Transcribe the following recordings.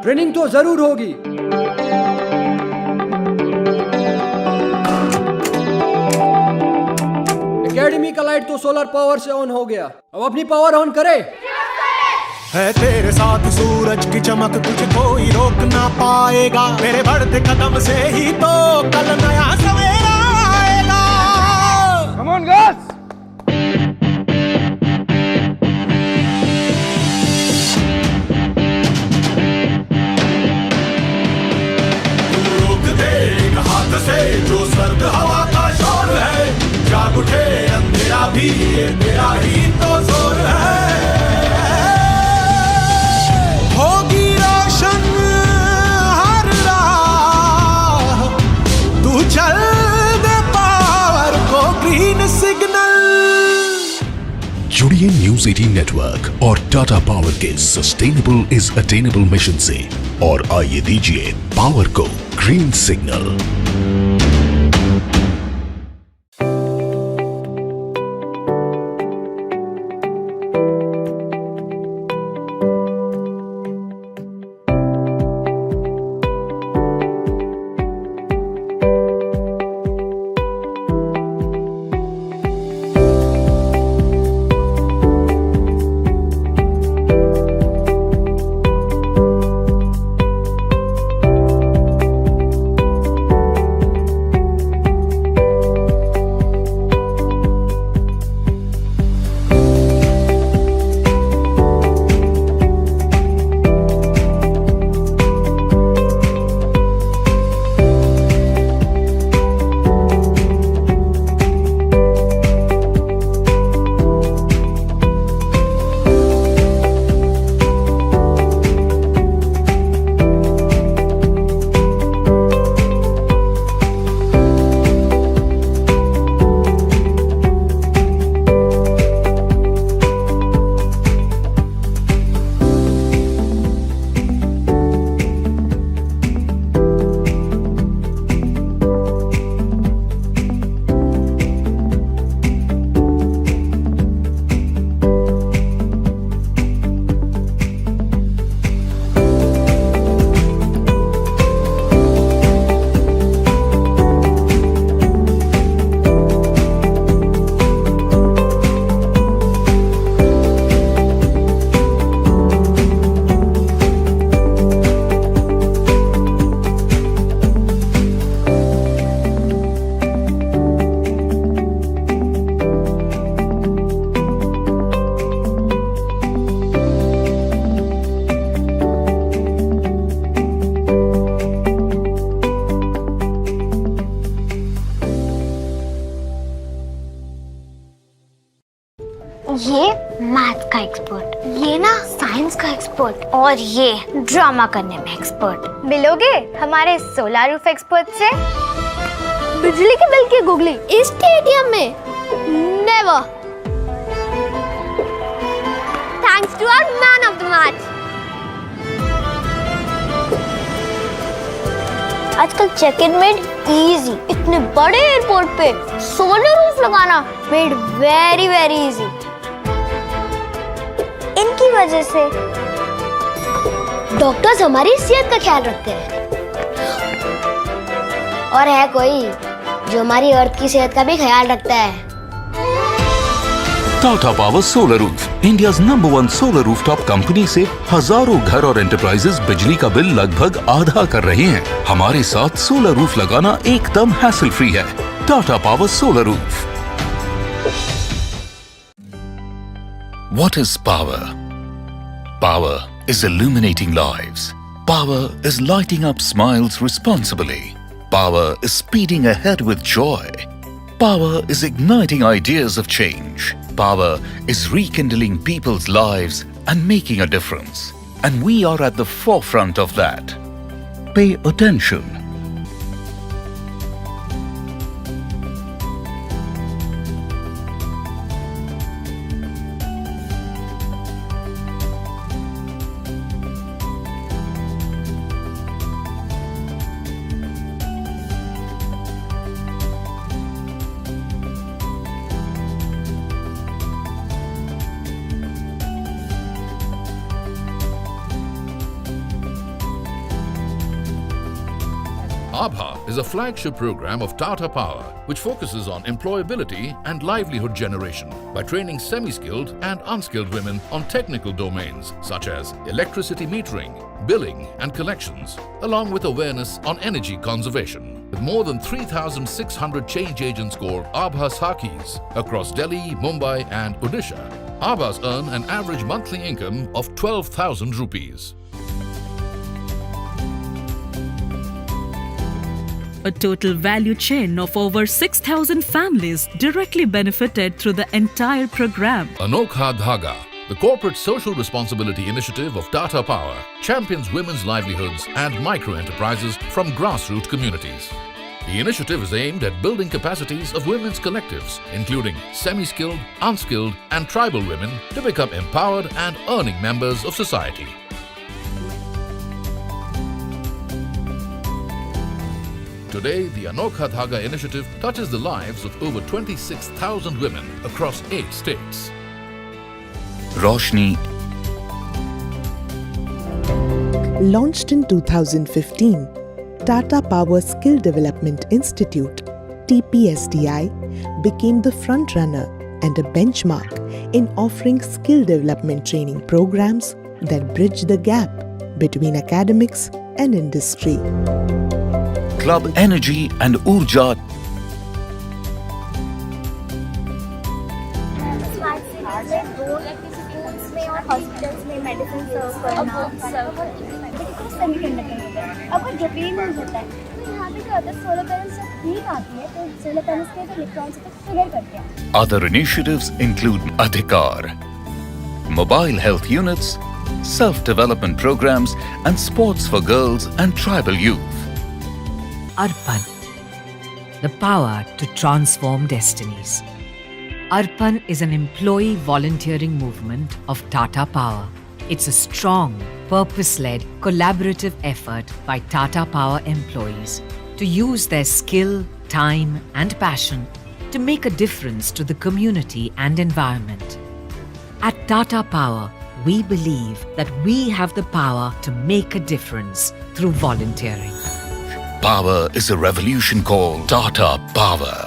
Training तो जरूर होगी। एकेडमी का लाइट तो सोलर पावर से ऑन हो गया, अब अपनी पावर ऑन करे। है तेरे साथ सूरज की चमक, तुझे कोई रोक ना पाएगा। मेरे बढ़ते कदम से ही तो कल नया सवेरा आएगा। Come on guys! रोक दे एक हाथ से जो सर्द हवा का शोर है, जाग उठे अंधेरा भी, ये तेरा ही तो जोर है। होगी रोशन हर राह, तू चल दे पावर को ग्रीन सिग्नल। जुड़िए न्यूज 18 नेटवर्क और टाटा पावर के सस्टेनेबल इज अटेनेबल मिशन से और आइए दीजिए पावर को ग्रीन सिग्नल। ये मैथ का एक्सपर्ट, ये ना साइंस का एक्सपर्ट और ये ड्रामा करने में एक्सपर्ट। मिलोगे हमारे सोलर रूफ एक्सपर्ट से? बिजली के बिल की गुगली इस स्टेडियम में? Never. Thanks to our man of the match. आजकल चेक इन मेड इजी। इतने बड़े एयरपोर्ट पे सोलर रूफ लगाना मेड वेरी वेरी इजी। इनकी वजह से डॉक्टर्स हमारी सेहत का ख्याल रखते हैं, और है कोई जो हमारी अर्थ की सेहत का भी ख्याल रखता है। Tata power solar roof, India number 1 solar rooftop company से हजारों घर और एंटरप्राइजेस बिजली का बिल लगभग आधा कर रहे हैं। हमारे साथ सोलर रूफ लगाना एकदम हैसल फ्री है। Tata power solar roof. What is power? Power is illuminating lives. Power is lighting up smiles responsibly. Power is speeding ahead with joy. Power is igniting ideas of change. Power is rekindling people's lives and making a difference. And we are at the forefront of that. Pay attention. Abha is a flagship program of Tata Power which focuses on employability and livelihood generation by training semi-skilled and unskilled women on technical domains such as electricity metering, billing and collections, along with awareness on energy conservation. With more than 3,600 change agents called Abha Sakis across Delhi, Mumbai and Odisha, Abhas earn an average monthly income of 12,000 rupees. A total value chain of over 6,000 families directly benefited through the entire program. Anokha Dhaga, the corporate social responsibility initiative of Tata Power, champions women's livelihoods and micro-enterprises from grassroots communities. The initiative is aimed at building capacities of women's collectives, including semi-skilled, unskilled and tribal women to become empowered and earning members of society. Today, the Anokha Dhaga initiative touches the lives of over 26,000 women across 8 states. Roshni. Launched in 2015, Tata Power Skill Development Institute (TPSDI) became the frontrunner and a benchmark in offering skill development training programs that bridge the gap between academics and industry. Club Energy and Urja. Schools में और hospitals में medicine सर्व करना semiconductor अब वो जबीन में होता है तो यहाँ पे क्या होता है सोलर पैनल से हीट आती है तो सोलर पैनल्स के तो इलेक्ट्रॉन्स को ट्रिगर करते हैं. Other initiatives include Adhikar, mobile health units, self-development programs and sports for girls and tribal youth. Arpan, the power to transform destinies. Arpan is an employee volunteering movement of Tata Power. It's a strong, purpose-led, collaborative effort by Tata Power employees to use their skill, time and passion to make a difference to the community and environment. At Tata Power, we believe that we have the power to make a difference through volunteering. Power is a revolution called Tata Power.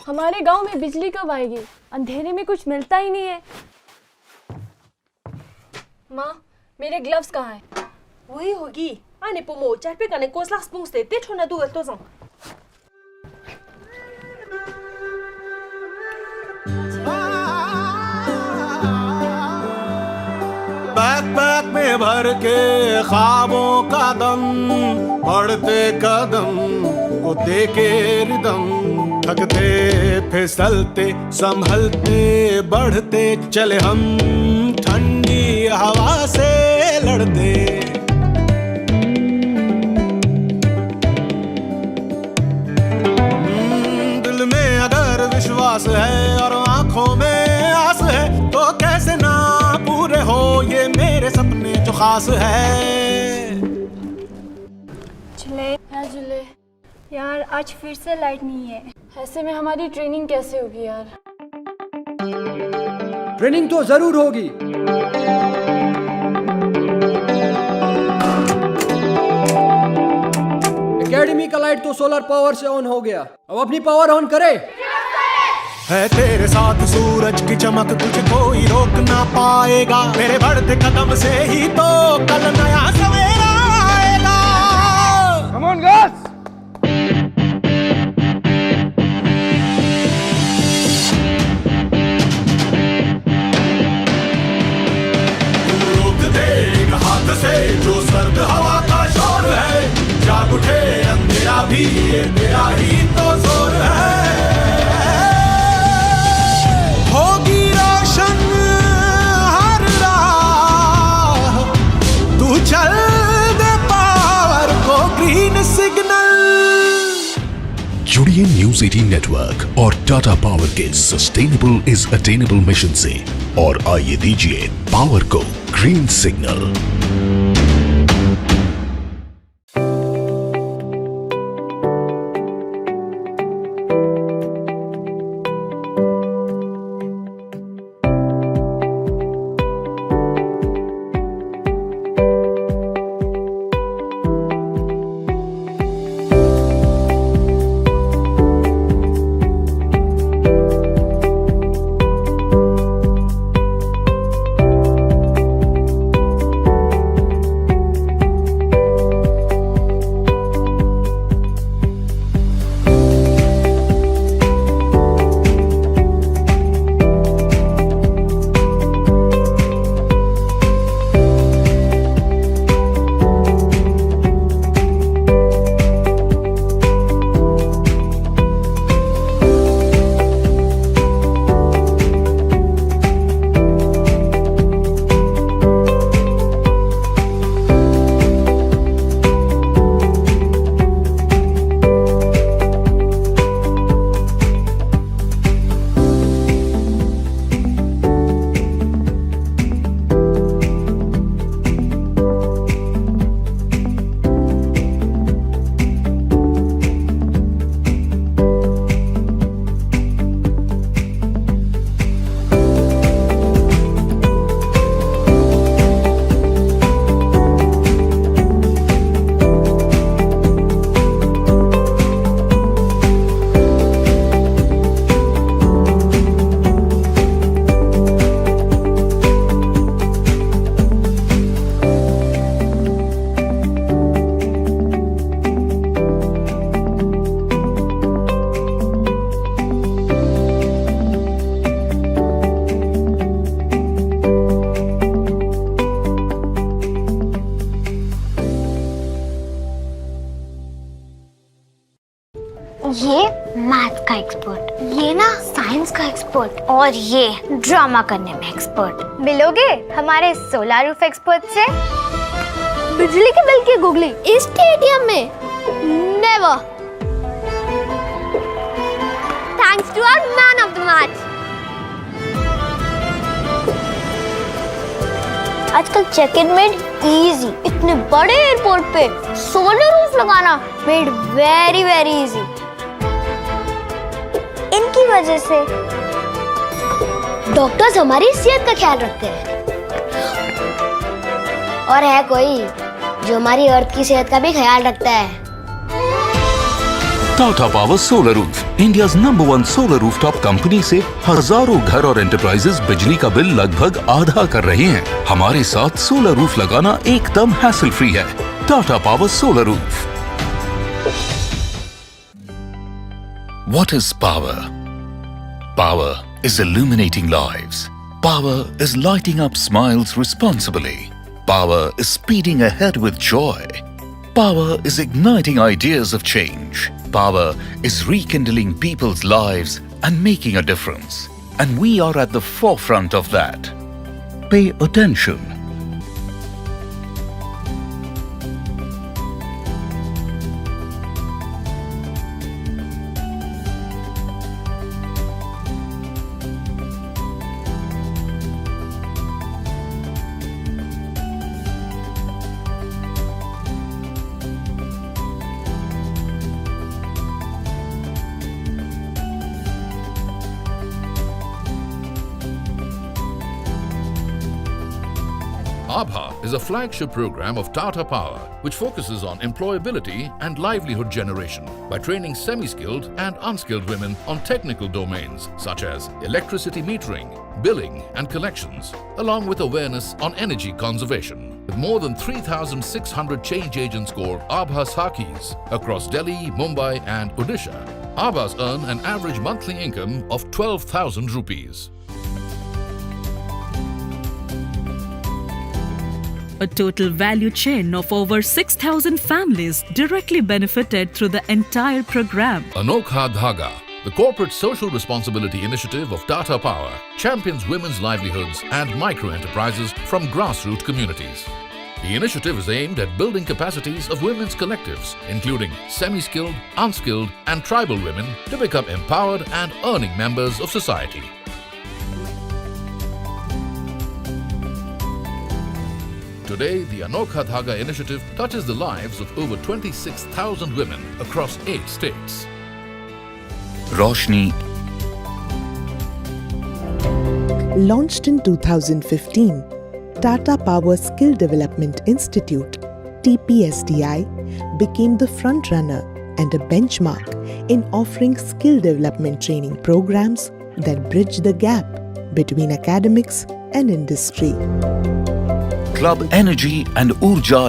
हमारे गांव में बिजली कब आएगी? अंधेरे में कुछ मिलता ही नहीं है। माँ, मेरे ग्लव्स कहाँ हैं? वही होगी। आने पोमो चार पे करने को स्लास पुंग से ते छोना दूर तो संग। बैकपैक में भर के ख्वाबों का दम, बढ़ते कदम को दे के रिदम, थकते फिसलते संभलते बढ़ते चले हम ठंडी हवा से लड़ते. दिल में अगर विश्वास है और आंखों में आस है तो कैसे ना पूरे हो ये मेरे सपने जो खास है. जुले यार आज फिर से लाइट नहीं है. ऐसे में हमारी ट्रेनिंग कैसे होगी यार? ट्रेनिंग तो जरूर होगी. एकेडमी का लाइट तो सोलर पावर से ऑन हो गया. अब अपनी पावर ऑन करे. है तेरे साथ सूरज की चमक तुझे कोई रोक ना पाएगा. मेरे बढ़ते कदम से ही तो कल नया सवेरा आएगा. Come on guys! रोक दे एक हाथ से जो सर्द हवा का शोर है. जाग उठे अंधेरा भी ये तेरा ही तो जोर है. होगी रोशन हर राह तू चल दे पावर को ग्रीन सिग्नल. जुड़िए न्यूज 18 नेटवर्क और टाटा पावर के सस्टेनेबल इज अटेनेबल मिशन से और आइए दीजिए पावर को ग्रीन सिग्नल. और ये ड्रामा करने में एक्सपर्ट। मिलोगे हमारे सोलर रूफ एक्सपर्ट से? बिजली के बिल की गुगली स्टेडियम में? Never. Thanks to our man of the match. आजकल चेक इन मेड इजी। इतने बड़े एयरपोर्ट पे सोलर रूफ लगाना मेड वेरी वेरी इजी। इनकी वजह से डॉक्टर्स हमारी सेहत का ख्याल रखते हैं। और है कोई जो हमारी अर्थ की सेहत का भी ख्याल रखता है। Tata power solar roof, India's number 1 solar rooftop company से हजारों घर और एंटरप्राइजेस बिजली का बिल लगभग आधा कर रहे हैं। हमारे साथ सोलर रूफ लगाना एकदम हैसल फ्री है। Tata power solar roof. What is power? Power is illuminating lives. Power is lighting up smiles responsibly. Power is speeding ahead with joy. Power is igniting ideas of change. Power is rekindling people's lives and making a difference. And we are at the forefront of that. Pay attention. ABHA is a flagship program of Tata Power, which focuses on employability and livelihood generation by training semi-skilled and unskilled women on technical domains such as electricity metering, billing and collections, along with awareness on energy conservation. With more than 3,600 change agents core ABHA Sakis across Delhi, Mumbai and Odisha, ABHAs earn an average monthly income of 12,000 rupees. A total value chain of over 6,000 families directly benefited through the entire program. Anokha Dhaga, the corporate social responsibility initiative of Tata Power, champions women's livelihoods and micro-enterprises from grassroots communities. The initiative is aimed at building capacities of women's collectives, including semi-skilled, unskilled and tribal women to become empowered and earning members of society. Today, the Anokha Dhaga initiative touches the lives of over 26,000 women across 8 states. Roshni. Launched in 2015, Tata Power Skill Development Institute (TPSDI) became the front-runner and a benchmark in offering skill development training programs that bridge the gap between academics and industry. Club Energy and Urja.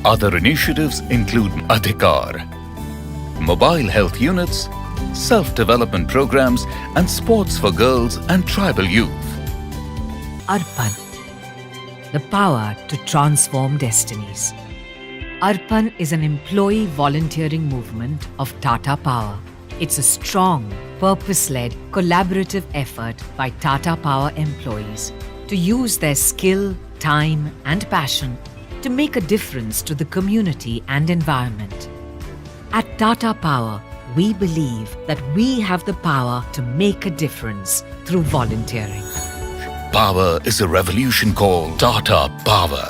Other initiatives include Adhikar, mobile health units, self-development programs and sports for girls and tribal youth. Arpan, the power to transform destinies. Arpan is an employee volunteering movement of Tata Power. It's a strong, purpose-led, collaborative effort by Tata Power employees to use their skill, time and passion to make a difference to the community and environment. At Tata Power, we believe that we have the power to make a difference through volunteering. Power is a revolution called Tata Power.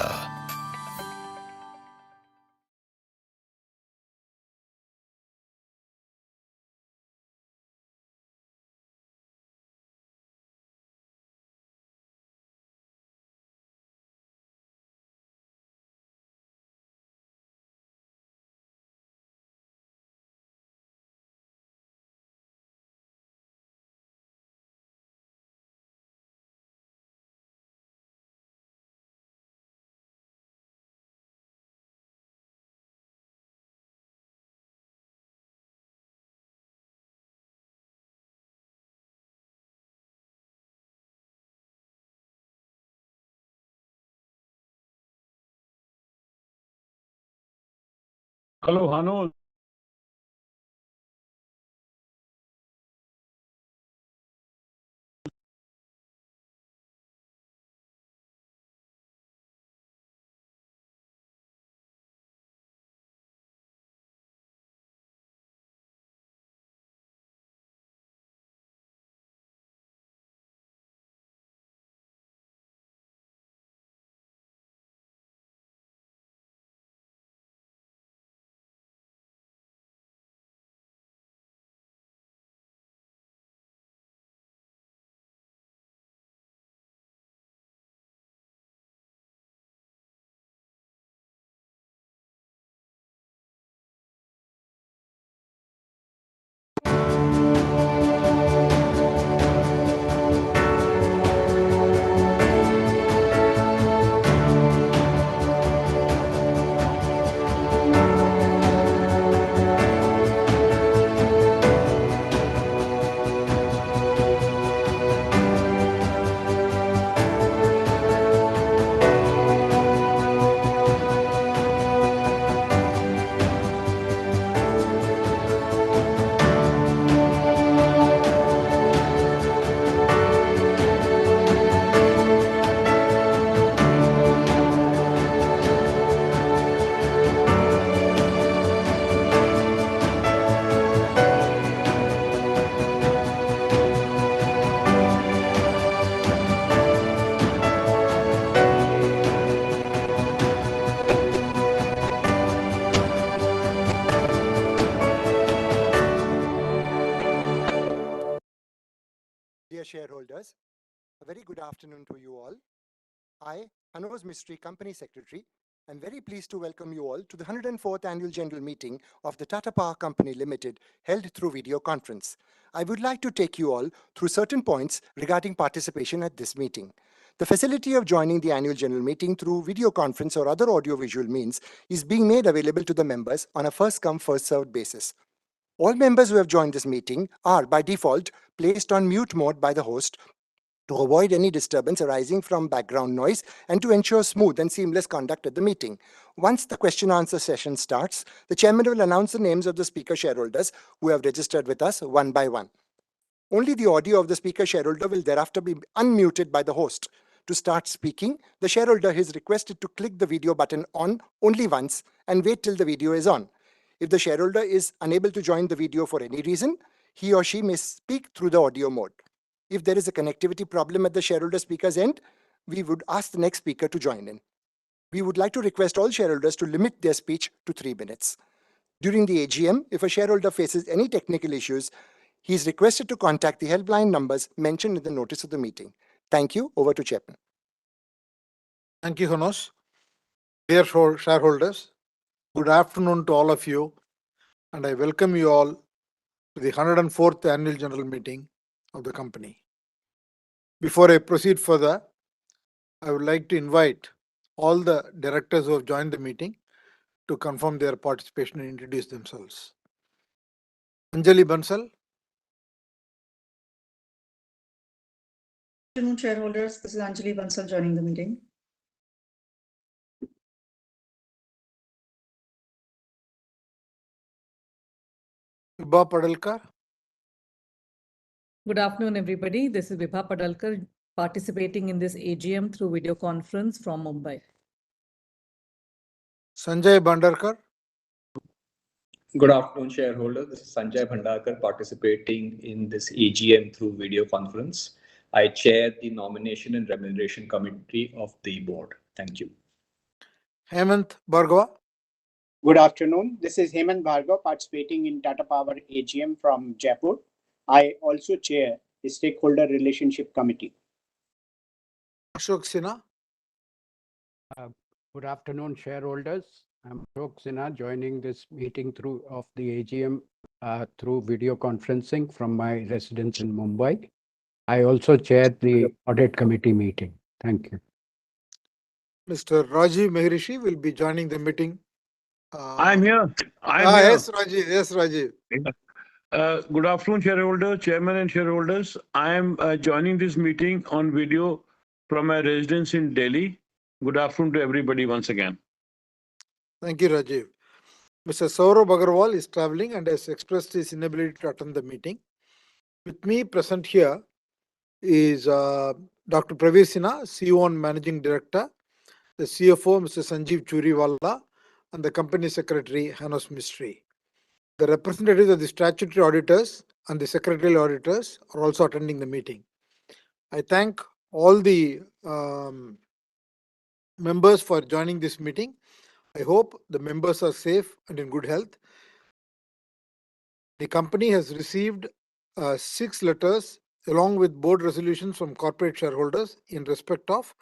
Hello, Hanu. Dear shareholders, a very good afternoon to you all. I, Anuj Mystery Company Secretary, am very pleased to welcome you all to the 104th Annual General Meeting of the Tata Power Company Limited, held through video conference. I would like to take you all through certain points regarding participation at this meeting. The facility of joining the annual general meeting through video conference or other audiovisual means is being made available to the members on a first-come, first-served basis. All members who have joined this meeting are, by default, placed on mute mode by the host to avoid any disturbance arising from background noise and to ensure smooth and seamless conduct at the meeting. Once the question-answer session starts, the chairman will announce the names of the speaker shareholders who have registered with us one by one. Only the audio of the speaker shareholder will thereafter be unmuted by the host. To start speaking, the shareholder is requested to click the video button on only once and wait till the video is on. If the shareholder is unable to join the video for any reason, he or she may speak through the audio mode. If there is a connectivity problem at the shareholder speaker's end, we would ask the next speaker to join in. We would like to request all shareholders to limit their speech to 3 minutes. During the AGM, if a shareholder faces any technical issues, he is requested to contact the helpline numbers mentioned in the notice of the meeting. Thank you. Over to Chairman. Thank you, Hanos. Dear shareholders, good afternoon to all of you, and I welcome you all to the 104th Annual General Meeting of the company. Before I proceed further, I would like to invite all the directors who have joined the meeting to confirm their participation and introduce themselves. Anjali Bansal. Good afternoon, shareholders. This is Anjali Bansal joining the meeting. Vibha Padalkar. Good afternoon, everybody. This is Vibha Padalkar participating in this AGM through video conference from Mumbai. Sanjay Bhandarkar. Good afternoon, shareholders. This is Sanjay Bhandarkar participating in this AGM through video conference. I chair the Nomination and Remuneration Committee of the board. Thank you. Hemant Bhargava. Good afternoon. This is Hemant Bhargava participating in Tata Power AGM from Jaipur. I also chair the Stakeholder Relationship Committee. Ashok Sinha. Good afternoon, shareholders. I'm Ashok Sinha joining this meeting of the AGM through video conferencing from my residence in Mumbai. I also chair the audit committee meeting. Thank you. Mr. Rajiv Mehrishi will be joining the meeting. I'm here. Yes, Rajiv. Yes, Rajiv. Good afternoon, shareholders, chairman and shareholders. I am joining this meeting on video from my residence in Delhi. Good afternoon to everybody once again. Thank you, Rajiv. Mr. Saurabh Agarwal is traveling and has expressed his inability to attend the meeting. With me present here is Dr. Praveer Sinha, CEO and Managing Director, the CFO, Mr. Sanjeev Churiwala, and the Company Secretary, Hanos Mistry. The representatives of the statutory auditors and the secretarial auditors are also attending the meeting. I thank all the members for joining this meeting. I hope the members are safe and in good health. The company has received 6 letters along with board resolutions from corporate shareholders in respect of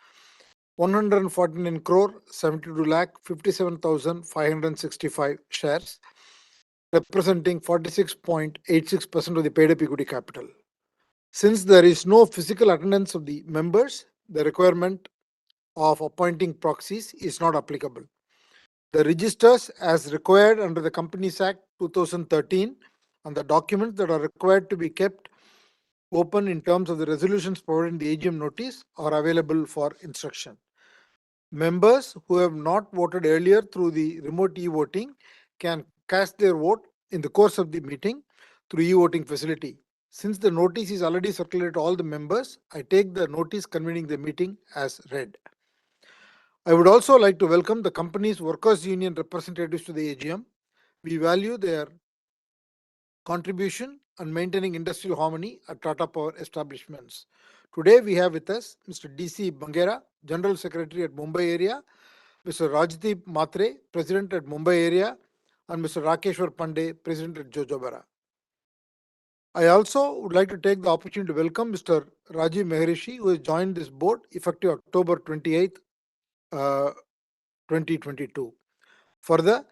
149 crore 72 lakh 57,565 shares, representing 46.86% of the paid up equity capital. Since there is no physical attendance of the members, the requirement of appointing proxies is not applicable. The registers as required under the Companies Act 2013 and the documents that are required to be kept open in terms of the resolutions provided in the AGM notice are available for instruction. Members who have not voted earlier through the remote e-voting can cast their vote in the course of the meeting through e-voting facility. Since the notice is already circulated to all the members, I take the notice convening the meeting as read. I would also like to welcome the company's workers' union representatives to the AGM. We value their contribution and maintaining industrial harmony at Tata Power establishments. Today we have with us Mr. DC Bangera, General Secretary at Mumbai area, Mr. Rajdeep Matre, President at Mumbai area, and Mr. Rakeshwar Pandey, President at Jojobara. I also would like to take the opportunity to welcome Mr. Rajiv Mehrishi, who has joined this board effective October 28th, 2022. Further,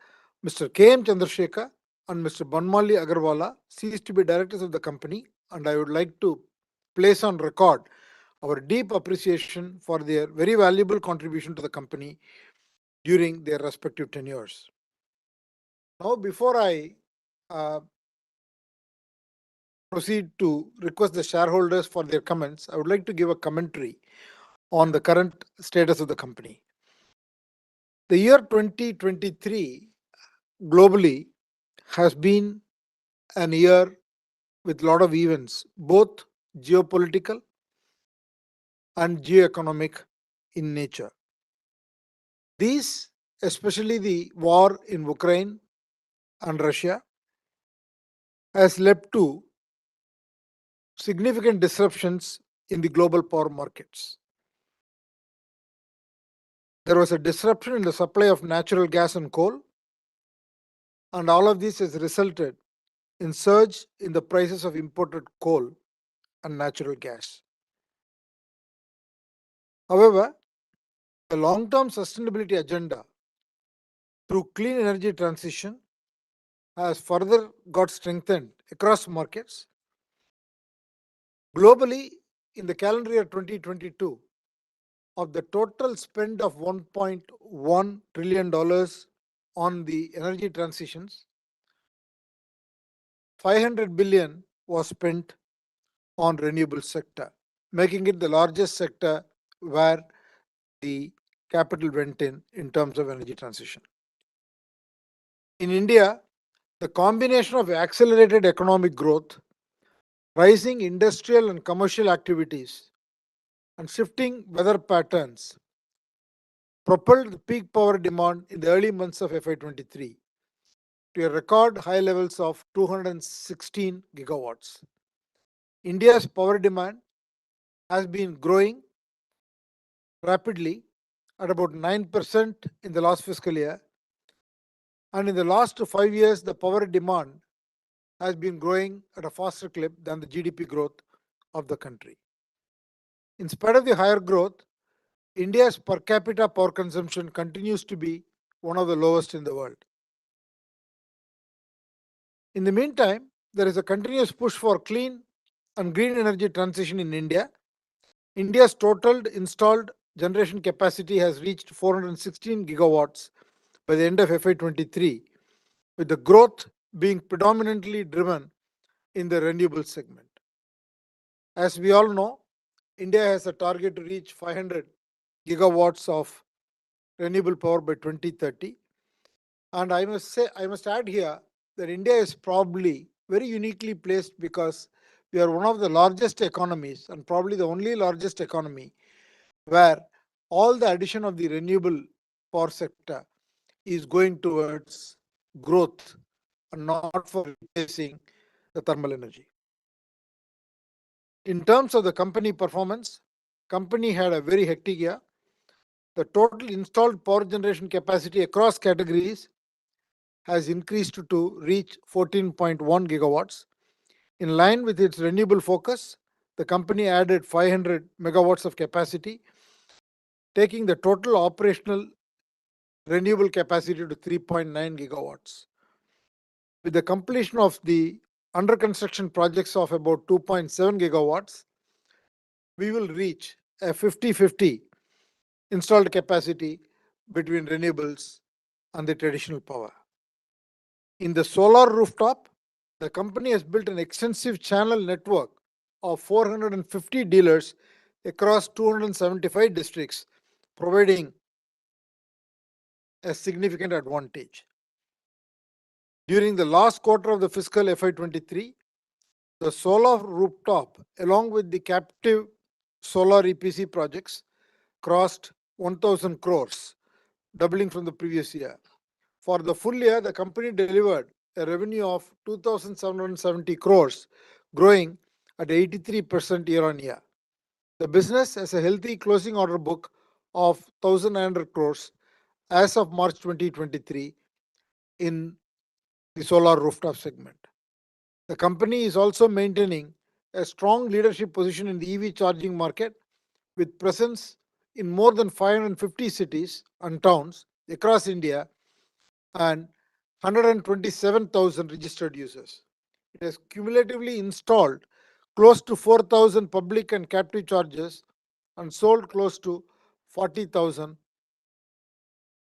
Mr. K.M. Chandrasekhar and Mr. Banmali Agarwala cease to be directors of the company, and I would like to place on record our deep appreciation for their very valuable contribution to the company during their respective tenures. Now, before I proceed to request the shareholders for their comments, I would like to give a commentary on the current status of the company. The year 2023 globally has been an year with a lot of events, both geopolitical and geoeconomic in nature. These, especially the war in Ukraine and Russia, has led to significant disruptions in the global power markets. There was a disruption in the supply of natural gas and coal, and all of this has resulted in surge in the prices of imported coal and natural gas. However, the long-term sustainability agenda through clean energy transition has further got strengthened across markets. Globally, in the calendar year 2022, of the total spend of $1.1 trillion on the energy transitions, 500 billion was spent on renewable sector, making it the largest sector where the capital went in terms of energy transition. In India, the combination of accelerated economic growth, rising industrial and commercial activities, and shifting weather patterns propelled the peak power demand in the early months of FY23 to a record high levels of 216 gigawatts. India's power demand has been growing rapidly at about 9% in the last fiscal year, and in the last 5 years, the power demand has been growing at a faster clip than the GDP growth of the country. In spite of the higher growth, India's per capita power consumption continues to be one of the lowest in the world. In the meantime, there is a continuous push for clean and green energy transition in India. India's total installed generation capacity has reached 416 gigawatts by the end of FY23, with the growth being predominantly driven in the renewable segment. As we all know, India has a target to reach 500 gigawatts of renewable power by 2030. And I must add here that India is probably very uniquely placed because we are one of the largest economies and probably the only largest economy where all the addition of the renewable power sector is going towards growth and not for replacing the thermal energy. In terms of the company performance, company had a very hectic year. The total installed power generation capacity across categories has increased to reach 14.1 gigawatts. In line with its renewable focus, the company added 500 megawatts of capacity, taking the total operational renewable capacity to 3.9 gigawatts. With the completion of the under construction projects of about 2.7 gigawatts, we will reach a 50-50 installed capacity between renewables and the traditional power. In the solar rooftop, the company has built an extensive channel network of 450 dealers across 275 districts, providing a significant advantage. During the last quarter of the fiscal FY23, the solar rooftop, along with the captive solar EPC projects, crossed 1,000 crores, doubling from the previous year. For the full year, the company delivered a revenue of 2,770 crores, growing at 83% year on year. The business has a healthy closing order book of 1,900 crores as of March 2023 in the solar rooftop segment. The company is also maintaining a strong leadership position in the EV charging market with presence in more than 550 cities and towns across India and 127,000 registered users. It has cumulatively installed close to 4,000 public and captive chargers and sold close to 40,000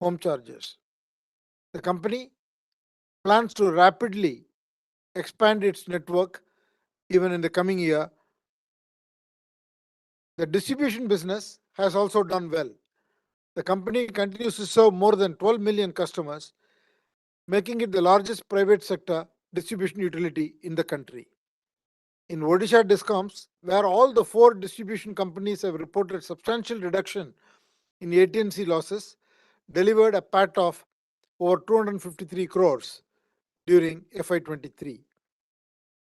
home chargers. The company plans to rapidly expand its network even in the coming year. The distribution business has also done well. The company continues to serve more than 12 million customers, making it the largest private sector distribution utility in the country. In Odisha Discoms, where all the 4 distribution companies have reported substantial reduction in AT&C losses, delivered a PAT of over 253 crores during FY23.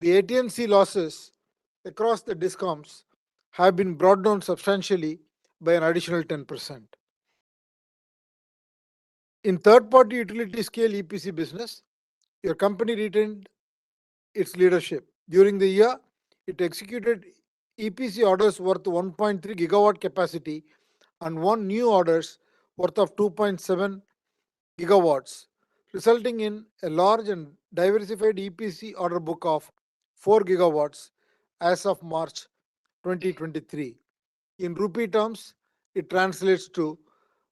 The AT&C losses across the Discoms have been brought down substantially by an additional 10%. In third-party utility scale EPC business, your company retained its leadership. During the year, it executed EPC orders worth 1.3 gigawatt capacity and won new orders worth of 2.7 gigawatts, resulting in a large and diversified EPC order book of 4 gigawatts as of March 2023. In rupee terms, it translates to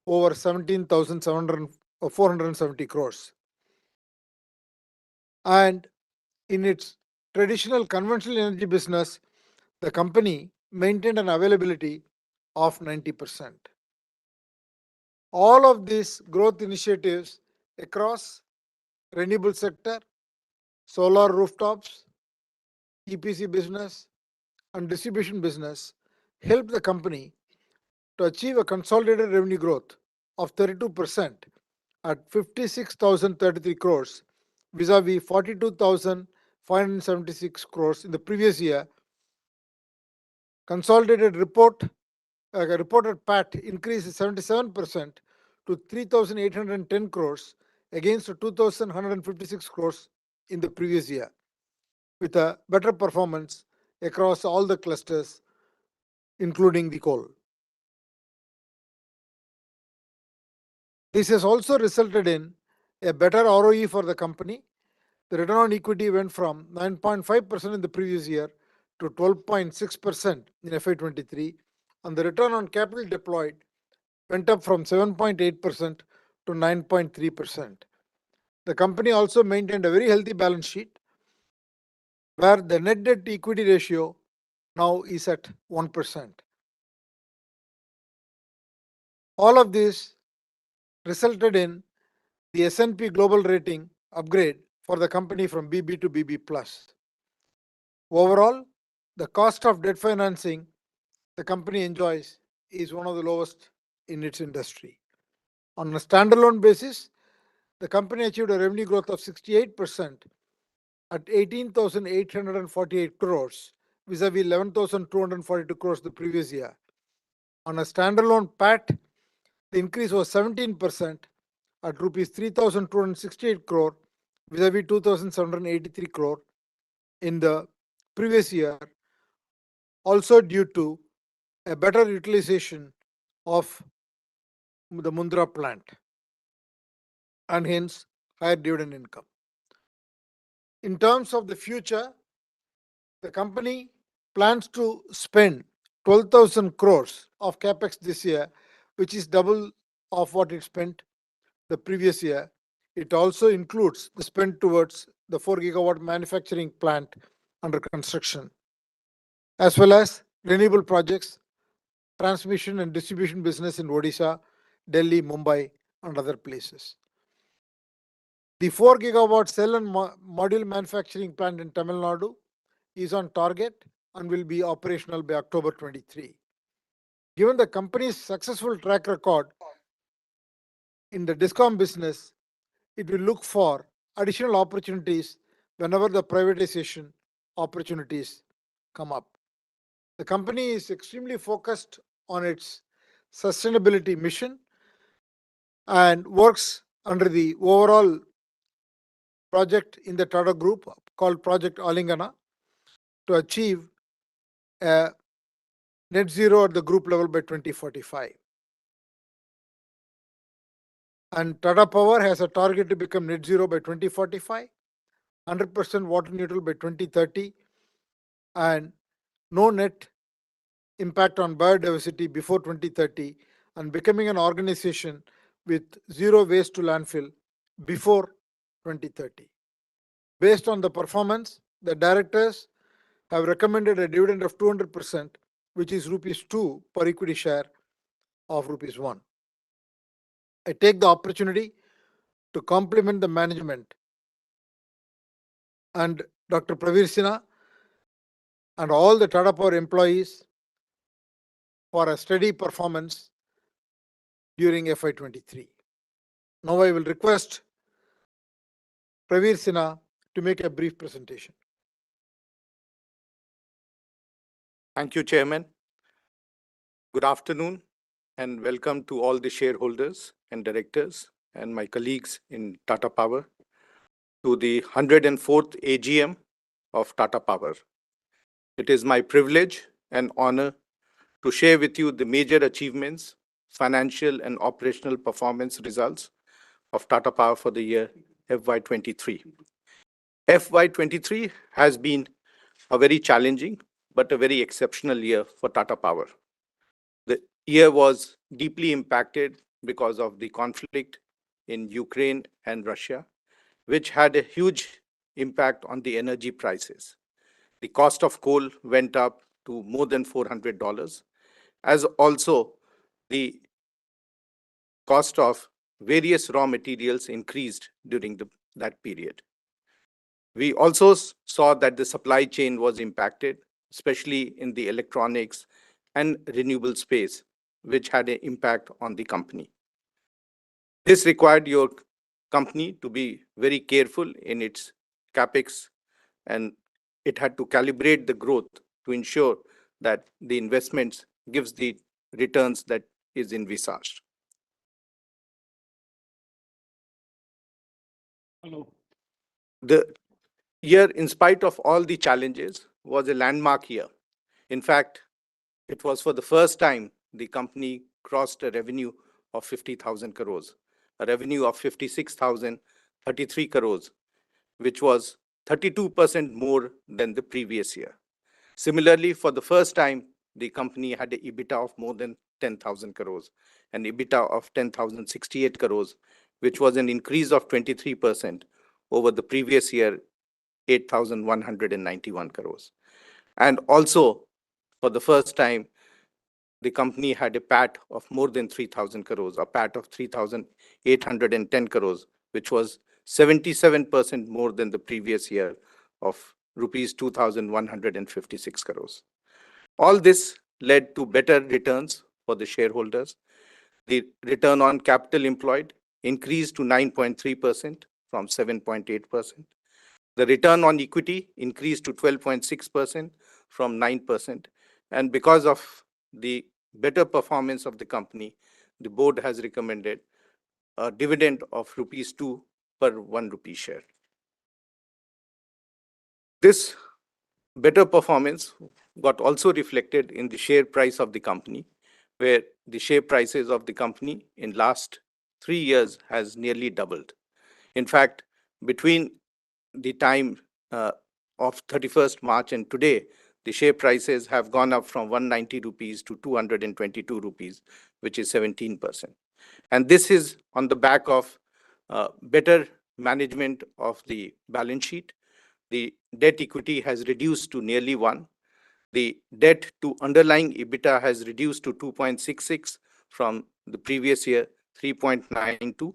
over 17,470 crores. And in its traditional conventional energy business, the company maintained an availability of 90%. All of these growth initiatives across renewable sector, solar rooftops, EPC business, and distribution business helped the company to achieve a consolidated revenue growth of 32% at 56,033 crores vis-a-vis 42,576 crores in the previous year. Consolidated reported PAT increased 77% to 3,810 crores against 2,156 crores in the previous year, with a better performance across all the clusters, including the coal. This has also resulted in a better ROE for the company. The return on equity went from 9.5% in the previous year to 12.6% in FY23, and the return on capital deployed went up from 7.8% to 9.3%. The company also maintained a very healthy balance sheet, where the net debt to equity ratio now is at 1%. All of this resulted in the S&P Global rating upgrade for the company from BB to BB+. Overall, the cost of debt financing the company enjoys is one of the lowest in its industry. On a standalone basis, the company achieved a revenue growth of 68% at 18,848 crores vis-a-vis 11,242 crores the previous year. On a standalone PAT, the increase was 17% at rupees 3,268 crore vis-a-vis 2,783 crore in the previous year, also due to a better utilization of the Mundra plant and hence higher dividend income. In terms of the future, the company plans to spend 12,000 crores of capex this year, which is double of what it spent the previous year. It also includes the spend towards the 4 gigawatt manufacturing plant under construction, as well as renewable projects, transmission and distribution business in Odisha, Delhi, Mumbai, and other places. The 4 gigawatt cell and module manufacturing plant in Tamil Nadu is on target and will be operational by October 23. Given the company's successful track record in the discom business, it will look for additional opportunities whenever the privatization opportunities come up. The company is extremely focused on its sustainability mission and works under the overall project in the Tata Group called Project Alingana to achieve a net zero at the group level by 2045. And Tata Power has a target to become net zero by 2045, 100% water neutral by 2030, and no net impact on biodiversity before 2030, and becoming an organization with zero waste to landfill before 2030. Based on the performance, the directors have recommended a dividend of 200%, which is rupees 2 per equity share of rupees 1. I take the opportunity to compliment the management and Dr. Pravir Sinha and all the Tata Power employees for a steady performance during FY23. Now I will request Pravir Sinha to make a brief presentation. Thank you, Chairman. Good afternoon and welcome to all the shareholders and directors and my colleagues in Tata Power to the 104th AGM of Tata Power. It is my privilege and honor to share with you the major achievements, financial and operational performance results of Tata Power for the year FY23. FY23 has been a very challenging but a very exceptional year for Tata Power. The year was deeply impacted because of the conflict in Ukraine and Russia, which had a huge impact on the energy prices. The cost of coal went up to more than $400, as also the cost of various raw materials increased during that period. We also saw that the supply chain was impacted, especially in the electronics and renewable space, which had an impact on the company. This required your company to be very careful in its capex, and it had to calibrate the growth to ensure that the investments gives the returns that is envisaged. Hello. The year, in spite of all the challenges, was a landmark year. In fact, it was for the first time the company crossed a revenue of 50,000 crores, a revenue of 56,033 crores, which was 32% more than the previous year. Similarly, for the first time, the company had an EBITDA of more than 10,000 crores, an EBITDA of 10,068 crores, which was an increase of 23% over the previous year, 8,191 crores. And also, for the first time, the company had a PAT of more than 3,000 crores, a PAT of 3,810 crores, which was 77% more than the previous year of rupees 2,156 crores. All this led to better returns for the shareholders. The return on capital employed increased to 9.3% from 7.8%. The return on equity increased to 12.6% from 9%. And because of the better performance of the company, the board has recommended a dividend of rupees 2 per 1 rupee share. This better performance got also reflected in the share price of the company, where the share prices of the company in last 3 years has nearly doubled. In fact, between the time of 31st March and today, the share prices have gone up from 190 rupees to 222 rupees, which is 17%. And this is on the back of better management of the balance sheet. The debt equity has reduced to nearly 1. The debt to underlying EBITDA has reduced to 2.66 from the previous year, 3.92.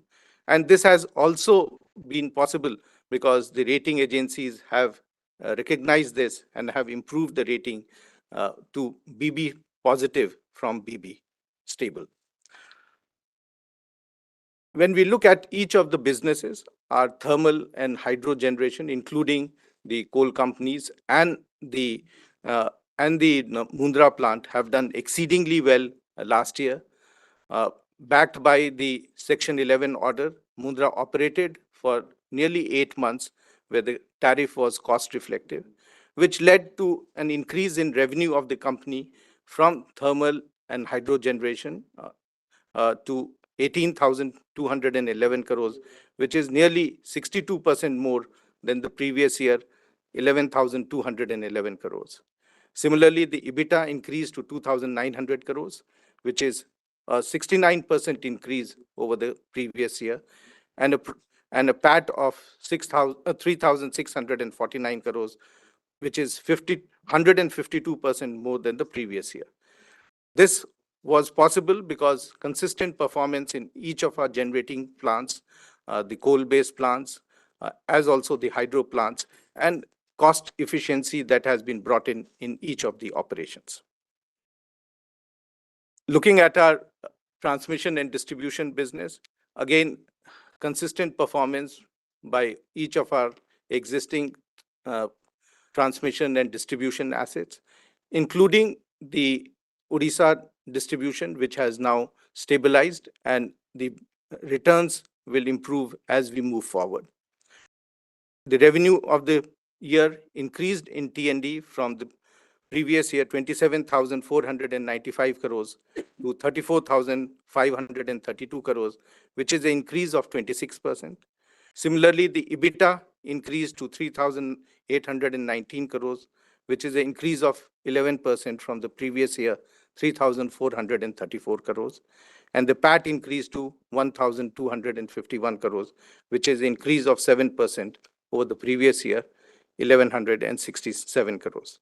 And this has also been possible because the rating agencies have recognized this and have improved the rating to BB positive from BB stable. When we look at each of the businesses, our thermal and hydro generation, including the coal companies and the Mundra plant, have done exceedingly well last year. Backed by the Section 11 order, Mundra operated for nearly 8 months, where the tariff was cost reflective, which led to an increase in revenue of the company from thermal and hydro generation to 18,211 crores, which is nearly 62% more than the previous year, 11,211 crores. Similarly, the EBITDA increased to 2,900 crores, which is a 69% increase over the previous year, and a PAT of 3,649 crores, which is 152% more than the previous year. This was possible because consistent performance in each of our generating plants, the coal-based plants, as also the hydro plants, and cost efficiency that has been brought in each of the operations. Looking at our transmission and distribution business, again, consistent performance by each of our existing transmission and distribution assets, including the Odisha distribution, which has now stabilized, and the returns will improve as we move forward. The revenue of the year increased in T&D from the previous year, 27,495 crores to 34,532 crores, which is an increase of 26%. Similarly, the EBITDA increased to 3,819 crores, which is an increase of 11% from the previous year, 3,434 crores. And the PAT increased to 1,251 crores, which is an increase of 7% over the previous year, 1,167 crores.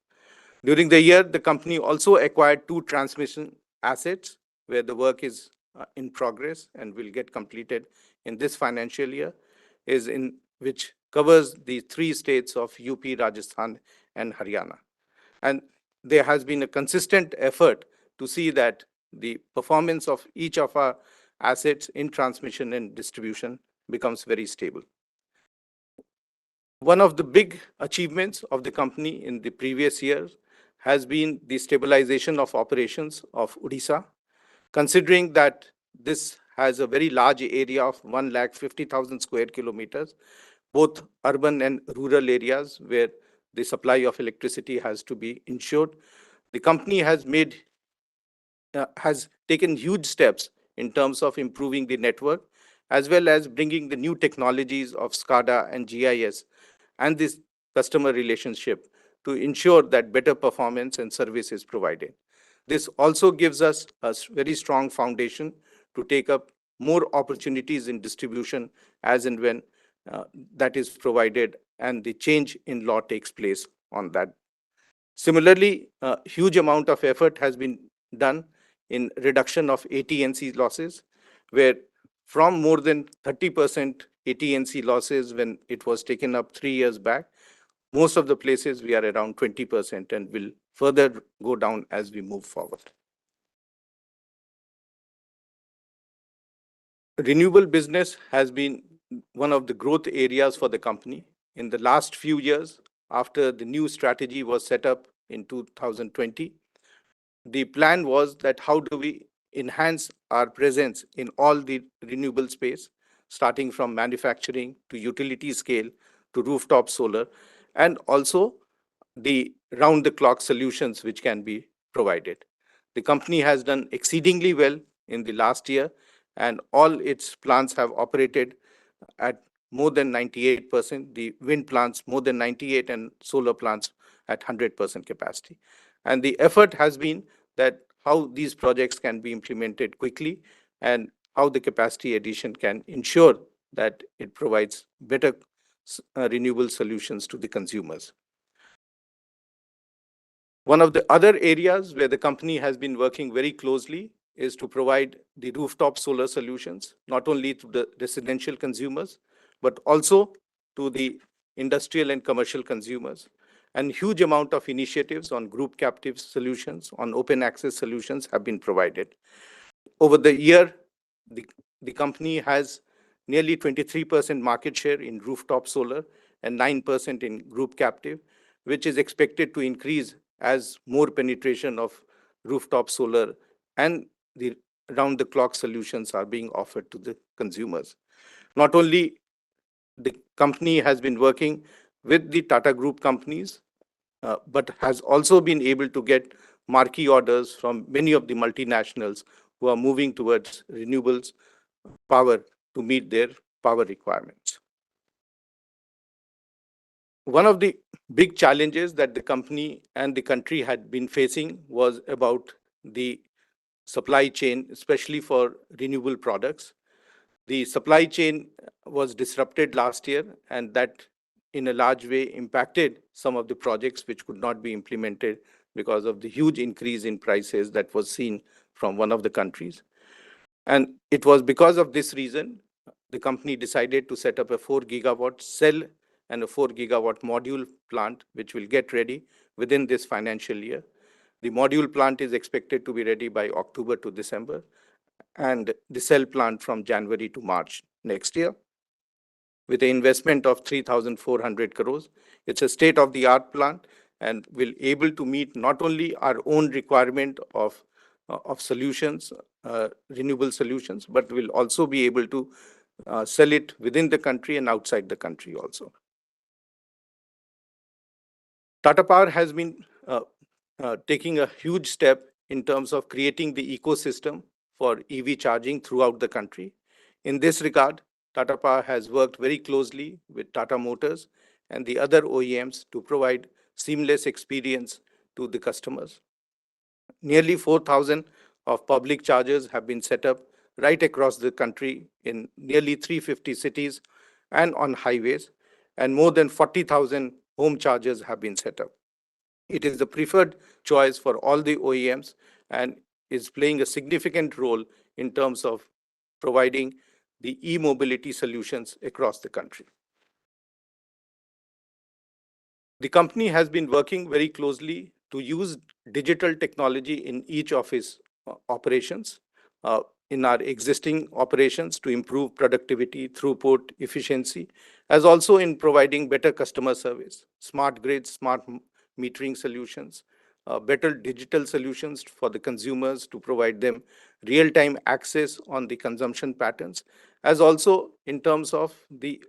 During the year, the company also acquired 2 transmission assets where the work is in progress and will get completed in this financial year, which covers the 3 states of UP, Rajasthan, and Haryana. And there has been a consistent effort to see that the performance of each of our assets in transmission and distribution becomes very stable. One of the big achievements of the company in the previous year has been the stabilization of operations of Odisha, considering that this has a very large area of 150,000 square kilometers, both urban and rural areas where the supply of electricity has to be ensured. The company has taken huge steps in terms of improving the network, as well as bringing the new technologies of SCADA and GIS and this customer relationship to ensure that better performance and service is provided. This also gives us a very strong foundation to take up more opportunities in distribution as and when that is provided and the change in law takes place on that. Similarly, a huge amount of effort has been done in reduction of AT&C losses, where from more than 30% AT&C losses when it was taken up 3 years back. Most of the places we are around 20% and will further go down as we move forward. Renewable business has been one of the growth areas for the company. In the last few years, after the new strategy was set up in 2020, the plan was that how do we enhance our presence in all the renewable space, starting from manufacturing to utility scale to rooftop solar, and also the round-the-clock solutions which can be provided. The company has done exceedingly well in the last year, and all its plants have operated at more than 98%, the wind plants more than 98, and solar plants at 100% capacity. And the effort has been that how these projects can be implemented quickly and how the capacity addition can ensure that it provides better renewable solutions to the consumers. One of the other areas where the company has been working very closely is to provide the rooftop solar solutions, not only to the residential consumers, but also to the industrial and commercial consumers. And huge amount of initiatives on group captive solutions, on open access solutions have been provided. Over the year, the company has nearly 23% market share in rooftop solar and 9% in group captive, which is expected to increase as more penetration of rooftop solar and the round-the-clock solutions are being offered to the consumers. Not only the company has been working with the Tata Group companies, but has also been able to get marquee orders from many of the multinationals who are moving towards renewables power to meet their power requirements. One of the big challenges that the company and the country had been facing was about the supply chain, especially for renewable products. The supply chain was disrupted last year, and that in a large way impacted some of the projects which could not be implemented because of the huge increase in prices that was seen from one of the countries. And it was because of this reason, the company decided to set up a 4 gigawatt cell and a 4 gigawatt module plant, which will get ready within this financial year. The module plant is expected to be ready by October to December, and the cell plant from January to March next year, with an investment of 3,400 crores. It's a state-of-the-art plant and will able to meet not only our own requirement of solutions, renewable solutions, but will also be able to sell it within the country and outside the country also. Tata Power has been taking a huge step in terms of creating the ecosystem for EV charging throughout the country. In this regard, Tata Power has worked very closely with Tata Motors and the other OEMs to provide seamless experience to the customers. Nearly 4,000 of public chargers have been set up right across the country in nearly 350 cities and on highways, and more than 40,000 home chargers have been set up. It is the preferred choice for all the OEMs and is playing a significant role in terms of providing the e-mobility solutions across the country. The company has been working very closely to use digital technology in each of its operations, in our existing operations to improve productivity, throughput, efficiency, as also in providing better customer service, smart grids, smart metering solutions, better digital solutions for the consumers to provide them real-time access on the consumption patterns, as also in terms of the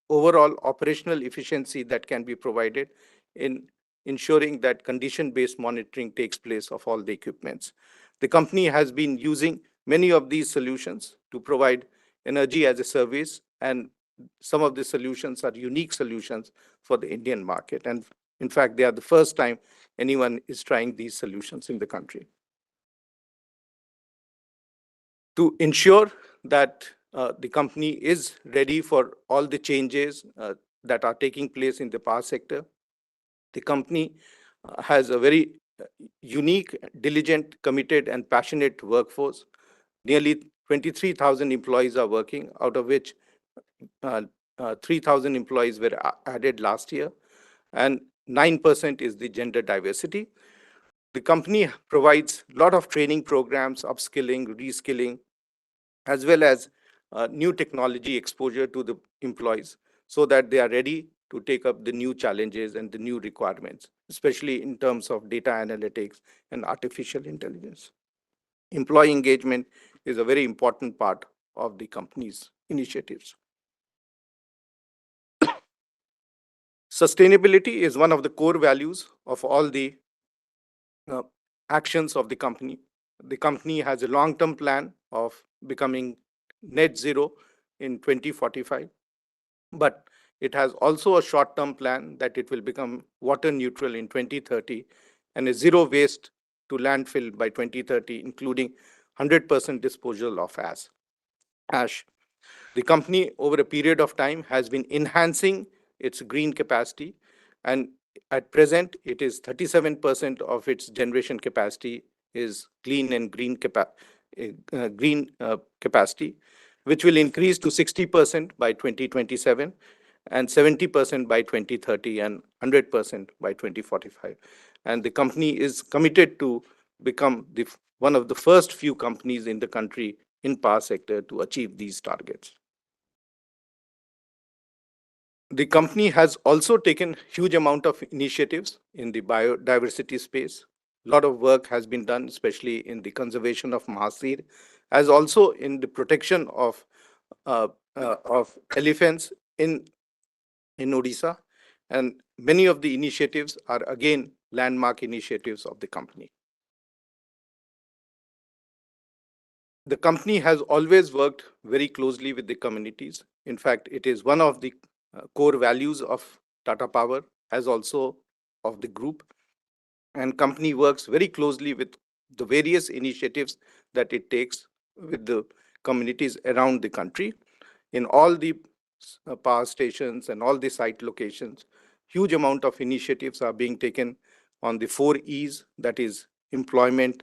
overall operational efficiency that can be provided in ensuring that condition-based monitoring takes place of all the equipments. The company has been using many of these solutions to provide energy as a service, and some of the solutions are unique solutions for the Indian market. And in fact, they are the first time anyone is trying these solutions in the country. To ensure that the company is ready for all the changes that are taking place in the power sector, the company has a very unique, diligent, committed, and passionate workforce. Nearly 23,000 employees are working, out of which 3,000 employees were added last year, and 9% is the gender diversity. The company provides a lot of training programs, upskilling, reskilling, as well as new technology exposure to the employees so that they are ready to take up the new challenges and the new requirements, especially in terms of data analytics and artificial intelligence. Employee engagement is a very important part of the company's initiatives. Sustainability is one of the core values of all the actions of the company. The company has a long-term plan of becoming net zero in 2045, but it has also a short-term plan that it will become water neutral in 2030 and a zero waste to landfill by 2030, including 100% disposal of ash. The company, over a period of time, has been enhancing its green capacity, and at present, it is 37% of its generation capacity is clean and green capacity, which will increase to 60% by 2027, and 70% by 2030, and 100% by 2045. And the company is committed to become one of the first few companies in the country in power sector to achieve these targets. The company has also taken huge amount of initiatives in the biodiversity space. A lot of work has been done, especially in the conservation of mahasir, as also in the protection of elephants in Odisha. And many of the initiatives are again landmark initiatives of the company. The company has always worked very closely with the communities. In fact, it is one of the core values of Tata Power, as also of the group. And company works very closely with the various initiatives that it takes with the communities around the country. In all the power stations and all the site locations, huge amount of initiatives are being taken on the 4 E's, that is employment,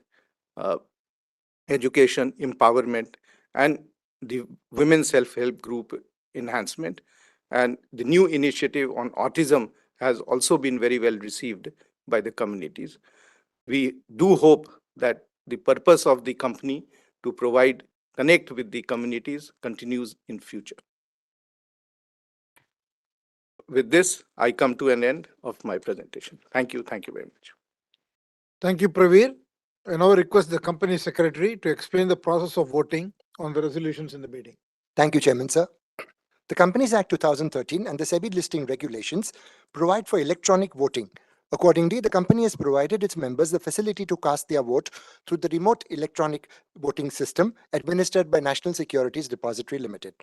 education, empowerment, and the women's self-help group enhancement. And the new initiative on autism has also been very well received by the communities. We do hope that the purpose of the company to connect with the communities continues in future. With this, I come to an end of my presentation. Thank you. Thank you very much. Thank you, Praveer. I now request the company secretary to explain the process of voting on the resolutions in the meeting. Thank you, Chairman, sir. The Companies Act 2013 and the SEBI listing regulations provide for electronic voting. Accordingly, the company has provided its members the facility to cast their vote through the remote electronic voting system administered by National Securities Depository Limited.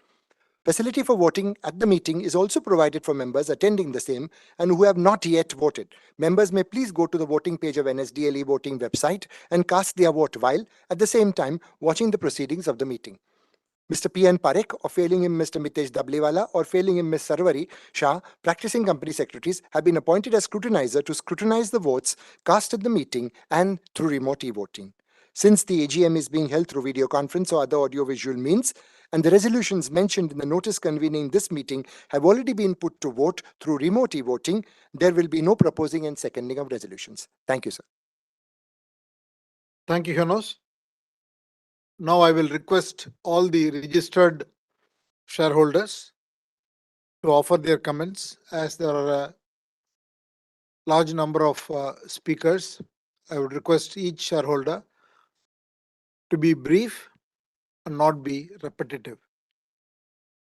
Facility for voting at the meeting is also provided for members attending the same and who have not yet voted. Members may please go to the voting page of NSDLE voting website and cast their vote while, at the same time, watching the proceedings of the meeting. Mr. P. N. Parekh, or failing him Mr. Mitesh Dablewala, or failing him Ms. Sarvari Shah, practicing company secretaries, have been appointed as scrutinizer to scrutinize the votes cast at the meeting and through remote e-voting. Since the AGM is being held through video conference or other audiovisual means, and the resolutions mentioned in the notice convening this meeting have already been put to vote through remote e-voting, there will be no proposing and seconding of resolutions. Thank you, sir. Thank you, Jonas. Now I will request all the registered shareholders to offer their comments, as there are a large number of speakers. I would request each shareholder to be brief and not be repetitive.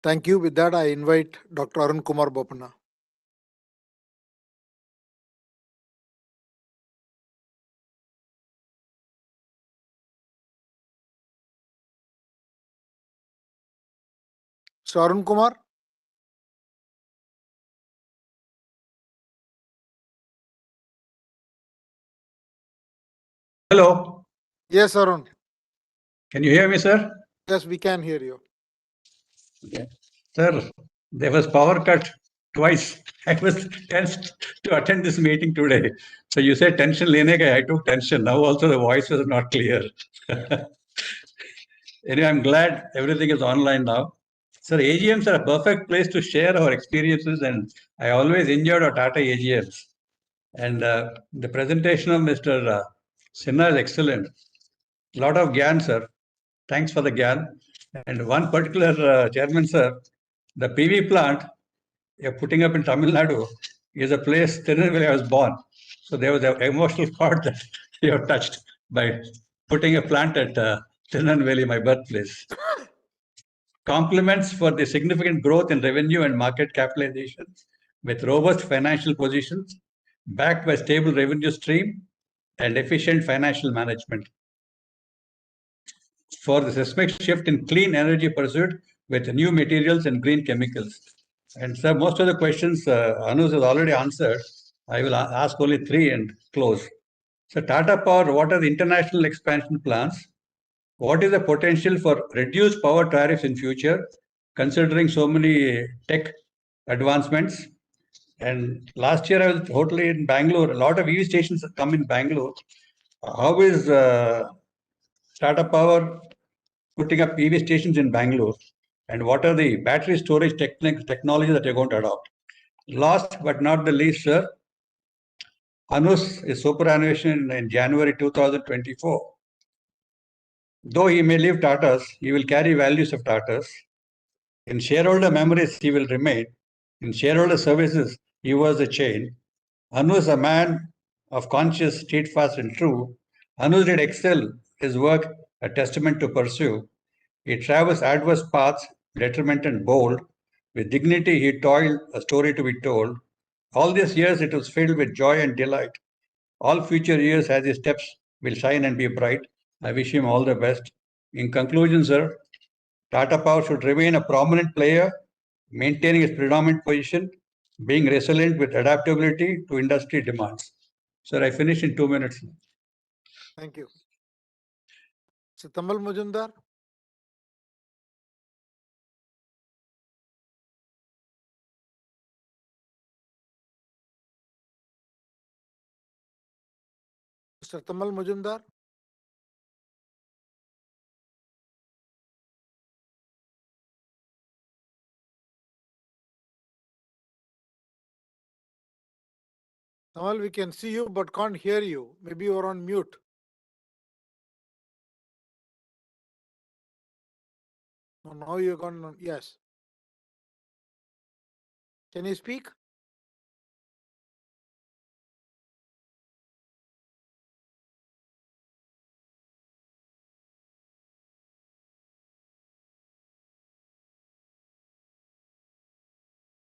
Thank you. With that, I invite Dr. Arun Kumar Bopanna. So Arun Kumar. Hello. Yes, Arun. Can you hear me, sir? Yes, we can hear you. Okay. Sir, there was power cut twice. I was tense to attend this meeting today. So you said tension lene ka, I took tension. Now also the voice is not clear. Anyway, I'm glad everything is online now. Sir, AGMs are a perfect place to share our experiences, and I always enjoyed our Tata AGMs. And the presentation of Mr. Sinha is excellent. A lot of gyan, sir. Thanks for the gyan. And one particular chairman, sir, the PV plant you're putting up in Tamil Nadu is a place where I was born. So there was an emotional part that you have touched by putting a plant at Tirunelveli, my birthplace. Compliments for the significant growth in revenue and market capitalization with robust financial positions, backed by stable revenue stream and efficient financial management. For the seismic shift in clean energy pursuit with new materials and green chemicals. And sir, most of the questions Anuj has already answered. I will ask only three and close. So Tata Power, what are the international expansion plans? What is the potential for reduced power tariffs in future, considering so many tech advancements? And last year I was totally in Bangalore. A lot of EV stations have come in Bangalore. How is Tata Power putting up EV stations in Bangalore? And what are the battery storage technology that you're going to adopt? Last but not the least, sir, Anus is superannuation in January 2024. Though he may leave Tatas, he will carry values of Tatas. In shareholder memories, he will remain. In shareholder services, he was a chain. Anu is a man of conscience, steadfast, and true. Anu did excel, his work a testament to pursue. He travels adverse paths, determined and bold. With dignity, he toiled, a story to be told. All these years, it was filled with joy and delight. All future years, as his steps will shine and be bright. I wish him all the best. In conclusion, sir, Tata Power should remain a prominent player, maintaining its predominant position, being resilient with adaptability to industry demands. Sir, I finish in 2 minutes. Thank you. So, Tamal Majumdar. Mr. Tamal Majumdar. Tamal, we can see you but can't hear you. Maybe you are on mute. No, now you're gone on. Yes. Can you speak?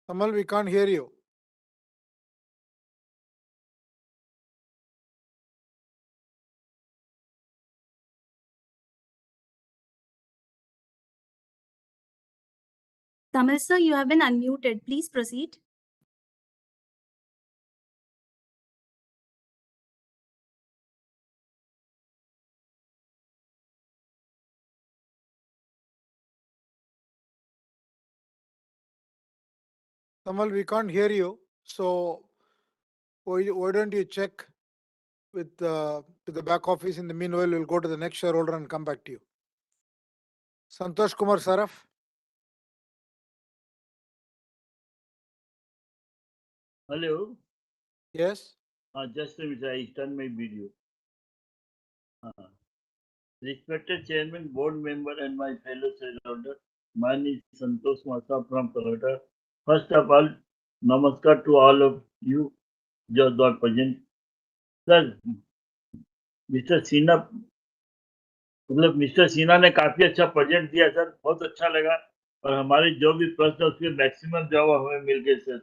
Tamal, we can't hear you. Tamal sir, you have been unmuted. Please proceed. Tamal, we can't hear you. So why don't you check with to the back office? In the meanwhile, we'll go to the next shareholder and come back to you. Santosh Kumar Saraf. Hello. Yes. Just a minute, I turn my video. Respected Chairman, Board Member, and my fellow shareholder, my name is Santosh Masa from Tata. First of all, namaskar to all of you, just are present. Sir, mister Sinha मतलब mister Sinha ने काफी अच्छा present दिया sir, बहुत अच्छा लगा और हमारे जो भी प्रश्न उसके मैक्सिमम जवाब हमें मिल गए सर।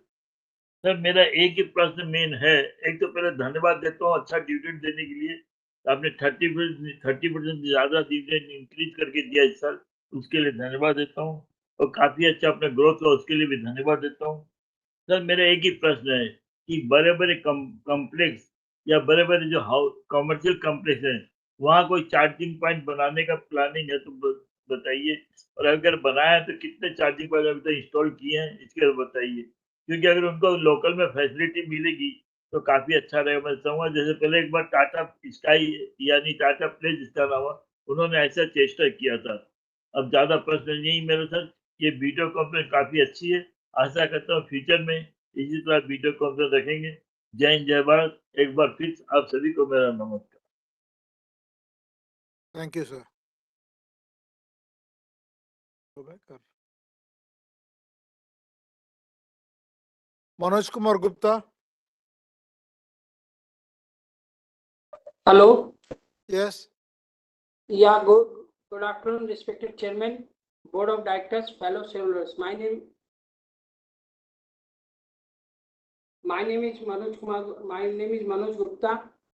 सर मेरा एक ही प्रश्न मेन है, एक तो पहले धन्यवाद देता हूँ अच्छा डिविडेंड देने के लिए, आपने 30% ज्यादा डिविडेंड इंक्रीज करके दिया इस साल, उसके लिए धन्यवाद देता हूँ और काफी अच्छा अपना ग्रोथ हुआ उसके लिए भी धन्यवाद देता हूँ। सर मेरा एक ही प्रश्न है कि बड़े बड़े कॉम्प्लेक्स या बड़े बड़े जो कमर्शियल कॉम्प्लेक्स हैं वहाँ कोई चार्जिंग पॉइंट बनाने का प्लानिंग है तो बताइए, और अगर बनाया है तो कितने चार्जिंग पॉइंट अभी तक इंस्टॉल किए हैं इसके लिए बताइए, क्योंकि अगर उनको लोकल में फैसिलिटी मिलेगी तो काफी अच्छा रहेगा। मैं चाहूँगा जैसे पहले एक बार टाटा स्काई यानी टाटा प्लेस जिसका नाम हुआ, उन्होंने ऐसा चेष्टा किया था। अब ज्यादा प्रश्न नहीं मेरे सर ये वीडियो कॉन्फ्रेंस काफी अच्छी है। आशा करता हूँ फ्यूचर में इसी तरह वीडियो कॉन्फ्रेंस रखेंगे। जय हिंद, जय भारत। एक बार फिर आप सभी को मेरा नमस्कार। Thank you, sir. Go back or- Manoj Kumar Gupta. Hello. Yes. Yeah, good afternoon, respected Chairman, Board of Directors, fellow shareholders. My name is Manoj Kumar. My name is Manoj Gupta.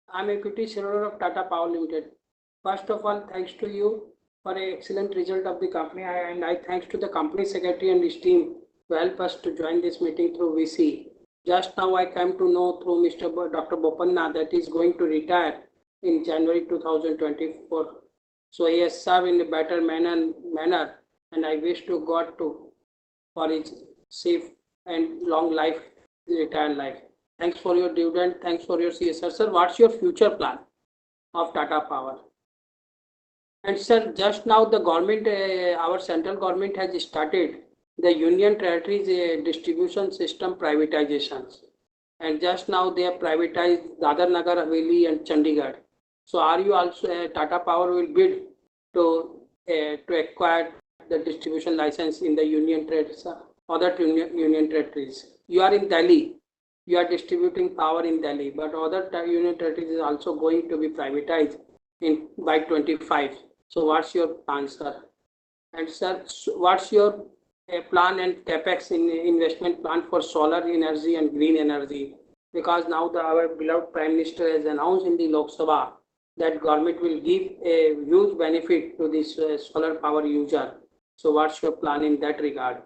I'm equity shareholder of Tata Power Limited. First of all, thanks to you for an excellent result of the company, and I thanks to the company secretary and his team to help us to join this meeting through VC. Just now I came to know through Dr. Bopanna that he is going to retire in January 2024. So he has served in a better manner, and I wish to God to for his safe and long life, retired life. Thanks for your dividend. Thanks for your CSR. Sir, what's your future plan of Tata Power? And sir, just now the government, our central government has started the Union Territories distribution system privatizations. And just now they have privatized Dadar Nagar Haveli and Chandigarh. So are you also, Tata Power will bid to acquire the distribution license in the Union Territories, other Union Territories? You are in Delhi. You are distributing power in Delhi, but other Union Territories is also going to be privatized in by 25. So what's your plan, sir? And sir, what's your plan and capex in investment plan for solar energy and green energy? Because now our beloved Prime Minister has announced in the Lok Sabha that government will give a huge benefit to this solar power user. So what's your plan in that regard?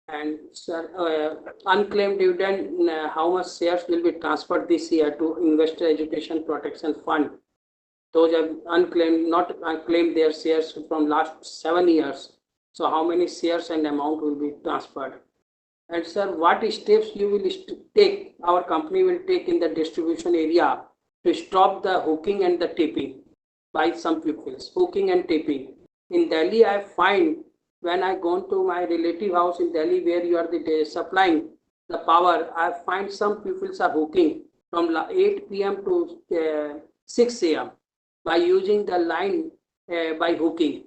And sir, unclaimed dividend, how much shares will be transferred this year to Investor Education Protection Fund? Those have not unclaimed their shares from last 7 years. So how many shares and amount will be transferred? And sir, what steps you will take, our company will take in the distribution area to stop the hooking and the tipping by some pupils, hooking and tipping. In Delhi, I find when I go to my relative house in Delhi where you are supplying the power, I find some pupils are hooking from 8 p.m. to 6 a.m. by using the line by hooking,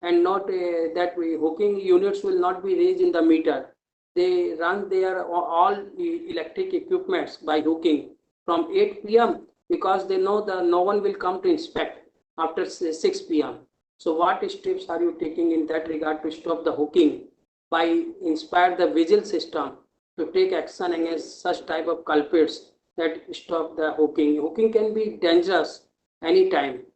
and not that way hooking units will not be raised in the meter. They run their all electric equipments by hooking from 8 p.m. because they know that no one will come to inspect after 6 p.m. So what steps are you taking in that regard to stop the hooking by inspire the vigil system to take action against such type of culprits that stop the hooking? Hooking can be dangerous anytime.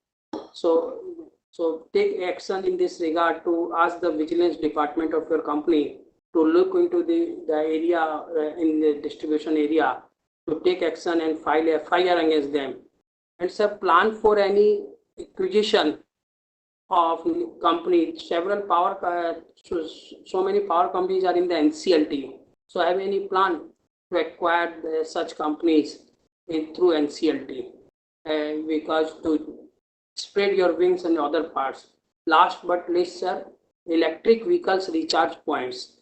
So take action in this regard to ask the vigilance department of your company to look into the area in the distribution area to take action and file a FIR against them. And sir, plan for any acquisition of company. Several so many power companies are in the NCLT. So have any plan to acquire such companies through NCLT? Because to spread your wings in other parts. Last but least, sir, electric vehicles recharge points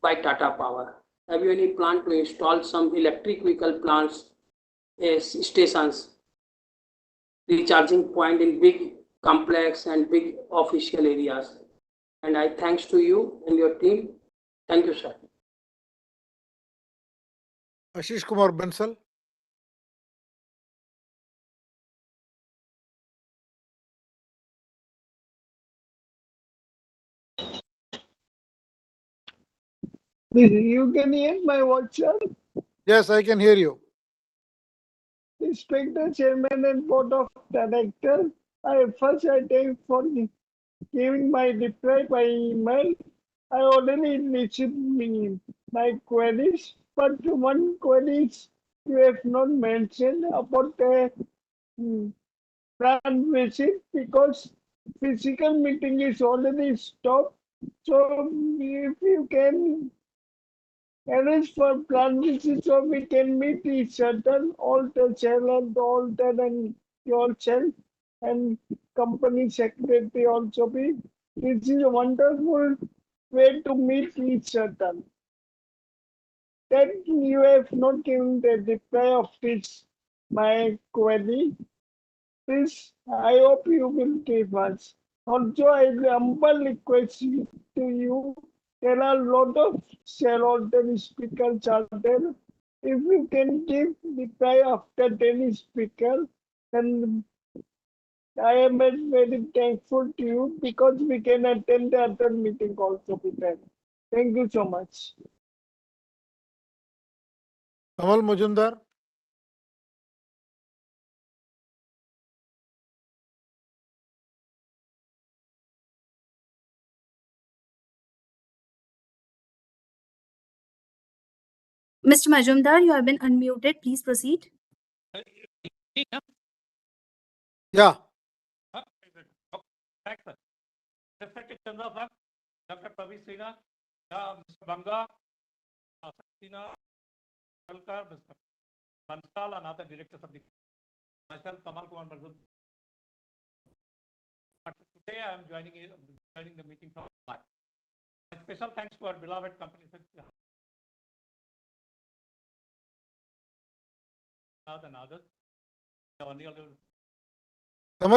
by Tata Power. Have you any plan to install some electric vehicle plants, stations, recharging point in big complex and big official areas? And I thanks to you and your team. Thank you, sir. Ashish Kumar Bansal. You can hear my voice, sir? Yes, I can hear you. Respected Chairman and Board of Directors, I thank for giving my reply by email. I already received my queries, but one query you have not mentioned about the plan visit because physical meeting is already stopped. So if you can arrange for plan visit so we can meet each other, all the and yourself and company secretary also be. This is wonderful way to meet each other. That you have not given the reply of this my query. Please, I hope you will give us. Also, I humble request you to you. There are a lot of shareholder speakers out there. If you can give reply after any speaker, then I am very thankful to you because we can attend the other meeting also with them. Thank you so much. Kamal Majumdar. Mr. Majumdar, you have been unmuted. Please proceed. Yeah. Thanks, sir. Respected Chandra sir, Dr. Pravi Srina, Mr. Banga, Sakina, Kalkar, Mr. Bansal, and other directors of the myself, Kamal Kumar Marzud. Today I am joining the meeting from Mumbai. Special thanks to our beloved company secretary and others. Tamal,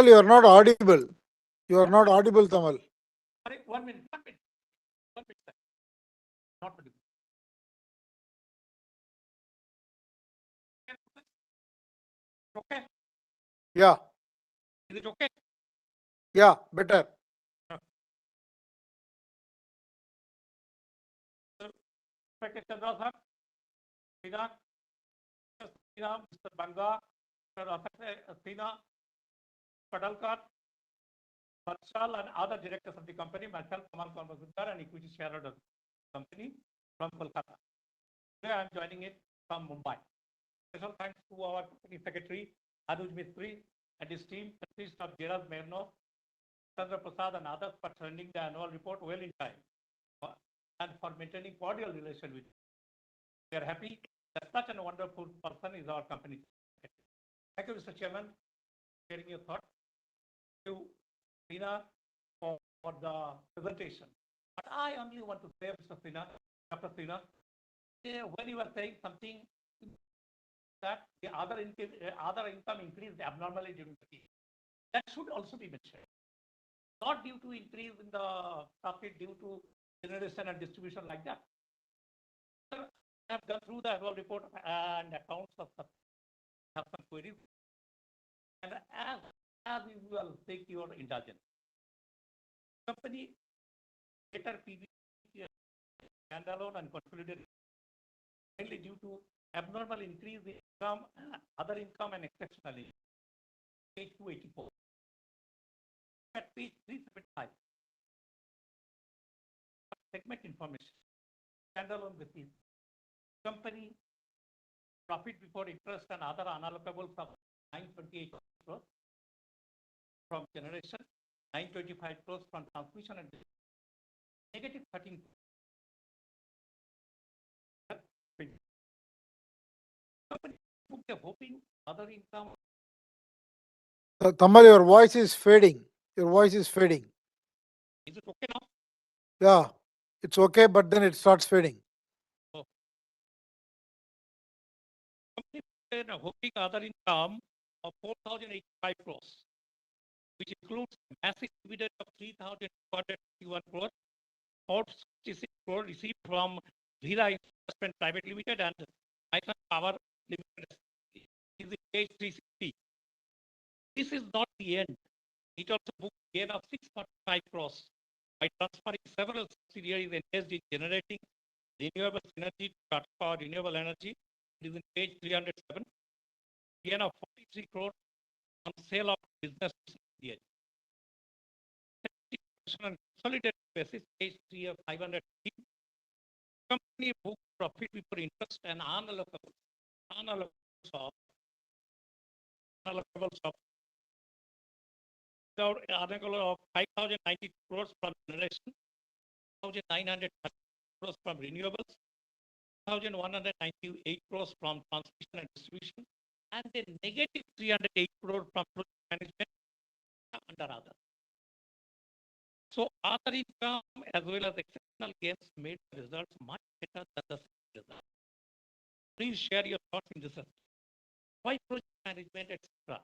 you are not audible. You are not audible, Tamal. Sorry, 1 minute. Sir. Not audible. Okay. Yeah. Is it okay? Yeah, better. Respected Chandra sir, Mr. Banga, Sina, Padalkar, Bansal, and other directors of the company, myself, Kamal Kumar Marzud, and equity shareholder company from Kolkata. Today I am joining it from Mumbai. Special thanks to our company secretary, Anuj Mistry, and his team consists of Gerald Merno, Chandra Prasad, and others for sending the annual report well in time and for maintaining cordial relation with you. We are happy that such a wonderful person is our company secretary. Thank you, Mr. Chairman, for sharing your thoughts. Thank you, Sina, for the presentation. But I only want to say, Mr. Sina, Dr. Sina, when you were saying something that the other income increased abnormally during the year, that should also be mentioned. Not due to increase in the profit due to generation and distribution like that. I have gone through the annual report and accounts of have some queries. And as usual, take your indulgence. Company later PV standalone and consolidated mainly due to abnormal increase in income, other income, and exceptional income. Page 284. At page 375. Segment information. Standalone basis. Company profit before interest and other unallocables of 928 crores from generation, 925 crores from transmission, and negative 13 company hoping other income. Tamal, your voice is fading. Your voice is fading. Is it okay now? Yeah, it's okay, but then it starts fading. Oh. Company hoping other income of 4,085 crores, which includes massive dividend of 3,251 crores, 466 crores received from Vira Investment Private Limited and Titan Power Limited. Is in page 360. This is not the end. It also booked gain of 645 crores by transferring several subsidiaries engaged in generating renewable energy to Tata Power Renewable Energy. It is in page 307. Gain of 43 crores on sale of business subsidiaries. On consolidated basis, page 3 of 500. Company booked profit before interest and unallocables of 5,090 crores from generation, 1,900 crores from renewables, 1,198 crores from transmission and distribution, and a negative 308 crores from project management under others. So other income as well as exceptional gains made the results much better than the result. Please share your thoughts in this. Why project management, etc.,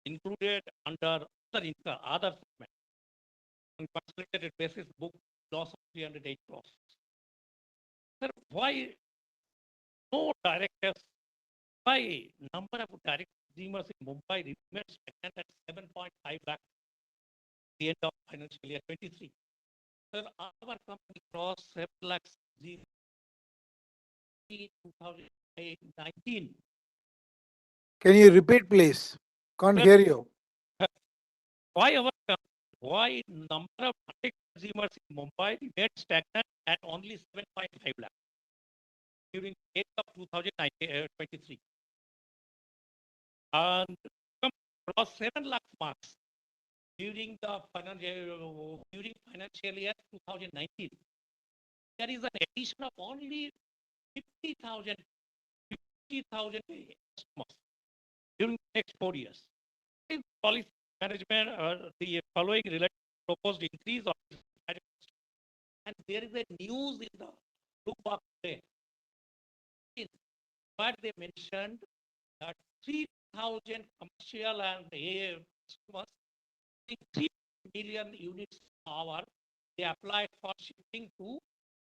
included under other income, other segment, on consolidated basis, book loss of 308 crores. Sir, why no directors? Why number of direct consumers in Mumbai remains stagnant at 7.5 lakh at the end of financial year 23? Sir, our company crossed 7 lakhs in 2019. Can you repeat, please? Can't hear you. Why why number of direct consumers in Mumbai remained stagnant at only 7.5 lakh during the end of 2023? And crossed 7 lakh marks during the financial year 2019. There is an addition of only 50,000 customers during the next 4 years. In policy management, the following related proposed increase of and there is a news in the Bloomberg today where they mentioned that 3,000 commercial and customers, 3 million units power, they applied for shifting to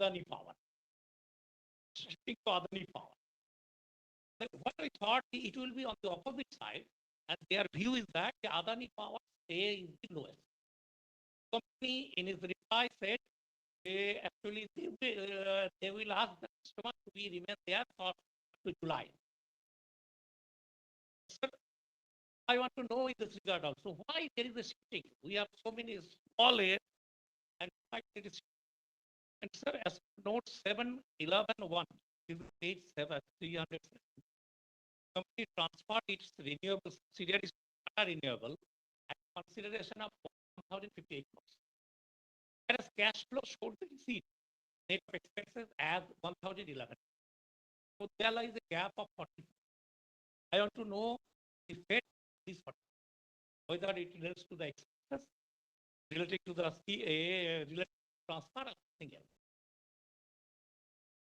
Adani power. Shifting to Adani power. But what I thought it will be on the opposite side, and their view is that the Adani power stay is the lowest. Company in his reply said actually they will ask the customer to be remain there for to July. Sir, I want to know in this regard also why there is a shifting. We have so many small air and why there is shifting. And sir, as note 7.11.1 is page 300. Company transferred its renewable subsidiaries to renewable at consideration of 1,058 crores. Whereas cash flow showed the receipt net of expenses as 1,011. So there lies a gap of 40. I want to know the fate of this 40, whether it relates to the expenses, related to the related transfer or something else.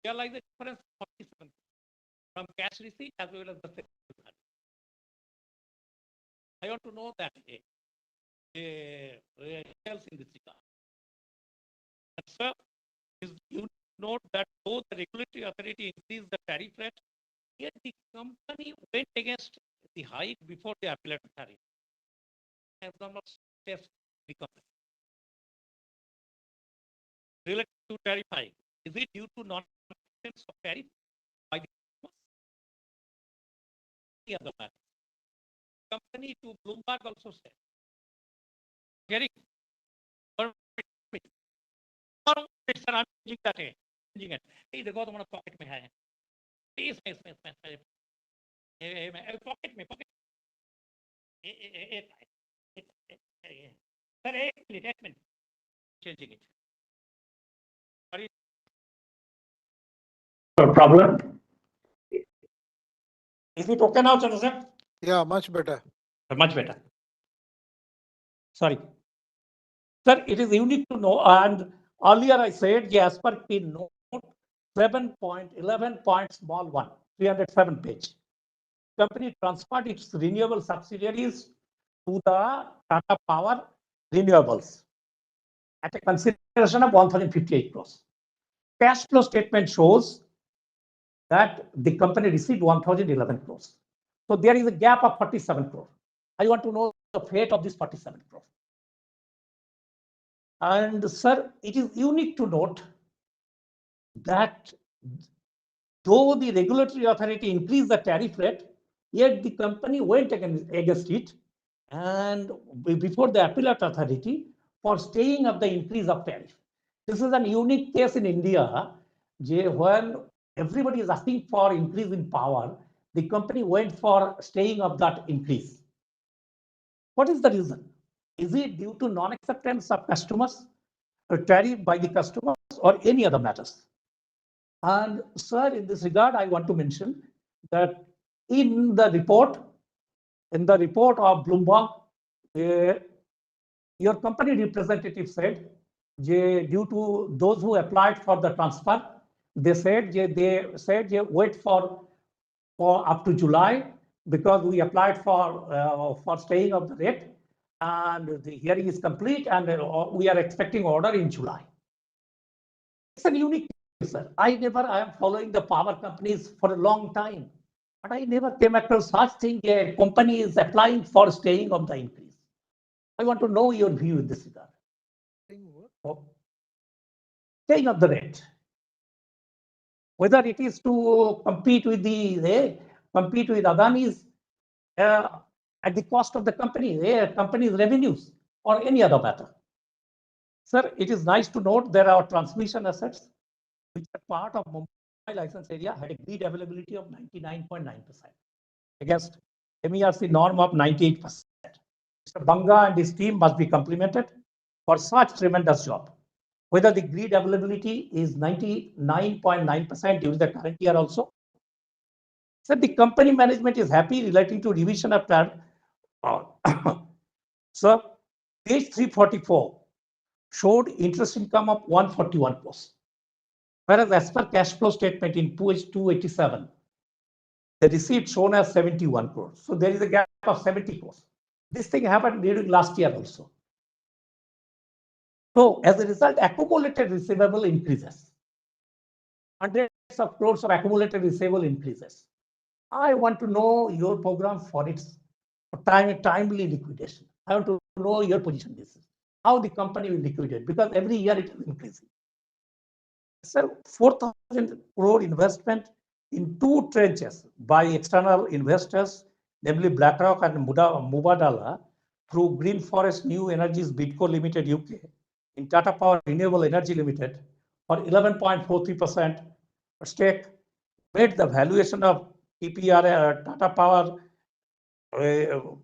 There lies a difference of 47 from cash receipt as well as the sales. I want to know that details in this regard. And sir, you note that though the regulatory authority increased the tariff rate, yet the company went against the hike before the appellate tariff. Has not test the company. Related to tariff hike, is it due to non-acceptance of tariff by the other matter? Company to Bloomberg also said. Getting sir, I'm changing that. Changing it. Hey, the go to pocket में है. Please, pocket में pocket. Sir, एक minute. Changing it. Sorry. Problem. Is it okay now, sir? Yeah, much better. Much better. Sorry. Sir, it is unique to know, and earlier I said, yes, per pin note 7.11.1, 307 page. Company transferred its renewable subsidiaries to the Tata Power Renewables at a consideration of 1,058 crores. Cash flow statement shows that the company received 1,011 crores. So there is a gap of 47 crores. I want to know the fate of this 47 crores. And sir, it is unique to note that though the regulatory authority increased the tariff rate, yet the company went against it and before the appellate authority for staying up the increase of tariff. This is an unique case in India, when everybody is asking for increase in power, the company went for staying up that increase. What is the reason? Is it due to non-acceptance of customers, a tariff by the customers, or any other matters? And sir, in this regard, I want to mention that in the report of Bloomberg, your company representative said, due to those who applied for the transfer, they said, wait for up to July, because we applied for staying of the rate, and the hearing is complete, and we are expecting order in July. It's a unique case, sir. I am following the power companies for a long time, but I never came across such thing. A company is applying for staying of the increase. I want to know your view in this regard. Staying of the rate, whether it is to compete with Adani's at the cost of the company's revenues, or any other matter. Sir, it is nice to note there are transmission assets which are part of Mumbai license area had a grid availability of 99.9% against MERC norm of 98%. Mr. Banga and his team must be complimented for such tremendous job. Whether the grid availability is 99.9% during the current year also. So the company management is happy relating to revision of plan. So page 344 showed interest income of 141 crores. Whereas as per cash flow statement in page 287, the receipt shown as 71 crores. So there is a gap of 70 crores. This thing happened during last year also. So as a result, accumulated receivable increases. Hundreds of crores of accumulated receivable increases. I want to know your program for its timely liquidation. I want to know your position this is. How the company will liquidate, because every year it is increasing. So 4,000 crore investment in two tranches by external investors, namely BlackRock and Mubadala, through Green Forest New Energies Bidco Limited UK in Tata Power Renewable Energy Limited for 11.43% stake, made the valuation of TPR Tata Power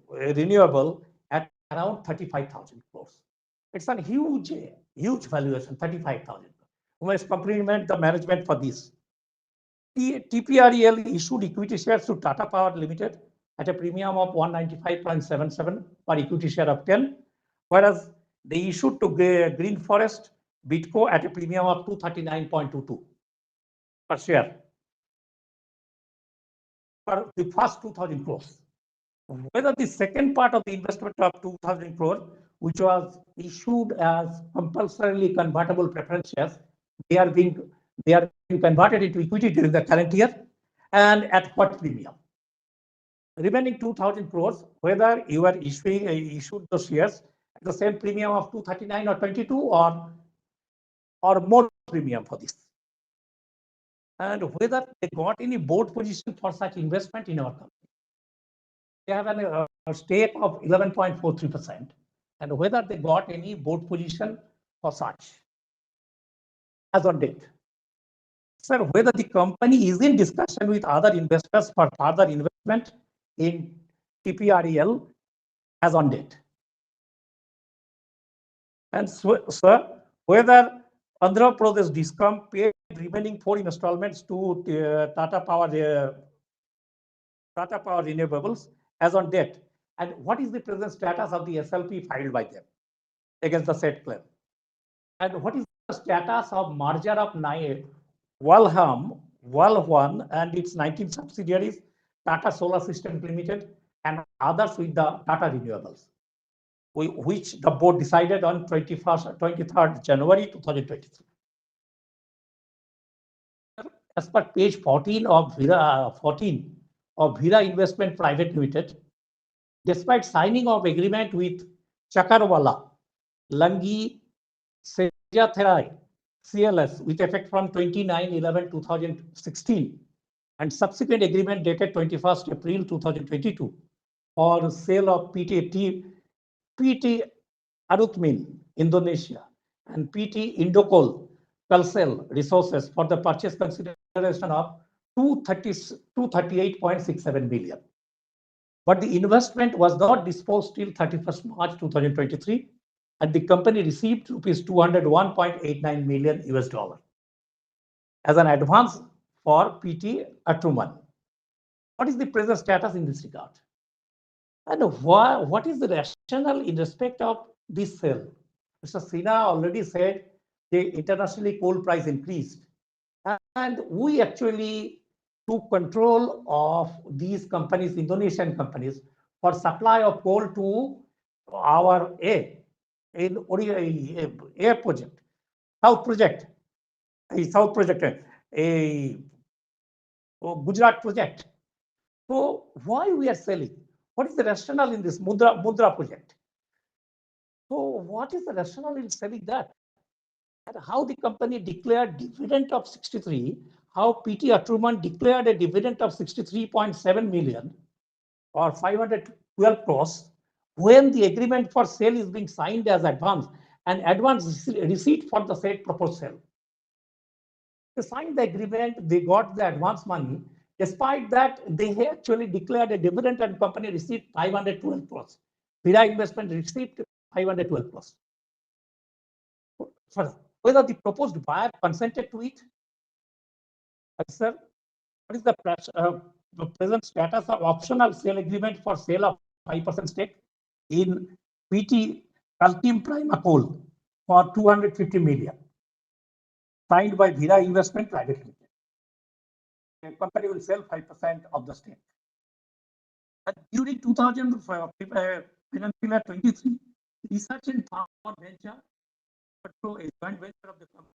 Renewable at around 35,000 crores. It's a huge valuation, 35,000. We must compliment the management for this. TPREL issued equity shares to Tata Power Limited at a premium of 195.77 per equity share of 10, whereas they issued to Green Forest Bidco at a premium of 239.22 per share for the first 2,000 crores. Whether the second part of the investment of 2,000 crore, which was issued as compulsorily convertible preference shares, they are being converted into equity during the current year, and at what premium? Remaining 2,000 crores, whether you are issued those shares at the same premium of 239 or 22, or more premium for this, and whether they got any board position for such investment in our company. They have a stake of 11.43%, and whether they got any board position for such as on date. Sir, whether the company is in discussion with other investors for further investment in TPREL as on date. And so, sir, whether Andhra Pradesh Discom paid remaining 4 installments to Tata Power Renewables as on date, and what is the present status of the SLP filed by them against the said claim, and what is the status of merger of Walham, Walhwan and its 19 subsidiaries, Tata Solar Systems Limited and others with the Tata Renewables, which the board decided on 23rd January 2023. As per page 14 of Vira Investment Private Limited, despite signing of agreement with Chakarwala, Langi, Sejatherai, CLS with effect from 29/11/2016 and subsequent agreement dated 21st April 2022 for sale of PT Arutmin, Indonesia, and PT Indocol Kalsel Resources for the purchase consideration of 238.67 million. But the investment was not disposed till 31st March 2023, and the company received rupees 201.89 million US dollar as an advance for PT Atruman. What is the present status in this regard? And what is the rationale in respect of this sale? Mr. Sinha already said the internationally coal price increased, and we actually took control of these companies, Indonesian companies, for supply of coal to our air project, South project, a Gujarat project. So why we are selling? What is the rationale in this Mudra project? So what is the rationale in selling that? And how the company declared dividend of 63, how PT Atruman declared a dividend of 63.7 million or 512 crores when the agreement for sale is being signed as advance and advance receipt for the said proposed sale. They signed the agreement, they got the advance money. Despite that, they actually declared a dividend and company received 512 crores. Vida investment received 512 crores. First, whether the proposed buyer consented to it? Sir, what is the present status of optional sale agreement for sale of 5% stake in PT Altim Prima Coal for 250 million, signed by Vida Investment Private Limited. The company will sell 5% of the stake. And during 2000 financial year 23, research and power venture, a joint venture of the company.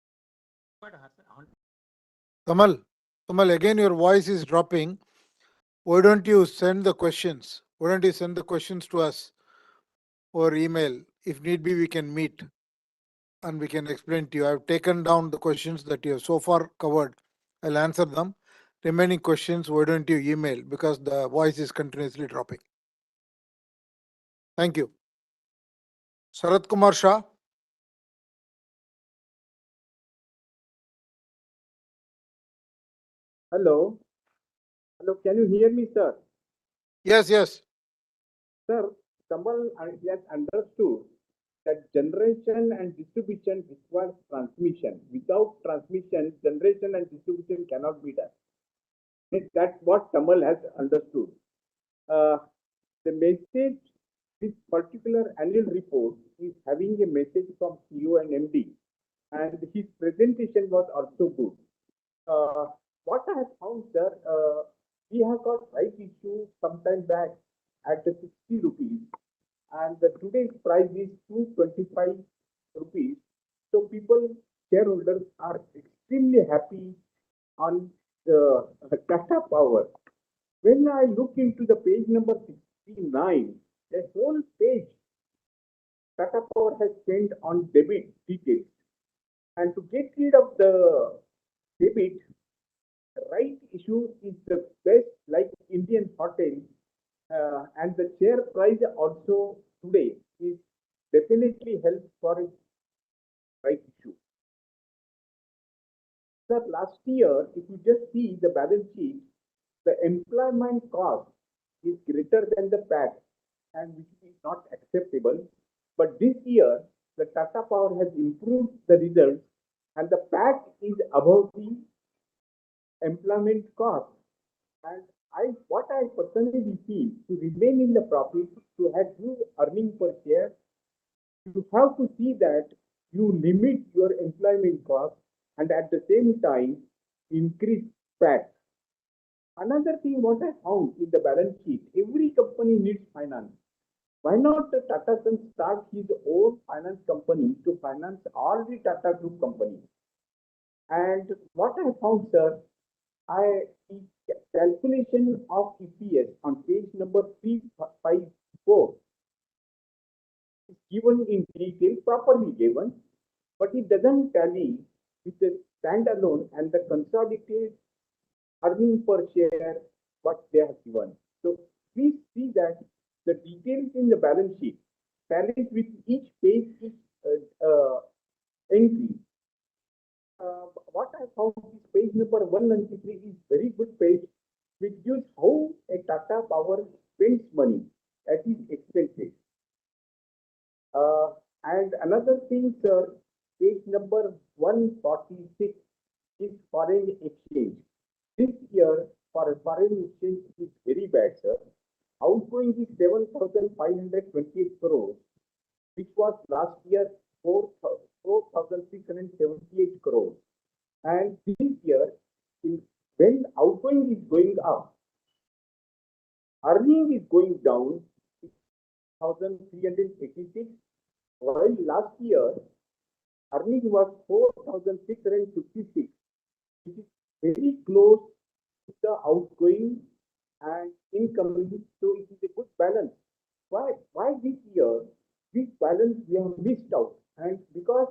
Kamal, again, your voice is dropping. Why don't you send the questions? Why don't you send the questions to us or email? If need be, we can meet and we can explain to you. I've taken down the questions that you have so far covered. I'll answer them. Remaining questions, why don't you email, because the voice is continuously dropping. Thank you. Sarat Kumar Shah. Hello. Hello, can you hear me, sir? Yes, yes. Sir, Kamal has understood that generation and distribution requires transmission. Without transmission, generation and distribution cannot be done. That's what Kamal has understood. The message, this particular annual report is having a message from CEO and MD, and his presentation was also good. What I have found, sir, we have got rights issue sometime back at the 60 rupees, and the today's price is 225 rupees. So people, shareholders are extremely happy on the Tata Power. When I look into the page number 69, a whole page Tata Power has spent on debit details. And to get rid of the debit, right issue is the best, like Indian hotel, and the share price also today is definitely helps for its right issue. Sir, last year, if you just see the balance sheet, the employment cost is greater than the PAT, and which is not acceptable. But this year, the Tata Power has improved the results, and the PAT is above the employment cost. And what I personally feel, to remain in the profit, to have good earning per share, you have to see that you limit your employment cost and at the same time increase PAT. Another thing what I found in the balance sheet, every company needs finance. Why not the Tata Sons start his own finance company to finance all the Tata Group companies? And what I found, sir, calculation of EPS on page number 354 is given in detail, properly given, but it doesn't tally with the standalone and the consolidated earning per share what they have given. So please see that the details in the balance sheet tallies with each page, each entry. What I found is page number 193 is very good page, which gives how a Tata Power spends money at its expenses. And another thing, sir, page number 146 is foreign exchange. This year, for foreign exchange is very bad, sir. outgoing is 7,528 crores, which was last year 4,678 crores. And this year, when outgoing is going up, earning is going down 1,386, while last year earning was 4,656, which is very close to the outgoing and incoming. So it is a good balance. Why this year this balance we have missed out? And because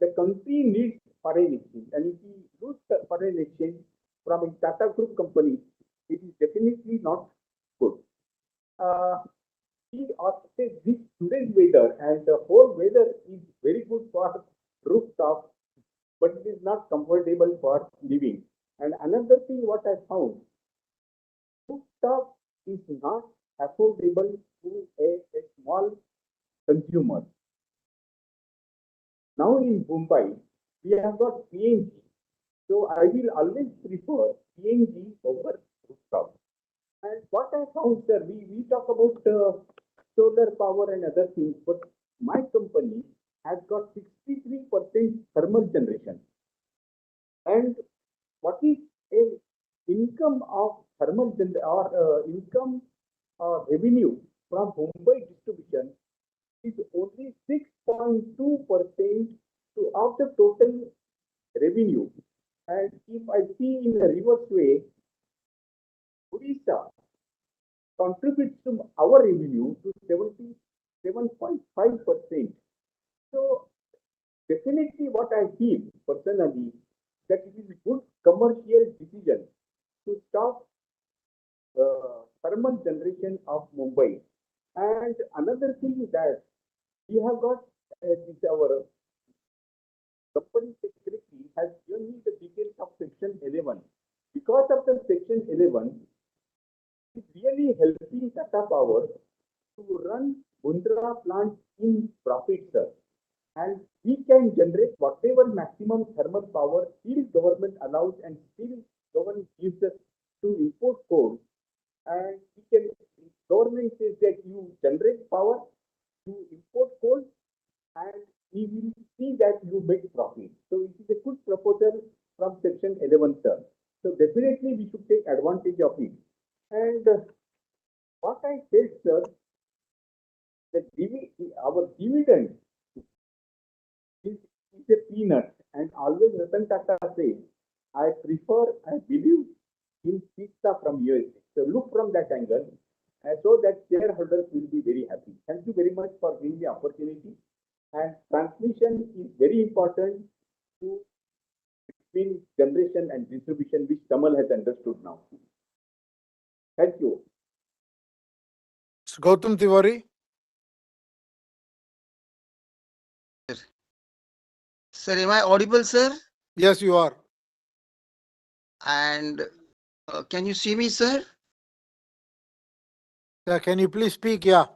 the country needs foreign exchange, and if we lose the foreign exchange from a Tata Group company, it is definitely not good. We are say this today's weather, and the whole weather is very good for rooftop, but it is not comfortable for living. And another thing what I found, rooftop is not affordable to a small consumer. Now in Mumbai, we have got PNG. So I will always prefer PNG over rooftop. And what I found, sir, we talk about solar power and other things, but my company has got 63% thermal generation. And what is a income of thermal income revenue from Mumbai distribution is only 6.2% of the total revenue. And if I see in a reverse way, Odisha contributes to our revenue to 77.5%. So definitely what I feel personally that it is a good commercial decision to stop thermal generation of Mumbai. And another thing is that we have got our company secretary has given me the details of section 11. Because of the section 11, it's really helping Tata Power to run Mundra plant in profit, sir. And we can generate whatever maximum thermal power still government allows and still government gives us to import coal. And we can, government says that you generate power, you import coal, and we will see that you make profit. So it is a good proposal from section 11, sir. So definitely we should take advantage of it. And what I said, sir, that our dividend is a peanut, and always Ratan Tata says, I believe in pizza from USA. So look from that angle, so that shareholders will be very happy. Thank you very much for giving the opportunity. And transmission is very important to between generation and distribution, which Kamal has understood now. Thank you. Gautam Tiwari. Sir, am I audible, sir? Yes, you are. And can you see me, sir? Yeah, can you please speak? Yeah.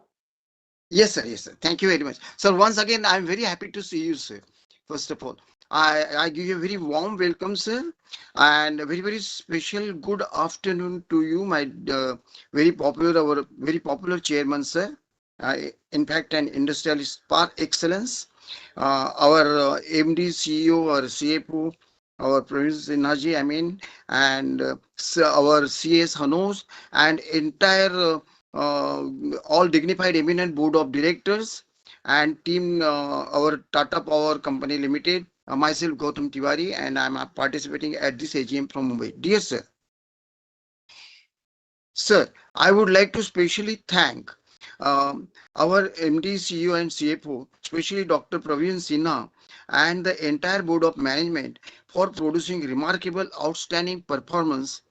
Yes, sir. Yes, sir. Thank you very much. Sir, once again, I'm very happy to see you, sir. First of all, I give you a very warm welcome, sir, and a very, very special good afternoon to you, my our very popular chairman, sir. In fact, an industrialist par excellence. Our MD, CEO, or CFO, our Province Sinhaji, I mean, and our CS Hanos, and entire all dignified eminent board of directors and team, our Tata Power Company Limited, myself Gautam Tiwari, and I'm participating at this AGM from Mumbai. Dear sir, I would like to specially thank our MD, CEO and CFO, especially Dr. Praveen Sinha and the entire board of management for producing remarkable, outstanding performance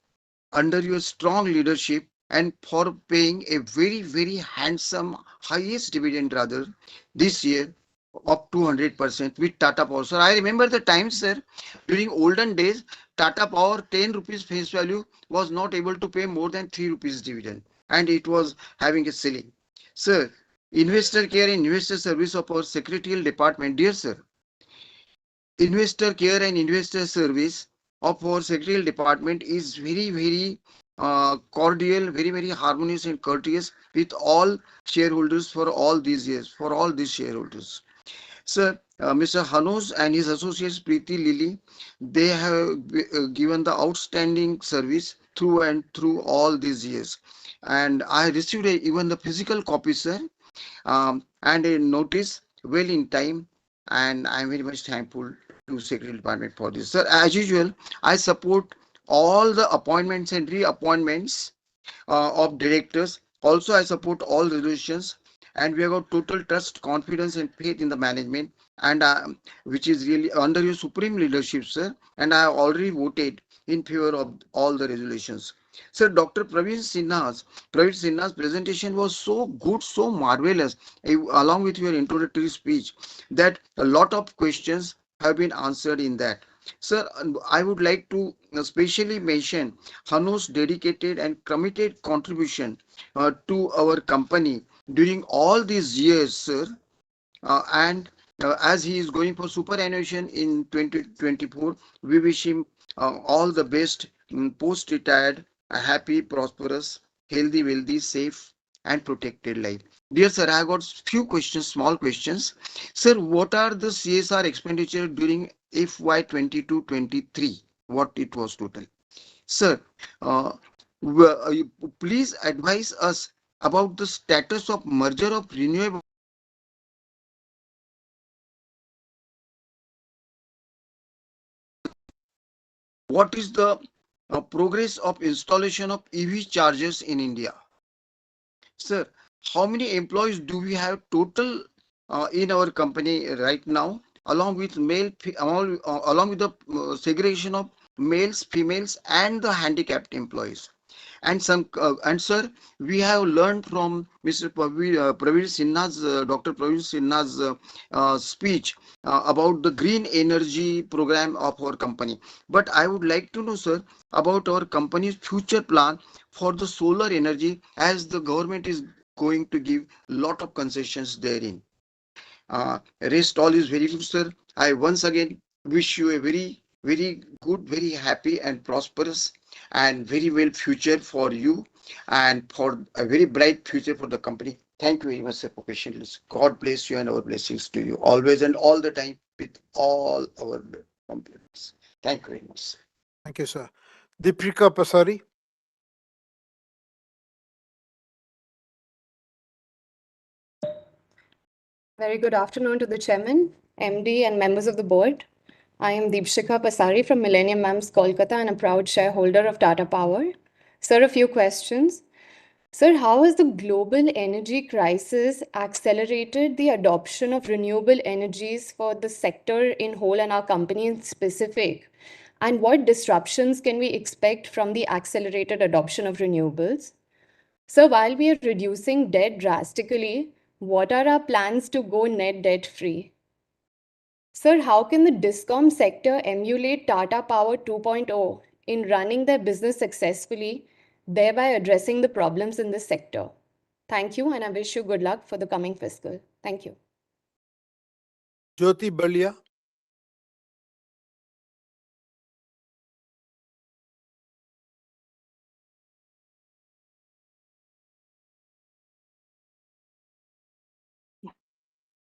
under your strong leadership and for paying a very, very handsome, highest dividend rather this year of 200% with Tata Power. Sir, I remember the time, sir, during olden days, Tata Power 10 rupees face value was not able to pay more than 3 rupees dividend, and it was having a ceiling. Sir, investor care and investor service of our secretarial department, dear sir, investor care and investor service of our secretarial department is very, very cordial, very, very harmonious and courteous with all shareholders for all these years, for all these shareholders. Sir, Mr. Hanos and his associates Preeti Lily, they have given the outstanding service through and through all these years. And I received even the physical copy, sir, and a notice well in time. And I'm very much thankful to Secretary Department for this. Sir, as usual, I support all the appointments and reappointments of directors. Also, I support all resolutions, and we have got total trust, confidence, and faith in the management, and which is really under your supreme leadership, sir. And I have already voted in favor of all the resolutions. Sir, Dr. Praveen Sinha's presentation was so good, so marvelous, along with your introductory speech, that a lot of questions have been answered in that. Sir, I would like to specially mention Hanu's dedicated and committed contribution to our company during all these years, sir. And as he is going for superannuation in 2024, we wish him all the best, post-retired, a happy, prosperous, healthy, wealthy, safe, and protected life. Dear sir, I have got few questions, small questions. Sir, what are the CSR expenditure during FY 22-23? What it was total? Sir, uh, please advise us about the status of merger of renewable. What is the progress of installation of EV chargers in India? Sir, how many employees do we have total in our company right now, along with along with the segregation of males, females, and the handicapped employees? And sir, we have learned from Mr. Praveen Sinha's Dr. Praveen Sinha's speech about the green energy program of our company. But I would like to know, sir, about our company's future plan for the solar energy, as the government is going to give lot of concessions therein. Rest all is very good, sir. I once again wish you a very, very good, very happy and prosperous and very well future for you, and for a very bright future for the company. Thank you very much, sir, for patiently. God bless you and our blessings to you always and all the time with all our compliments. Thank you very much. Thank you, sir. Deepika Pasari. Very good afternoon to the Chairman, MD, and members of the board. I am Deepshika Pasari from Millennium Mams, Kolkata, and a proud shareholder of Tata Power. Sir, a few questions. Sir, how has the global energy crisis accelerated the adoption of renewable energies for the sector in whole and our company in specific? And what disruptions can we expect from the accelerated adoption of renewables? So while we are reducing debt drastically, what are our plans to go net debt free? Sir, how can the discom sector emulate Tata Power 2.0 in running their business successfully, thereby addressing the problems in this sector? Thank you, and I wish you good luck for the coming fiscal. Thank you. Jyoti Balia.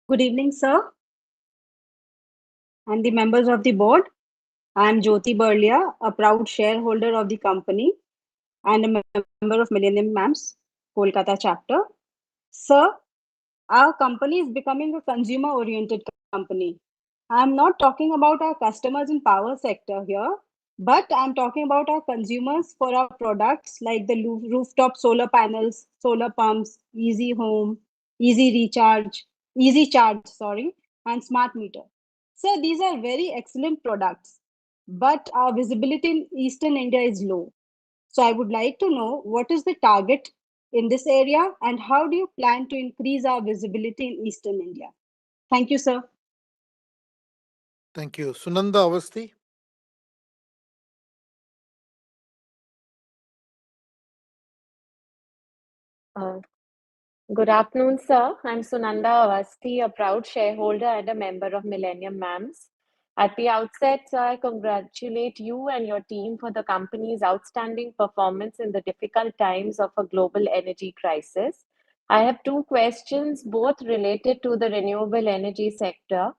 Good evening, sir, and the members of the board. I am Jyoti Burlia, a proud shareholder of the company and a member of Millennium Mams, Kolkata chapter. Sir, our company is becoming a consumer-oriented company. I'm not talking about our customers in power sector here, but I'm talking about our consumers for our products like the rooftop solar panels, solar pumps, easy home, easy charge, sorry, and smart meter. So these are very excellent products, but our visibility in Eastern India is low. So I would like to know what is the target in this area and how do you plan to increase our visibility in Eastern India? Thank you, sir. Thank you. Sunanda Avasti. Good afternoon, sir. I'm Sunanda Avasti, a proud shareholder and a member of Millennium Mams. At the outset, sir, I congratulate you and your team for the company's outstanding performance in the difficult times of a global energy crisis. I have two questions, both related to the renewable energy sector.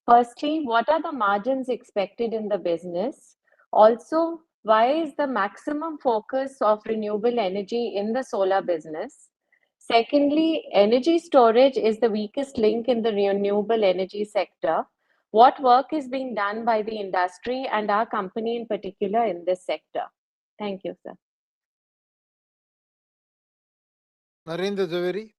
Firstly, what are the margins expected in the business? Also, why is the maximum focus of renewable energy in the solar business? Secondly, energy storage is the weakest link in the renewable energy sector. What work is being done by the industry and our company in particular in this sector? Thank you, sir. Narendra Zaveri.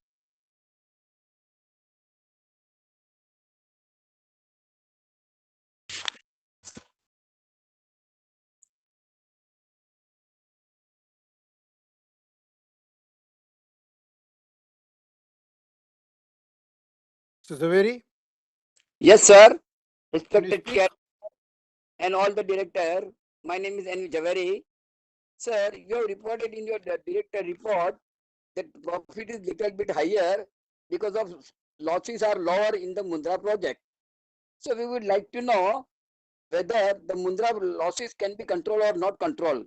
Mr. Zaveri. Yes, sir. Can you Respected speak? chair and all the director. My name is Anil Javeri. Sir, you have reported in your director report that profit is little bit higher because of losses are lower in the Mundra project. So we would like to know whether the Mundra losses can be controlled or not controlled.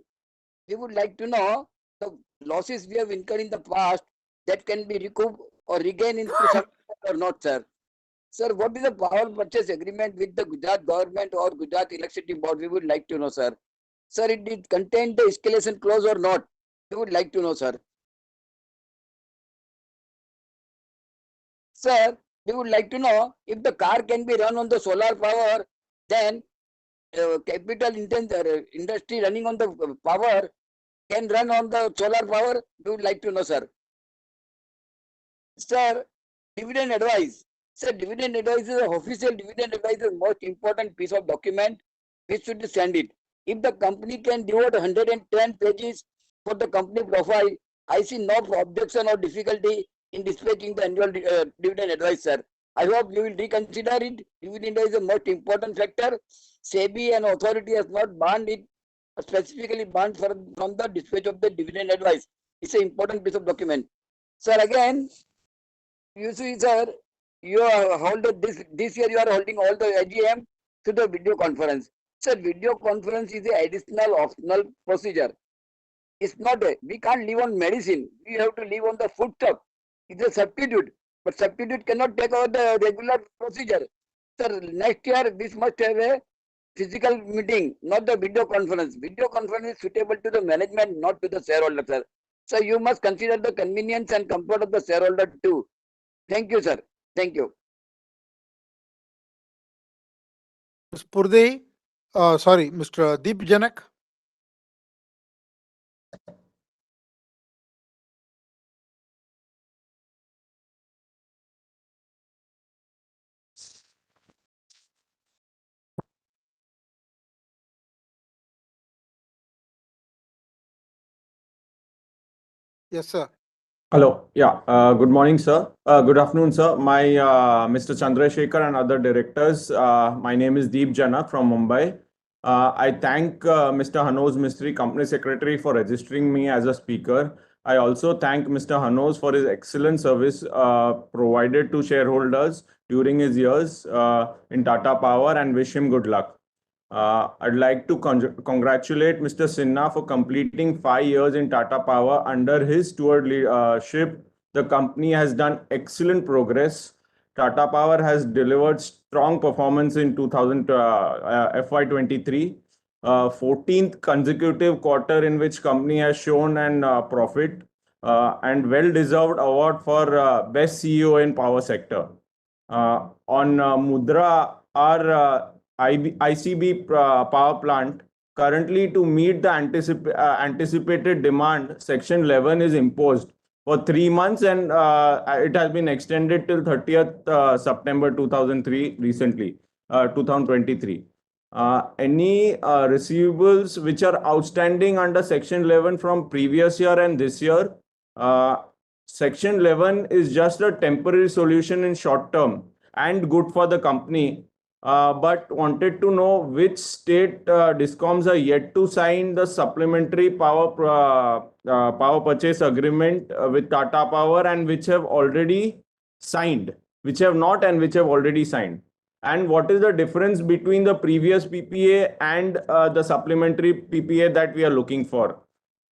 We would like to know the losses we have incurred in the past that can be recouped or regained into some or not, sir. Sir, what is the power purchase agreement with the Gujarat government or Gujarat Electricity Board? We would like to know, sir. Sir, it did contain the escalation clause or not? We would like to know, sir. Sir, we would like to know if the car can be run on the solar power, then capital intensive industry running on the power can run on the solar power. We would like to know, sir. Sir, dividend advice. Sir, dividend advice is official dividend advice is most important piece of document. We should send it. If the company can devote 110 pages for the company profile, I see no objection or difficulty in dispatching the annual dividend advice, sir. I hope you will reconsider it. Dividend is the most important factor. SEBI and authority has not banned it, specifically banned from the dispatch of the dividend advice. It's an important piece of document. Sir, again, you see, sir, you are holding this year you are holding all the AGM to the video conference. Sir, video conference is an additional optional procedure. It's not we can't live on medicine. We have to live on the food stuff. It's a substitute, but substitute cannot take over the regular procedure. Sir, next year this must have a physical meeting, not the video conference. Video conference is suitable to the management, not to the shareholder, sir. So you must consider the convenience and comfort of the shareholder too. Thank you, sir. Thank you. Ms. Purdey. Sorry, Mr. Deep Janak. Yes, sir. Hello. Yeah. Good morning, sir. Good afternoon, sir. My Mr. Chandrasekhar and other directors. My name is Deep Janak from Mumbai. I thank Mr. Hanos Mistry, Company Secretary, for registering me as a speaker. I also thank Mr. Hanos for his excellent service provided to shareholders during his years in Tata Power and wish him good luck. I'd like to congratulate Mr. Sinha for completing 5 years in Tata Power. Under his stewardship, the company has done excellent progress. Tata Power has delivered strong performance in FY23, 14th consecutive quarter in which company has shown an profit and well-deserved award for best CEO in power sector. On Mudra, our ICB power plant, currently to meet the anticipated demand, Section 11 is imposed for 3 months and it has been extended till 30th September 2023. Any receivables which are outstanding under Section 11 from previous year and this year, Section 11 is just a temporary solution in short term and good for the company. But wanted to know which state discoms are yet to sign the supplementary power purchase agreement with Tata Power and which have already signed, which have not and which have already signed. And what is the difference between the previous PPA and the supplementary PPA that we are looking for?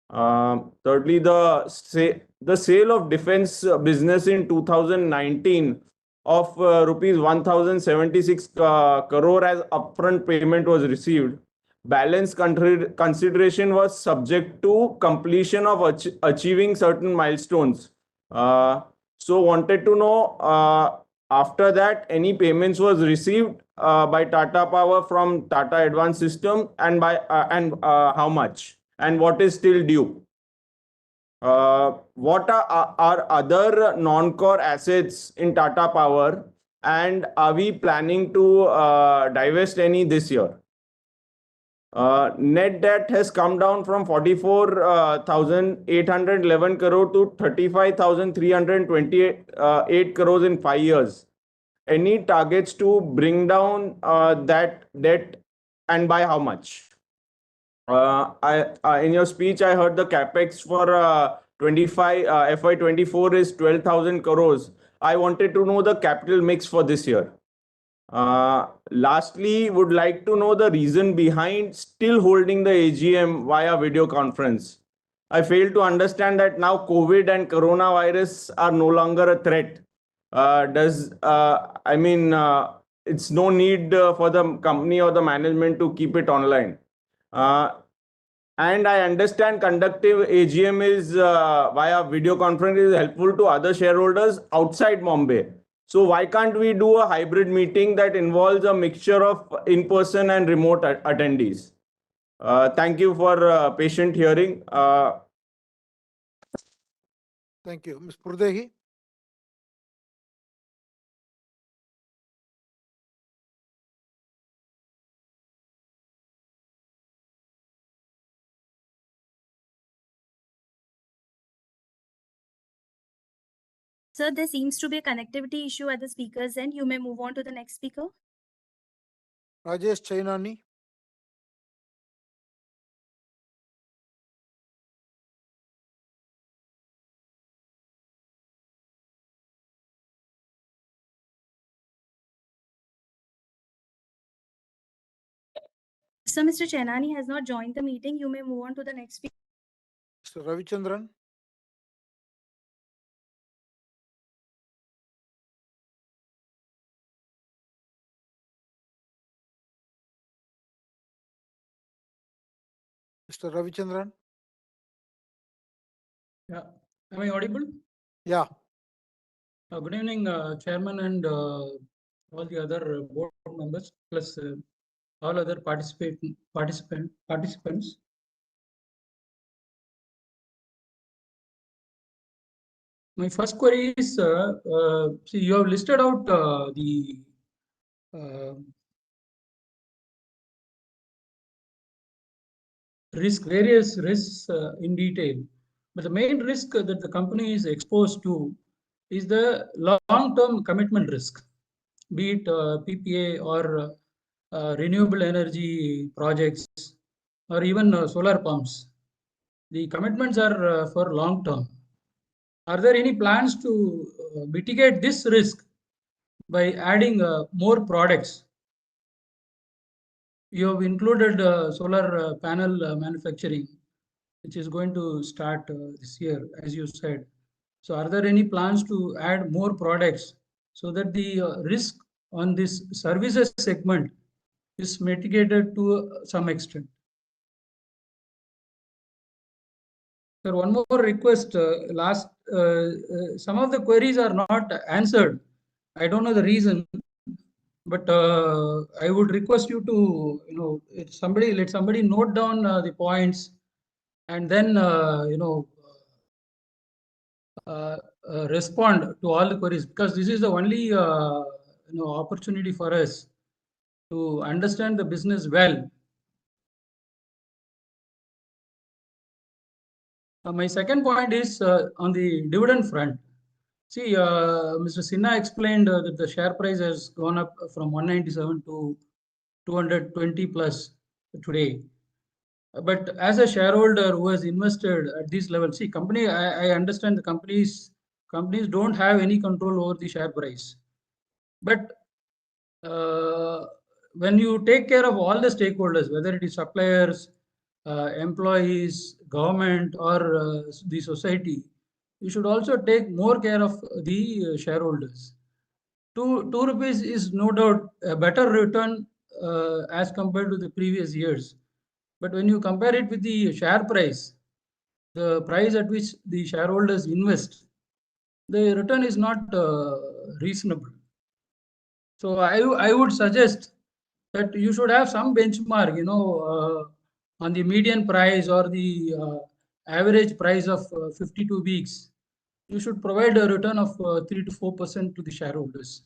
Thirdly, the sale of defense business in 2019 of rupees 1076 crore as upfront payment was received. Balance consideration was subject to completion of achieving certain milestones. So wanted to know after that any payments was received by Tata Power from Tata Advanced System, and by how much, and what is still due. What are other non-core assets in Tata Power, and are we planning to divest any this year? Net debt has come down from 44,811 crore to 35,328 crores in 5 years. Any targets to bring down that debt, and by how much? In your speech, I heard the capex for 25 FY24 is 12,000 crores. I wanted to know the capital mix for this year. Lastly, would like to know the reason behind still holding the AGM via video conference. I fail to understand that now COVID and coronavirus are no longer a threat. It's no need for the company or the management to keep it online. And I understand conductive AGM is via video conference is helpful to other shareholders outside Mumbai. So why can't we do a hybrid meeting that involves a mixture of in-person and remote attendees? Thank you for patient hearing. Thank you. Ms. Purdehi? Sir, there seems to be a connectivity issue at the speaker's end. You may move on to the next speaker. Rajesh Chainani? So, Mr. Chainani has not joined the meeting. You may move on to the next speaker. Mr. Ravichandran? Mr. Ravichandran? Yeah. Am I audible? Yeah. Good evening, Chairman, and all the other board members, plus all other participants. My first query is, see, you have listed out the various risks in detail. But the main risk that the company is exposed to is the long-term commitment risk, be it PPA or renewable energy projects, or even solar pumps. The commitments are for long term. Are there any plans to mitigate this risk by adding more products? You have included solar panel manufacturing, which is going to start this year, as you said. So are there any plans to add more products so that the risk on this services segment is mitigated to some extent? Sir, one more request. Some of the queries are not answered. I don't know the reason, but I would request you to, let somebody note down the points, and then, respond to all the queries, because this is the only, opportunity for us to understand the business well. My second point is on the dividend front. See, Mr. Sinha explained that the share price has gone up from 197 to 220 plus today. But as a shareholder who has invested at this level, see, I understand the companies don't have any control over the share price. But when you take care of all the stakeholders, whether it is suppliers, employees, government, or the society, you should also take more care of the shareholders. Two rupees is no doubt a better return as compared to the previous years. But when you compare it with the share price, the price at which the shareholders invest, the return is not reasonable. So I would suggest that you should have some benchmark, on the median price or the average price of 52 weeks. You should provide a return of 3 to 4% to the shareholders.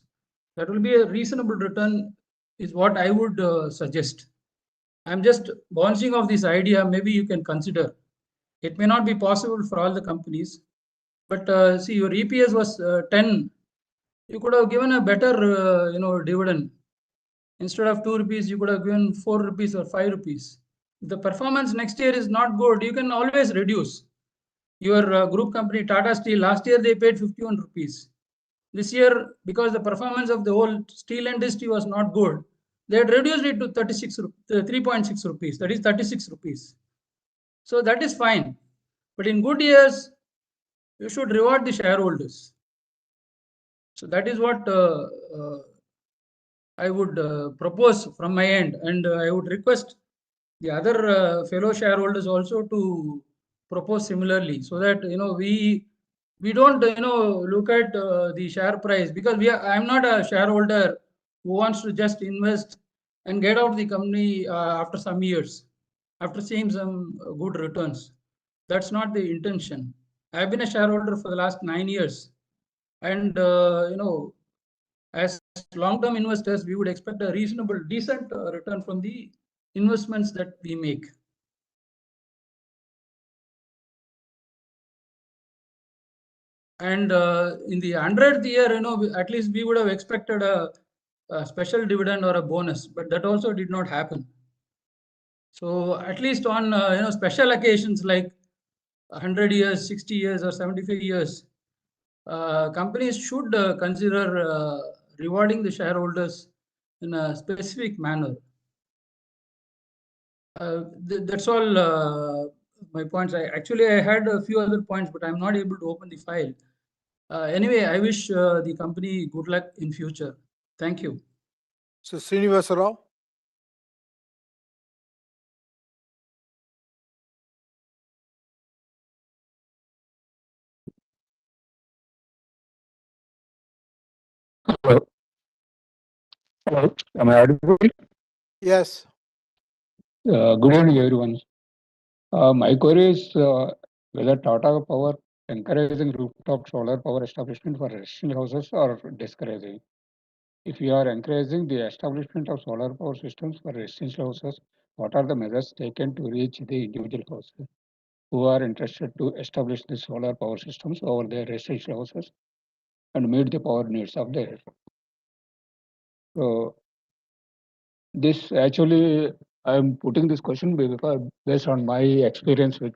That will be a reasonable return, is what I would suggest. I'm just bouncing off this idea. Maybe you can consider. It may not be possible for all the companies, but see, your EPS was 10. You could have given a better, dividend. Instead of 2 rupees, you could have given 4 rupees or 5 rupees. If the performance next year is not good, you can always reduce. Your group company, Tata Steel, last year they paid 51 rupees. This year, because the performance of the whole steel industry was not good, they had reduced it to 3.6 rupees. That is 36 rupees. So that is fine. But in good years, you should reward the shareholders. So that is what I would propose from my end, and I would request the other fellow shareholders also to propose similarly, so that we don't look at the share price, because I'm not a shareholder who wants to just invest and get out the company after some years, after seeing some good returns. That's not the intention. I've been a shareholder for the last 9 years, and as long-term investors, we would expect a reasonable, decent return from the investments that we make. And in the 100th year, at least we would have expected a special dividend or a bonus, but that also did not happen. So at least on special occasions like 100 years, 60 years, or 75 years, companies should consider rewarding the shareholders in a specific manner. That's all my points. I had a few other points, but I'm not able to open the file. Anyway, I wish the company good luck in future. Thank you. So Srinivasa Rao. Hello. Hello. Am I audible? Yes. Good evening, everyone. My query is whether Tata Power encouraging rooftop solar power establishment for residential houses or discouraging. If you are encouraging the establishment of solar power systems for residential houses, what are the measures taken to reach the individual houses who are interested to establish the solar power systems over their residential houses and meet the power needs of theirs? So this actually, I'm putting this question because based on my experience with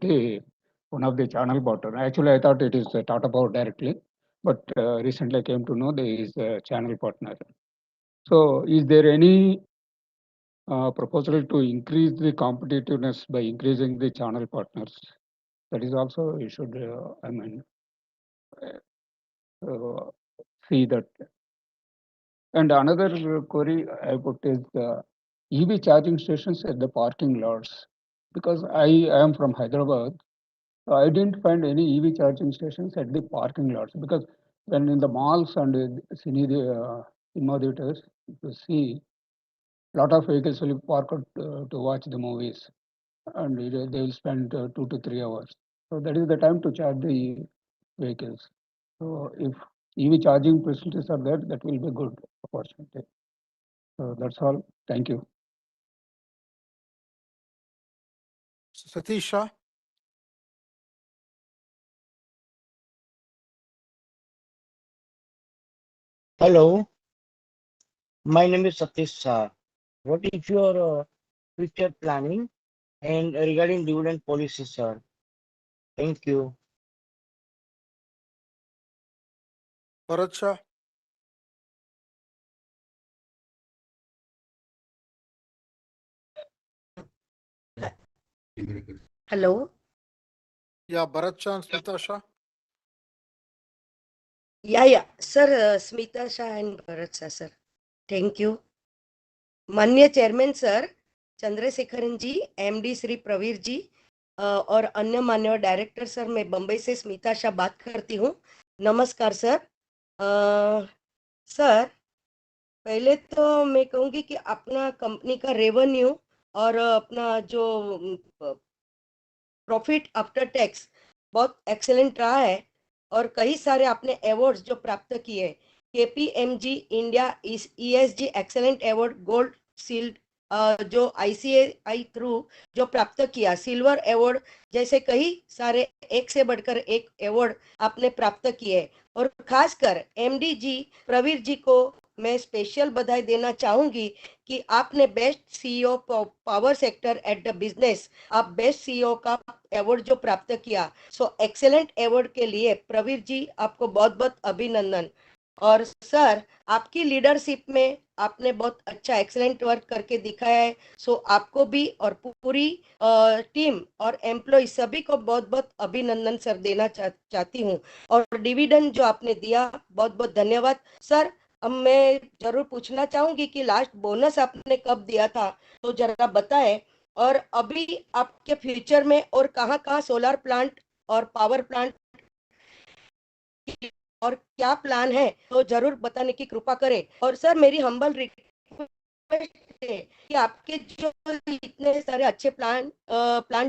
one of the channel partner. Actually, I thought it is Tata Power directly, but recently I came to know there is a channel partner. So is there any proposal to increase the competitiveness by increasing the channel partners? That is also you should, see that. And another query I put is EV charging stations at the parking lots. Because I am from Hyderabad, so I didn't find any EV charging stations at the parking lots. Because when in the malls and cinema theaters, you see a lot of vehicles will park to watch the movies, and they will spend 2 to 3 hours. So that is the time to charge the vehicles. So if EV charging facilities are there, that will be a good opportunity. So that's all. Thank you. Satish Shah. Hello, my name is Satish Shah. What is your future planning and regarding dividend policy, sir? Thank you. Bharat Shah. Hello. Yeah, Bharat Shah and Smita Shah. Yeah, sir. Smita Shah and Bharat Shah, sir. Thank you. माननीय chairman sir, Chandrasekaran जी, MD Shri Pravir जी और अन्य मान्य director sir, मैं बम्बई से स्मिता शाह बात करती हूँ। नमस्कार सर। सर, पहले तो मैं कहूँगी कि अपना कंपनी का रेवेन्यू और अपना जो प्रॉफिट आफ्टर टैक्स बहुत एक्सेलेंट रहा है और कई सारे आपने अवार्ड्स जो प्राप्त किए, KPMG India ESG excellent award gold sealed, जो आईसीएआई थ्रू जो प्राप्त किया, सिल्वर अवार्ड, जैसे कई सारे एक से बढ़कर एक अवार्ड आपने प्राप्त किए। और खासकर एमडी जी प्रवीर जी को मैं स्पेशल बधाई देना चाहूंगी कि आपने best CEO power sector at the business, आप बेस्ट सीईओ का अवार्ड जो प्राप्त किया, सो एक्सेलेंट अवार्ड के लिए प्रवीर जी आपको बहुत बहुत अभिनंदन। और सर, आपकी लीडरशिप में आपने बहुत अच्छा एक्सेलेंट वर्क करके दिखाया है, सो आपको भी और पूरी टीम और एम्प्लॉय सभी को बहुत बहुत अभिनंदन सर देना चाहती हूँ। और डिविडेंड जो आपने दिया, बहुत बहुत धन्यवाद सर। अब मैं जरूर पूछना चाहूंगी कि लास्ट बोनस आपने कब दिया था, तो जरा बताएं। और अभी आपके फ्यूचर में और कहाँ कहाँ सोलर प्लांट और पावर प्लांट और क्या प्लान है, तो जरूर बताने की कृपा करें। और सर, मेरी हम्बल रिक्वेस्ट है कि आपके जो इतने सारे अच्छे प्लान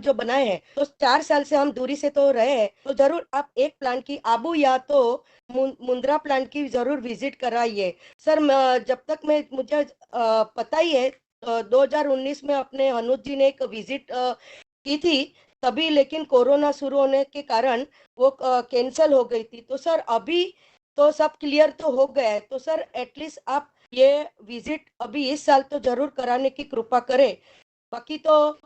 जो बनाए हैं, तो 4 साल से हम दूरी से तो रहे हैं, तो जरूर आप एक प्लान की आबू या तो मुंद्रा प्लांट की जरूर विजिट कराइए सर। जब तक मैं मुझे पता ही है, 2019 में अपने अनुज जी ने एक विजिट की थी तभी, लेकिन कोरोना शुरू होने के कारण वो कैंसल हो गई थी। तो सर, अभी तो सब क्लियर तो हो गया है, तो सर एटलीस्ट आप ये विजिट अभी इस साल तो जरूर कराने की कृपा करें। बाकी तो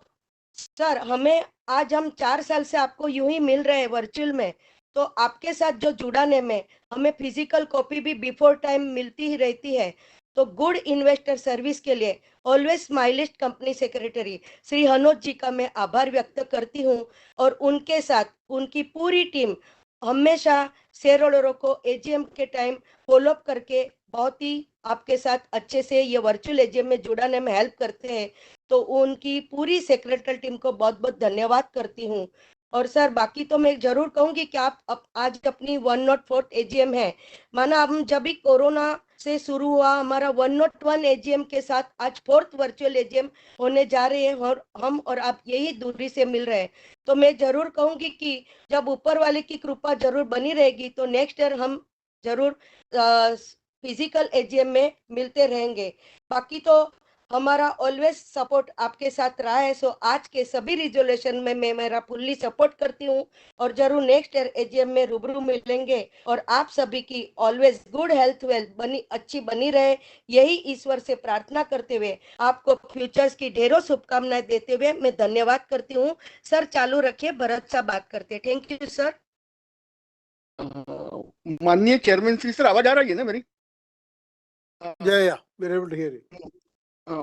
सर, हमें आज हम 4 साल से आपको यूं ही मिल रहे हैं वर्चुअल में, तो आपके साथ जो जुड़ाने में हमें फिजिकल कॉपी भी बिफोर टाइम मिलती ही रहती है। तो गुड इन्वेस्टर सर्विस के लिए ऑलवेज स्माइलिस्ट कंपनी सेक्रेटरी श्री हनोज जी का मैं आभार व्यक्त करती हूँ। और उनके साथ उनकी पूरी टीम हमेशा शेयर होल्डरों को एजीएम के टाइम फॉलो अप करके बहुत ही आपके साथ अच्छे से ये वर्चुअल एजीएम में जुड़ाने में हेल्प करते हैं। तो उनकी पूरी सेक्रेटरी टीम को बहुत बहुत धन्यवाद करती हूँ। और सर, बाकी तो मैं जरूर कहूंगी कि आप आज अपनी 104th एजीएम है, माना हम जब भी कोरोना से शुरू हुआ, हमारा 101 एजीएम के साथ आज 4th वर्चुअल एजीएम होने जा रहे हैं और हम और आप यही दूरी से मिल रहे हैं। तो मैं जरूर कहूंगी कि जब ऊपर वाले की कृपा जरूर बनी रहेगी, तो नेक्स्ट ईयर हम जरूर फिजिकल एजीएम में मिलते रहेंगे। बाकी तो हमारा ऑलवेज सपोर्ट आपके साथ रहा है, सो आज के सभी रिजोल्यूशन में मैं मेरा फुल्ली सपोर्ट करती हूँ और जरूर नेक्स्ट ईयर एजीएम में रूबरू मिलेंगे। और आप सभी की ऑलवेज गुड हेल्थ वेल्थ अच्छी बनी रहे, यही ईश्वर से प्रार्थना करते हुए आपको फ्यूचर्स की ढेरों शुभकामनाएं देते हुए मैं धन्यवाद करती हूँ। सर, चालू रखिए, भरत सा बात करते। Thank you sir. माननीय चेयरमैन श्री, सर आवाज आ रही है ना मेरी? Yeah, we're able to hear you.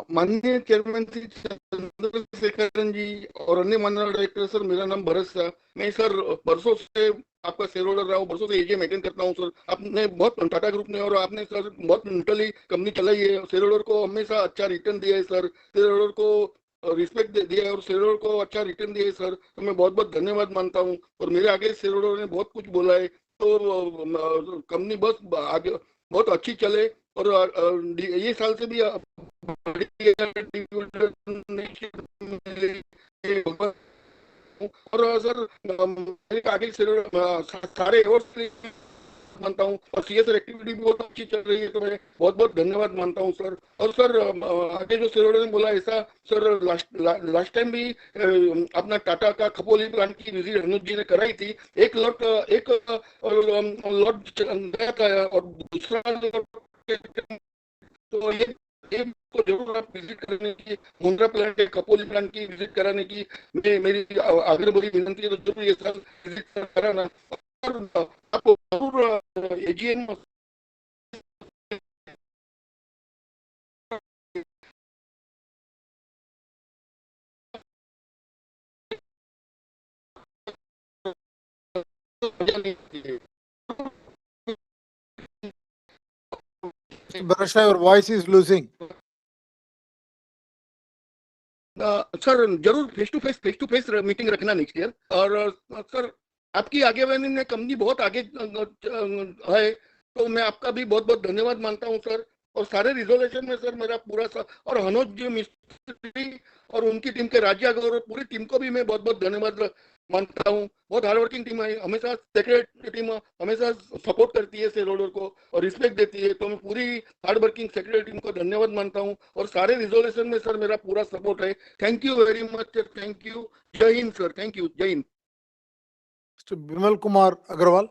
माननीय चेयरमैन श्री चंद्रशेखरन जी और अन्य माननीय डायरेक्टर सर, मेरा नाम भरत शाह, मैं सर बरसों से आपका शेयर होल्डर रहा हूँ, बरसों से एजीएम अटेंड करता हूँ सर। आपने बहुत टाटा ग्रुप ने और आपने सर बहुत न्यूट्रली कंपनी चलाई है, शेयर होल्डर को हमेशा अच्छा रिटर्न दिया है सर, शेयर होल्डर को रिस्पेक्ट दिया है और शेयर होल्डर को अच्छा रिटर्न दिया है सर, तो मैं बहुत बहुत धन्यवाद मानता हूँ। और मेरे आगे शेयर होल्डर ने बहुत कुछ बोला है, तो कंपनी बस आगे बहुत अच्छी चले और ये साल से भी और सर मेरे आगे सारे अवार्ड मानता हूँ और सीएसआर एक्टिविटी भी बहुत अच्छी चल रही है, तो मैं बहुत बहुत धन्यवाद मानता हूँ सर। और सर आगे जो शेयर ने बोला ऐसा सर, लास्ट टाइम भी अपना टाटा का खपोली प्लांट की विजिट अनुज जी ने कराई थी। एक लॉट गया था और दूसरा तो ये को जरूर आप विजिट करने की, मुंद्रा प्लांट कपोली प्लांट की विजिट कराने की मेरी आग्रह भरी विनंती है, तो जरूर ये साल विजिट कराना। और आपको जरूर AGM Mr. Barasha, your voice is losing. Sir जरूर फेस टू फेस मीटिंग रखना नेक्स्ट ईयर। और सर आपकी आगेवानी में कंपनी बहुत आगे है, तो मैं आपका भी बहुत बहुत धन्यवाद मानता हूं सर। और सारे रिजोल्यूशन में सर मेरा पूरा और हनोज जी मिस्त्री और उनकी टीम के राज्य और पूरी टीम को भी मैं बहुत बहुत धन्यवाद मानता हूँ। बहुत हार्ड वर्किंग टीम है, हमेशा सेक्रेटरी टीम हमेशा सपोर्ट करती है शेयर होल्डर को और रिस्पेक्ट देती है, तो मैं पूरी हार्ड वर्किंग सेक्रेटरी टीम को धन्यवाद मानता हूँ। और सारे रिजोल्यूशन में सर मेरा पूरा सपोर्ट है। Thank you very much, thank you. जय हिंद सर, थैंक यू, जय Hind. Mr. Bimal Kumar Agarwal.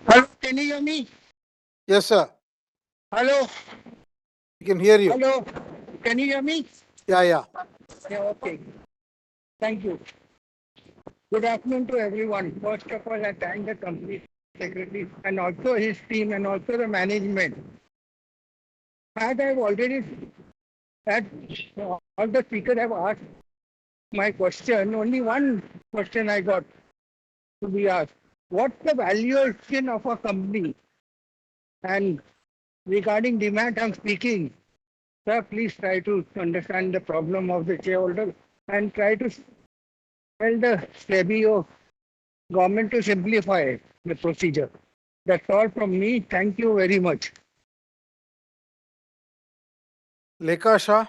Hello, can you hear me? Yes, sir. Hello. We can hear you. Hello. Can you hear me? Yeah, yeah. Yeah, okay. Thank you. Good afternoon to everyone. First of all, I thank the company secretary and also his team and also the management. As I've already had all the speakers have asked my question, only one question I got to be asked. What's the valuation of a company? And regarding demand, I'm speaking. Sir, please try to understand the problem of the shareholder and try to tell the SEBI or government to simplify the procedure. That's all from me. Thank you very much. Lekha Shah.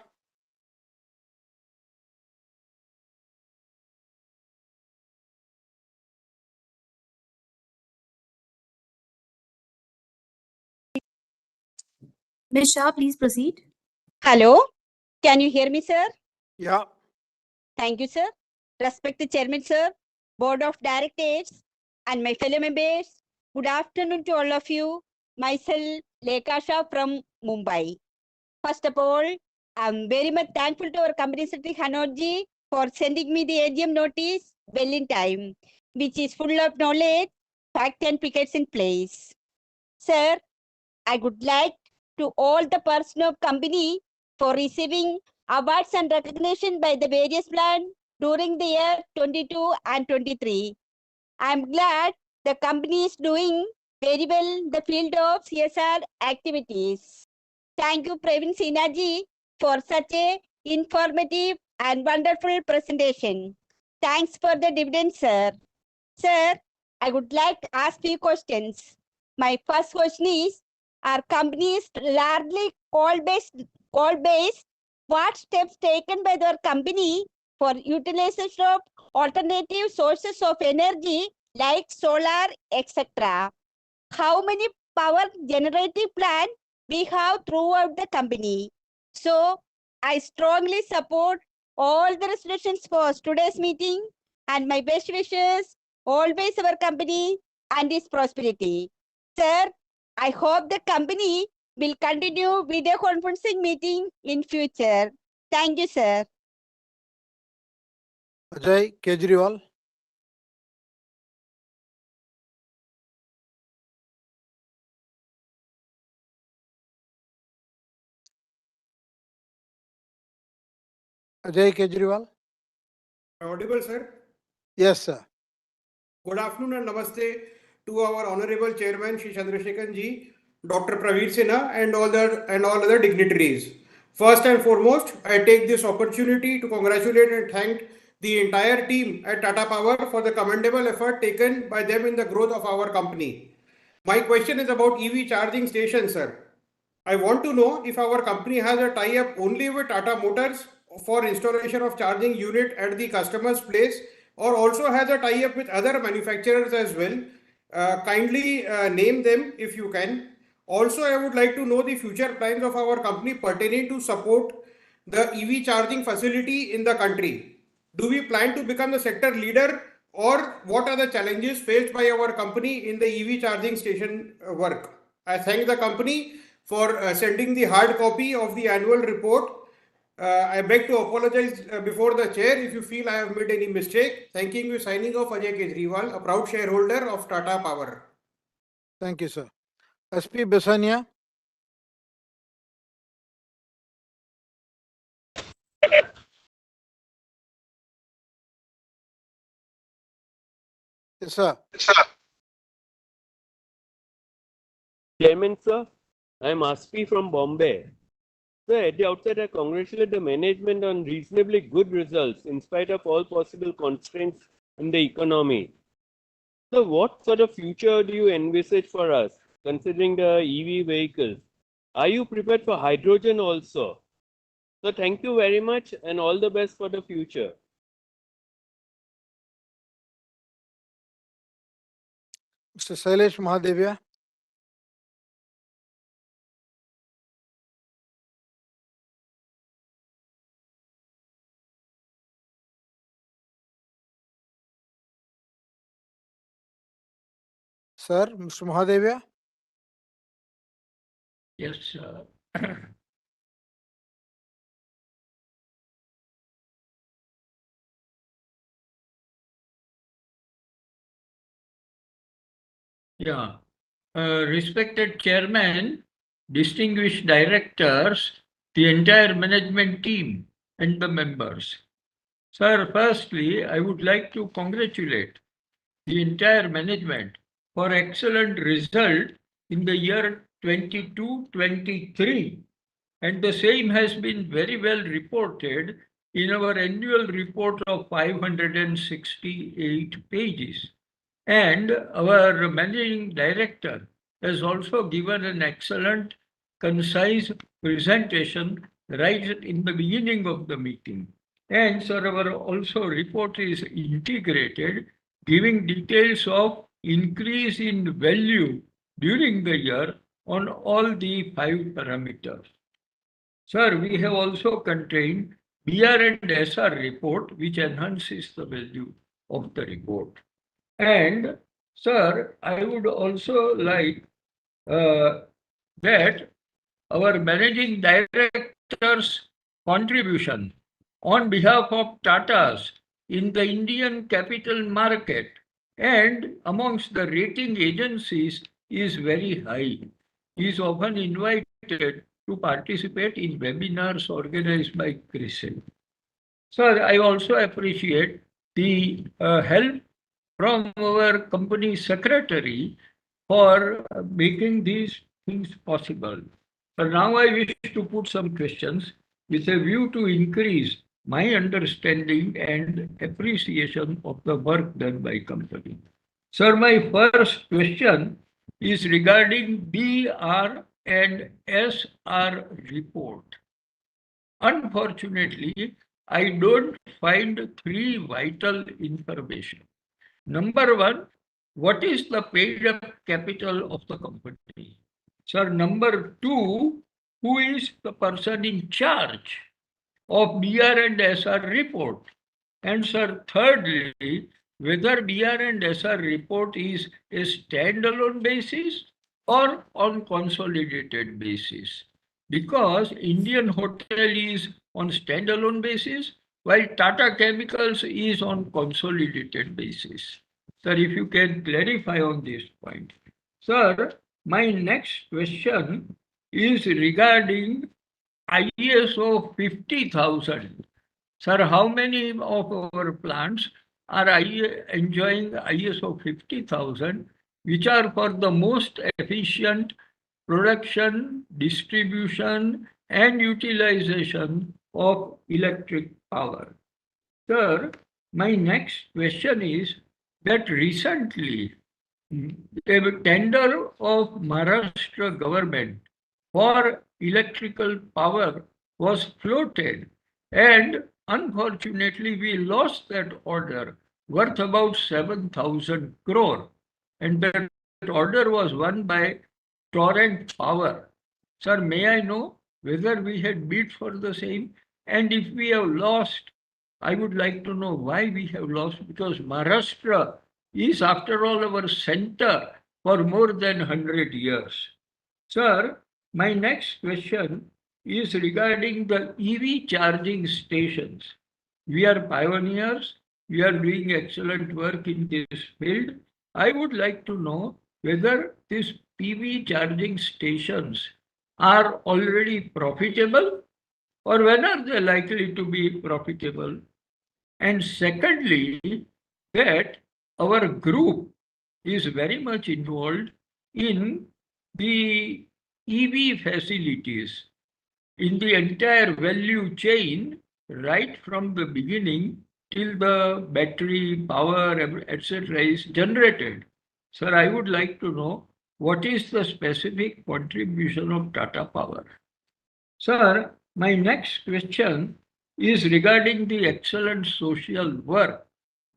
Ms. Shah, please proceed. Hello, can you hear me, sir? Yeah. Thank you, sir. Respected Chairman, sir, Board of Directors, and my fellow members, good afternoon to all of you. Myself, Lekha Shah from Mumbai. First of all, I'm very much thankful to our company secretary Hanodji for sending me the AGM notice well in time, which is full of knowledge, fact and figures in place. Sir, I would like to all the personnel of company for receiving awards and recognition by the various plans during the year 22 and 23. I'm glad the company is doing very well in the field of CSR activities. Thank you, Praveen Sinha for such a informative and wonderful presentation. Thanks for the dividend, sir. Sir, I would like to ask few questions. My first question is, our company is largely coal-based. What steps taken by our company for utilization of alternative sources of energy like solar, etc.? How many power generating plants we have throughout the company? So I strongly support all the resolutions for today's meeting and my best wishes always our company and its prosperity. Sir, I hope the company will continue video conferencing meeting in future. Thank you, sir. Ajay Kejriwal. Ajay Kejriwal. Audible, sir? Yes, sir. Good afternoon and namaste to our honorable chairman, Shri Chandrasekhan ji, Dr. Praveer Sinha, and all other dignitaries. First and foremost, I take this opportunity to congratulate and thank the entire team at Tata Power for the commendable effort taken by them in the growth of our company. My question is about EV charging stations, sir. I want to know if our company has a tie-up only with Tata Motors for installation of charging unit at the customer's place, or also has a tie-up with other manufacturers as well. Kindly name them if you can. Also, I would like to know the future plans of our company pertaining to support the EV charging facility in the country. Do we plan to become the sector leader, or what are the challenges faced by our company in the EV charging station work? I thank the company for sending the hard copy of the annual report. I beg to apologize before the chair if you feel I have made any mistake. Thanking you, signing off, Ajay Kejriwal, a proud shareholder of Tata Power. Thank you, sir. SP Besania. Yes, sir. Chairman, sir, I am Aspi from Bombay. Sir, at the outset, I congratulate the management on reasonably good results in spite of all possible constraints in the economy. So, what sort of future do you envisage for us, considering the EV vehicles? Are you prepared for hydrogen also? So, thank you very much and all the best for the future. Mr. Sailesh Mahadevia. Sir, Mr. Mahadevia. Yes. Yeah. Respected Chairman, distinguished directors, the entire management team, and the members. Sir, firstly, I would like to congratulate the entire management for excellent result in the year 22-23, and the same has been very well reported in our annual report of 568 pages. And our managing director has also given an excellent, concise presentation right in the beginning of the meeting. And sir, our also report is integrated, giving details of increase in value during the year on all the 5 parameters. Sir, we have also contained BR and SR report, which enhances the value of the report. And, sir, I would also like that our managing director's contribution on behalf of Tata's in the Indian capital market and amongst the rating agencies is very high. He is often invited to participate in webinars organized by CRISIL. Sir, I also appreciate the help from our company secretary for making these things possible. So now I wish to put some questions with a view to increase my understanding and appreciation of the work done by company. Sir, my first question is regarding BR and SR report. Unfortunately, I don't find 3 vital information. Number 1, what is the paid up capital of the company? Sir, number 2, who is the person in charge of BR and SR report? And sir, thirdly, whether BR and SR report is a standalone basis or on consolidated basis. Because Indian Hotel is on standalone basis, while Tata Chemicals is on consolidated basis. Sir, if you can clarify on this point. Sir, my next question is regarding ISO 50,000. Sir, how many of our plants are enjoying ISO 50,000, which are for the most efficient production, distribution, and utilization of electric power? Sir, my next question is that recently a tender of Maharashtra government for electrical power was floated, and unfortunately we lost that order worth about 7,000 crore, and that order was won by Torrent Power. Sir, may I know whether we had bid for the same, and if we have lost, I would like to know why we have lost, because Maharashtra is after all our center for more than 100 years. Sir, my next question is regarding the EV charging stations. We are pioneers. We are doing excellent work in this field. I would like to know whether these PV charging stations are already profitable or when are they likely to be profitable? And secondly, that our group is very much involved in the EV facilities in the entire value chain, right from the beginning till the battery power, etc., is generated. Sir, I would like to know what is the specific contribution of Tata Power. Sir, my next question is regarding the excellent social work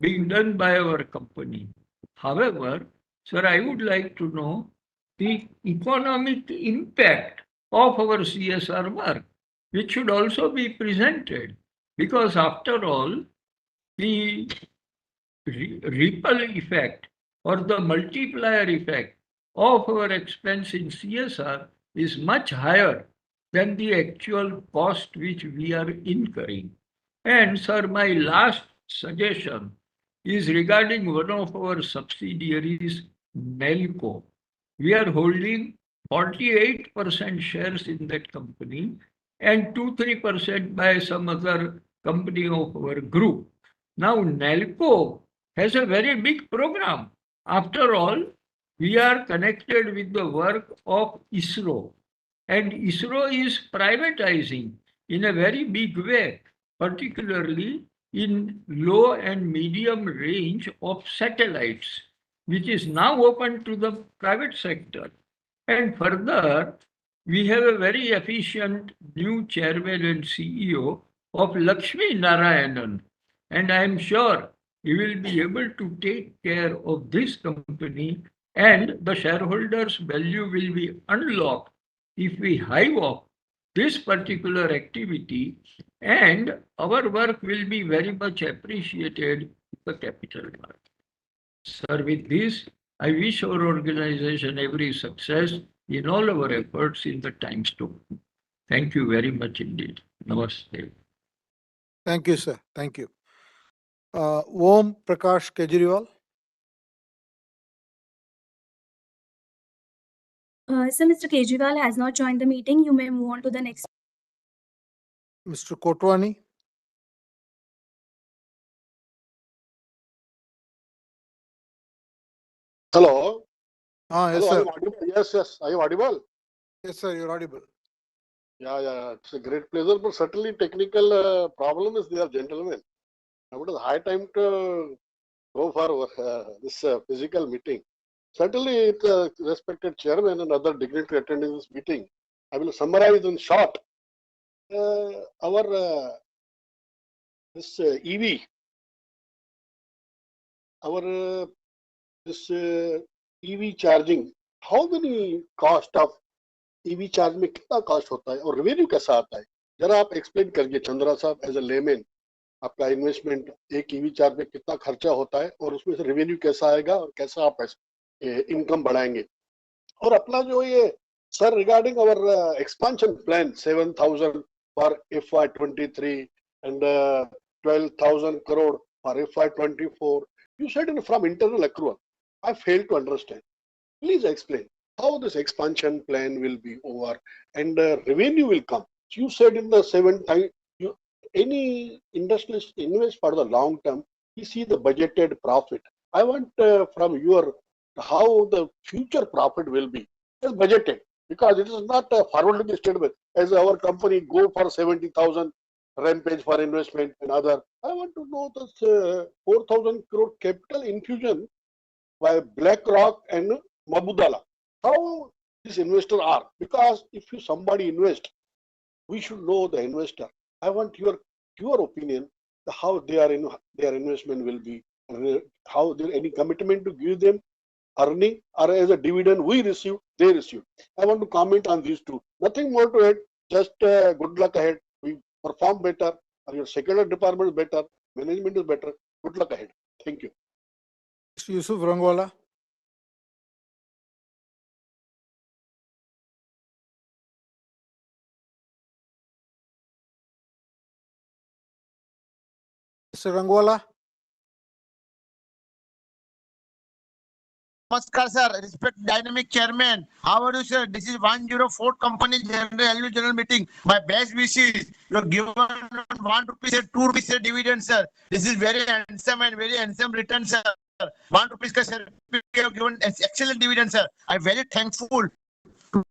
being done by our company. However, sir, I would like to know the economic impact of our CSR work, which should also be presented, because after all, the ripple effect or the multiplier effect of our expense in CSR is much higher than the actual cost which we are incurring. And sir, my last suggestion is regarding one of our subsidiaries, Nelco. We are holding 48% shares in that company and 2-3% by some other company of our group. Now, Nelco has a very big program. After all, we are connected with the work of ISRO, and ISRO is privatizing in a very big way, particularly in low and medium range of satellites, which is now open to the private sector. And further, we have a very efficient new chairman and CEO of Lakshmi Narayanan, and I am sure he will be able to take care of this company, and the shareholders' value will be unlocked if we hive off this particular activity, and our work will be very much appreciated in the capital market. Sir, with this, I wish our organization every success in all our efforts in the times to come. Thank you very much indeed. Namaste. Thank you, sir. Thank you. Om Prakash Kejriwal. So Mr. Kejriwal has not joined the meeting. You may move on to the next. Mr. Kotwani. Hello. Yes, Hello, sir. are you audible? Yes, yes. Are you audible? Yes, sir, you're audible. Yeah. It's a great pleasure, but certainly technical problem is there, gentlemen. Now it is high time to go for this physical meeting. Certainly, it's respected chairman and other dignitary attending this meeting. I will summarize in short. Our this EV, our this EV charging, how many cost of EV charge में कितना cost होता है और revenue कैसा आता है, जरा आप एक्सप्लेन करिए चंद्रा साहब एज ए लेमैन. आपका इन्वेस्टमेंट एक ईवी चार्ज में कितना खर्चा होता है और उसमें से रेवेन्यू कैसा आएगा और कैसा आप इनकम बढ़ाएंगे. और अपना जो ये sir regarding our expansion plan 7,000 for FY23 and 12,000 crore for FY24, you said from internal accrual. I failed to understand. Please explain how this expansion plan will be over and revenue will come. You said in the 7 time, any industrialist invest for the long term, you see the budgeted profit. I want from your how the future profit will be budgeted, because it is not a forward-looking statement. As our company go for 70,000 rampage for investment and other, I want to know this 4,000 crore capital infusion by BlackRock and Mabudala. How these investors are, because if you somebody invest, we should know the investor. I want your opinion how their investment will be, how there any commitment to give them earning or as a dividend we receive, they receive. I want to comment on these two. Nothing more to add. Just good luck ahead. We perform better. Or your secondary department is better. Management is better. Good luck ahead. Thank you. Mr. Yusuf Rangwala. Mr. Rangwala. Namaskar, sir. Respect dynamic chairman. How are you, sir? This is 104 company general meeting. My best wishes. You have given 1 rupee, 2 rupees dividend, sir. This is very handsome and very handsome return, sir. 1 rupees ka share we have given excellent dividend, sir. I'm very thankful to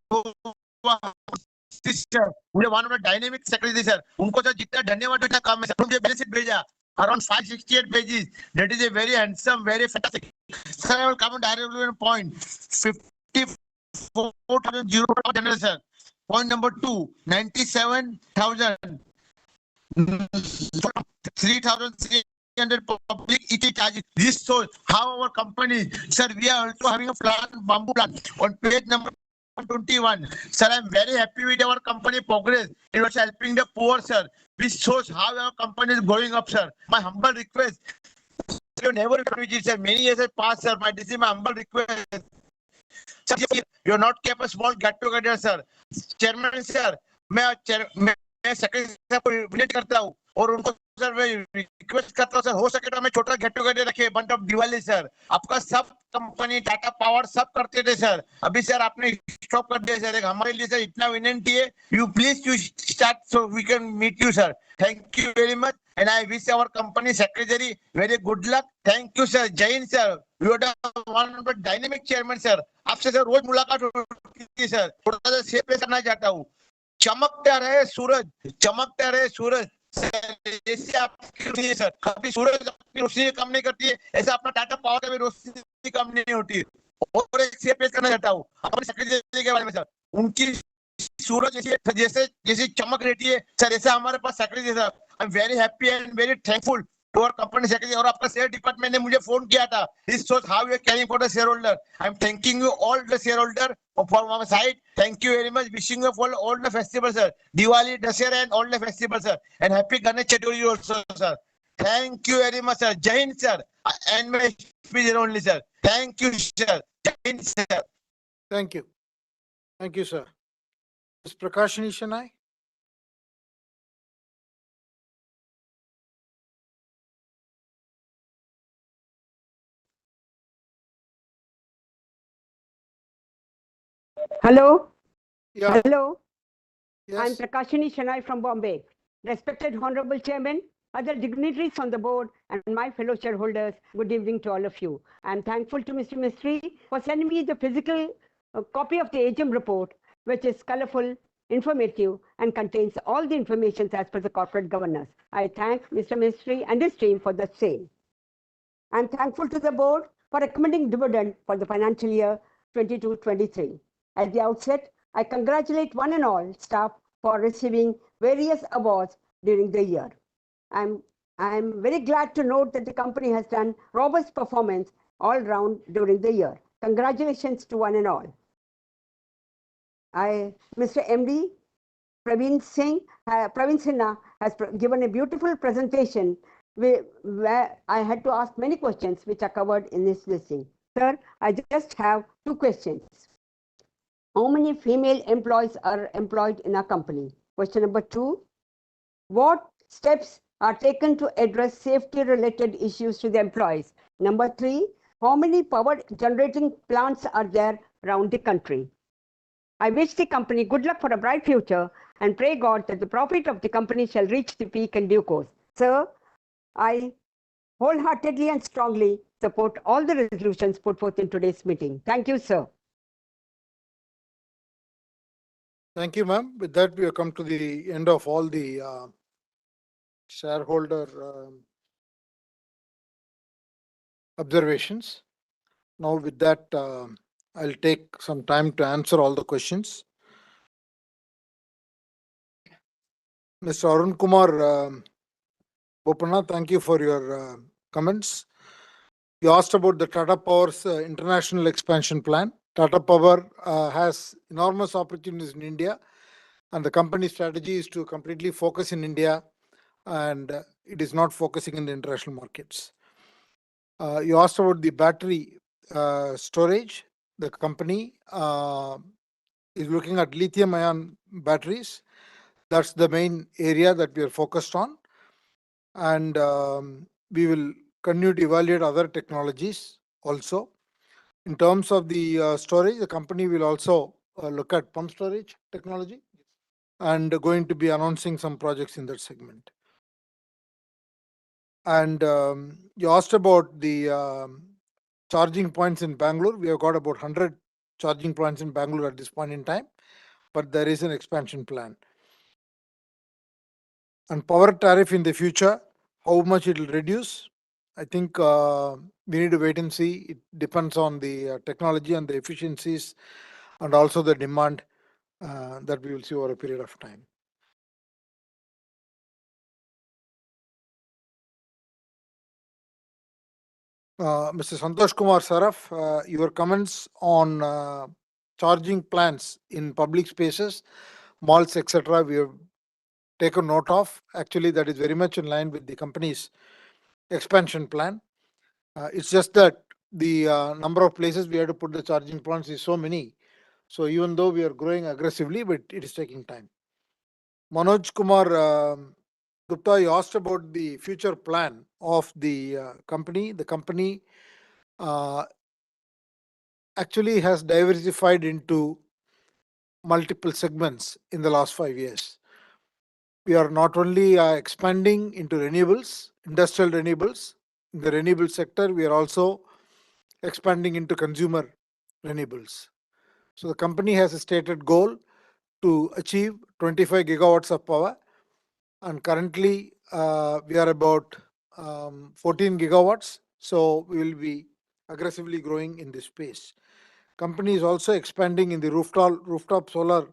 sir. मुझे one of the dynamic secretary sir, उनको तो जितना धन्यवाद उतना कम है sir. मुझे benefit भेजा around 568 pages. That is a very handsome, very fantastic. Sir, I will come directly on point. 54,000 general, sir. Point number 2, 97,000. 3,300 public ET charges. This shows how our company, sir, we are also having a plan, bamboo plan on page number 121. Sir, I'm very happy with our company progress. It was helping the poor, sir. This shows how our company is going up, sir. My humble request, you never visit, sir. Many years have passed, sir. This is my humble request. Sir, you are not kept a small get together, sir. Chairman, sir, मैं secretary साहब को visit करता हूँ और उनको sir मैं request करता हूँ सर, हो सके तो हमें छोटा गेट टुगेदर रखिए बंट ऑफ दिवाली सर. आपका सब कंपनी टाटा पावर सब करते थे सर, अभी सर आपने स्टॉप कर दिया सर. हमारे लिए सर इतना विनंती है, you please to start so we can meet you sir. Thank you very much and I wish our company secretary very good luck. Thank you sir. Jai Hind sir. You are one of the dynamic chairman sir. आपसे sir रोज मुलाकात होती है sir. थोड़ा सा share करना चाहता हूँ. चमकता रहे सूरज, चमकता रहे सूरज जैसे आपकी रोशनी है सर. कभी सूरज अपनी रोशनी कम नहीं करती है, ऐसा अपना टाटा पावर का भी रोशनी कम नहीं होती है. और एक शेयर पेश करना चाहता हूँ अपने सेक्रेटरी के बारे में सर. उनकी सूरज जैसे जैसे जैसे चमक रहती है सर, ऐसा हमारे पास secretary sir. I am very happy and very thankful to our company secretary. और आपका शेयर डिपार्टमेंट ने मुझे फोन किया था. This shows how you are caring for the shareholder. I am thanking you all the shareholder from our side. Thank you very much. Wishing you all the festivals, sir. Diwali, Dussehra, and all the festivals, sir. And happy Ganesh Chaturthi also, sir. Thank you very much, sir. Jai Hind, sir. And my speech is only, sir. Thank you, sir. Jai Hind, sir. Thank you. Thank you, sir. Ms. Prakashini Shanai? Hello. Yeah. Hello. Yes. I'm Prakashini Shanai from Bombay. Respected Honorable Chairman, other dignitaries on the board, and my fellow shareholders, good evening to all of you. I'm thankful to Mr. Mistry for sending me the physical copy of the AGM report, which is colorful, informative, and contains all the information as per the corporate governance. I thank Mr. Mistry and his team for the same. I'm thankful to the board for recommending dividend for the financial year 22-23. At the outset, I congratulate one and all staff for receiving various awards during the year. I'm very glad to note that the company has done robust performance all round during the year. Congratulations to one and all. Mr. MD Praveen Sinha has given a beautiful presentation where I had to ask many questions which are covered in this listing. Sir, I just have two questions. How many female employees are employed in our company? Question number 2, what steps are taken to address safety-related issues to the employees? Number 3, how many power generating plants are there around the country? I wish the company good luck for a bright future and pray God that the profit of the company shall reach the peak in due course. Sir, I wholeheartedly and strongly support all the resolutions put forth in today's meeting. Thank you, sir. Thank you, ma'am. With that, we have come to the end of all the shareholder observations. Now, with that, I'll take some time to answer all the questions. Mr. Arun Kumar Bopana, thank you for your comments. You asked about the Tata Power's international expansion plan. Tata Power has enormous opportunities in India, and the company strategy is to completely focus in India, and it is not focusing in the international markets. You asked about the battery storage. The company is looking at lithium-ion batteries. That's the main area that we are focused on, and we will continue to evaluate other technologies also. In terms of the storage, the company will also look at pump storage technology and going to be announcing some projects in that segment. And you asked about the charging points in Bangalore. We have got about 100 charging points in Bangalore at this point in time, but there is an expansion plan. And power tariff in the future, how much it will reduce? I think we need to wait and see. It depends on the technology and the efficiencies and also the demand that we will see over a period of time. Mr. Santosh Kumar Saraf, your comments on charging plans in public spaces, malls, etc., we have taken note of. Actually, that is very much in line with the company's expansion plan. It's just that the number of places we have to put the charging points is so many. So even though we are growing aggressively, but it is taking time. Manoj Kumar Gupta, you asked about the future plan of the company. The company actually has diversified into multiple segments in the last 5 years. We are not only expanding into renewables, industrial renewables. In the renewable sector, we are also expanding into consumer renewables. So the company has a stated goal to achieve 25 gigawatts of power, and currently we are about 14 gigawatts. So we will be aggressively growing in this space. Company is also expanding in the rooftop solar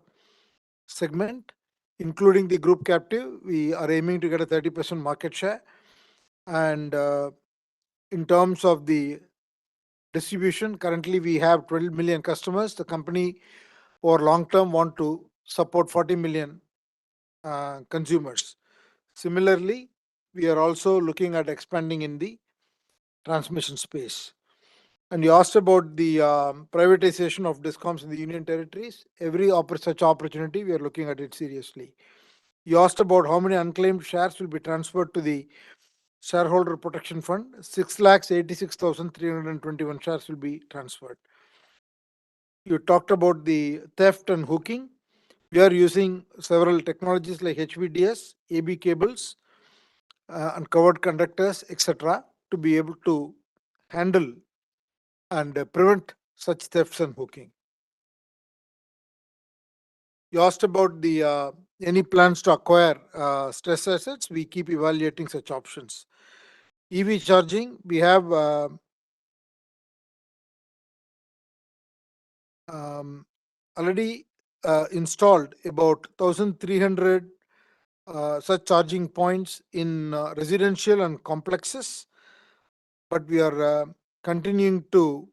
segment, including the group captive. We are aiming to get a 30% market share. And in terms of the distribution, currently we have 12 million customers. The company over long term want to support 40 million consumers. Similarly, we are also looking at expanding in the transmission space. And you asked about the privatization of discoms in the union territories. Every such opportunity, we are looking at it seriously. You asked about how many unclaimed shares will be transferred to the shareholder protection fund. 6,86,321 shares will be transferred. You talked about the theft and hooking. We are using several technologies like HVDS, AB cables, and covered conductors, etc., to be able to handle and prevent such thefts and hooking. You asked about the any plans to acquire stress assets. We keep evaluating such options. EV charging, we have already installed about 1,300 such charging points in residential and complexes, but we are continuing to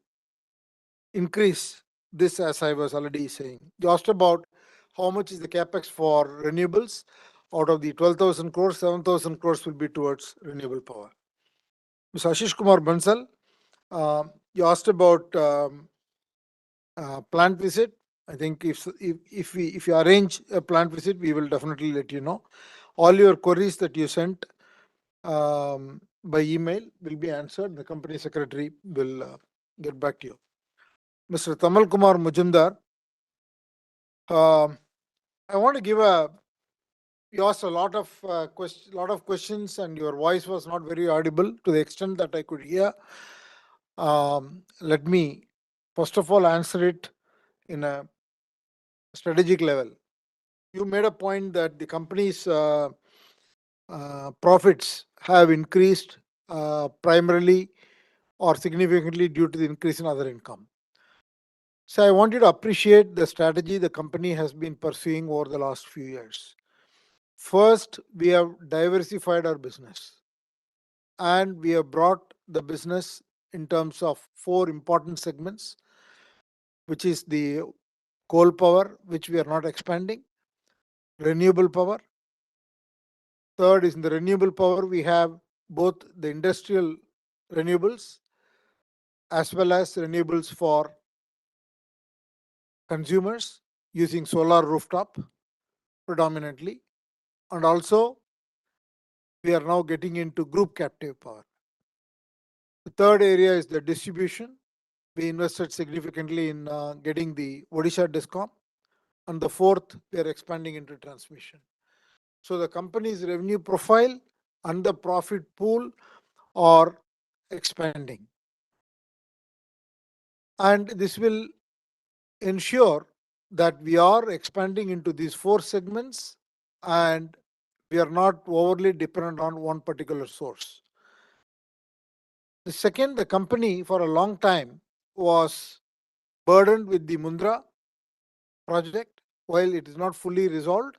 increase this, as I was already saying. You asked about how much is the capex for renewables. Out of the 12,000 crores, 7,000 crores will be towards renewable power. Mr. Ashish Kumar Bansal, you asked about plant visit. I think if you arrange a plant visit, we will definitely let you know. All your queries that you sent by email will be answered. The company secretary will get back to you. Mr. Tamal Kumar Mujumdar, I want to give you asked a lot of questions, and your voice was not very audible to the extent that I could hear. Let me first of all answer it in a strategic level. You made a point that the company's profits have increased primarily or significantly due to the increase in other income. So I want you to appreciate the strategy the company has been pursuing over the last few years. First, we have diversified our business, and we have brought the business in terms of 4 important segments, which is the coal power, which we are not expanding, renewable power. Third is in the renewable power, we have both the industrial renewables as well as renewables for consumers using solar rooftop predominantly. And also, we are now getting into group captive power. The third area is the distribution. We invested significantly in getting the Odisha Discom. And the fourth, we are expanding into transmission. So the company's revenue profile and the profit pool are expanding. And this will ensure that we are expanding into these 4 segments and we are not overly dependent on one particular source. The second, the company for a long time was burdened with the Mundra project. While it is not fully resolved,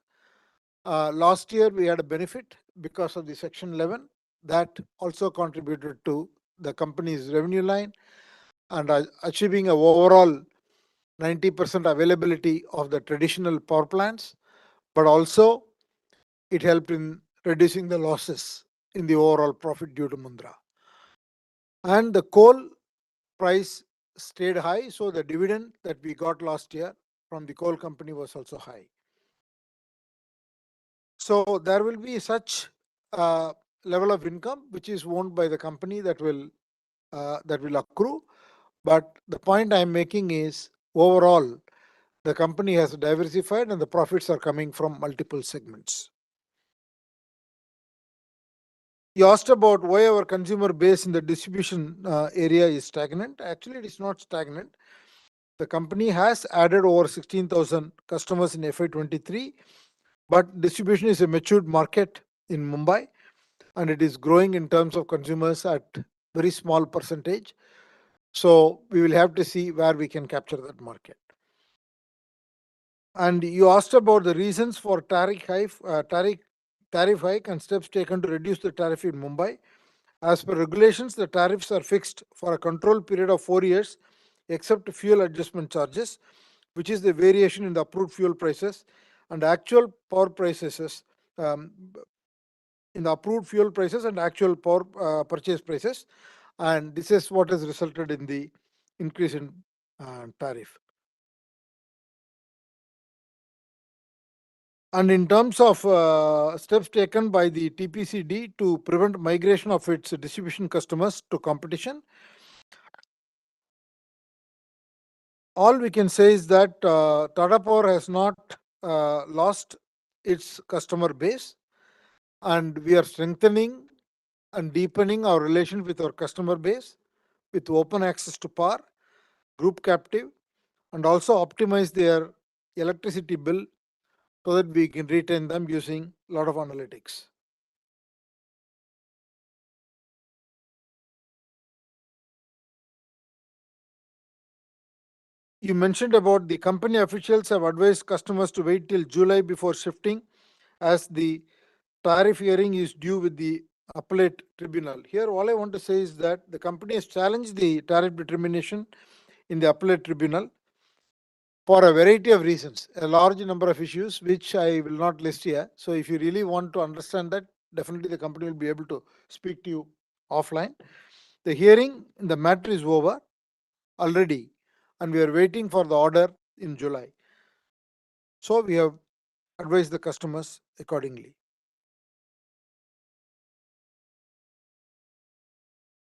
last year we had a benefit because of the Section 11 that also contributed to the company's revenue line and achieving an overall 90% availability of the traditional power plants, but also it helped in reducing the losses in the overall profit due to Mundra. And the coal price stayed high, so the dividend that we got last year from the coal company was also high. So there will be such level of income which is owned by the company that will accrue. But the point I'm making is overall the company has diversified and the profits are coming from multiple segments. You asked about why our consumer base in the distribution area is stagnant. Actually, it is not stagnant. The company has added over 16,000 customers in FY23, but distribution is a matured market in Mumbai and it is growing in terms of consumers at very small percentage. So we will have to see where we can capture that market. And you asked about the reasons for tariff hike and steps taken to reduce the tariff in Mumbai. As per regulations, the tariffs are fixed for a control period of 4 years, except fuel adjustment charges, which is the variation in the approved fuel prices and actual power prices, in the approved fuel prices and actual power purchase prices. And this is what has resulted in the increase in tariff. And in terms of steps taken by the TPCD to prevent migration of its distribution customers to competition, all we can say is that Tata Power has not lost its customer base, and we are strengthening and deepening our relation with our customer base with open access to power, group captive, and also optimize their electricity bill so that we can retain them using a lot of analytics. You mentioned about the company officials have advised customers to wait till July before shifting, as the tariff hearing is due with the appellate tribunal. Here, all I want to say is that the company has challenged the tariff determination in the appellate tribunal for a variety of reasons, a large number of issues, which I will not list here. So if you really want to understand that, definitely the company will be able to speak to you offline. The hearing in the matter is over already, and we are waiting for the order in July. So we have advised the customers accordingly.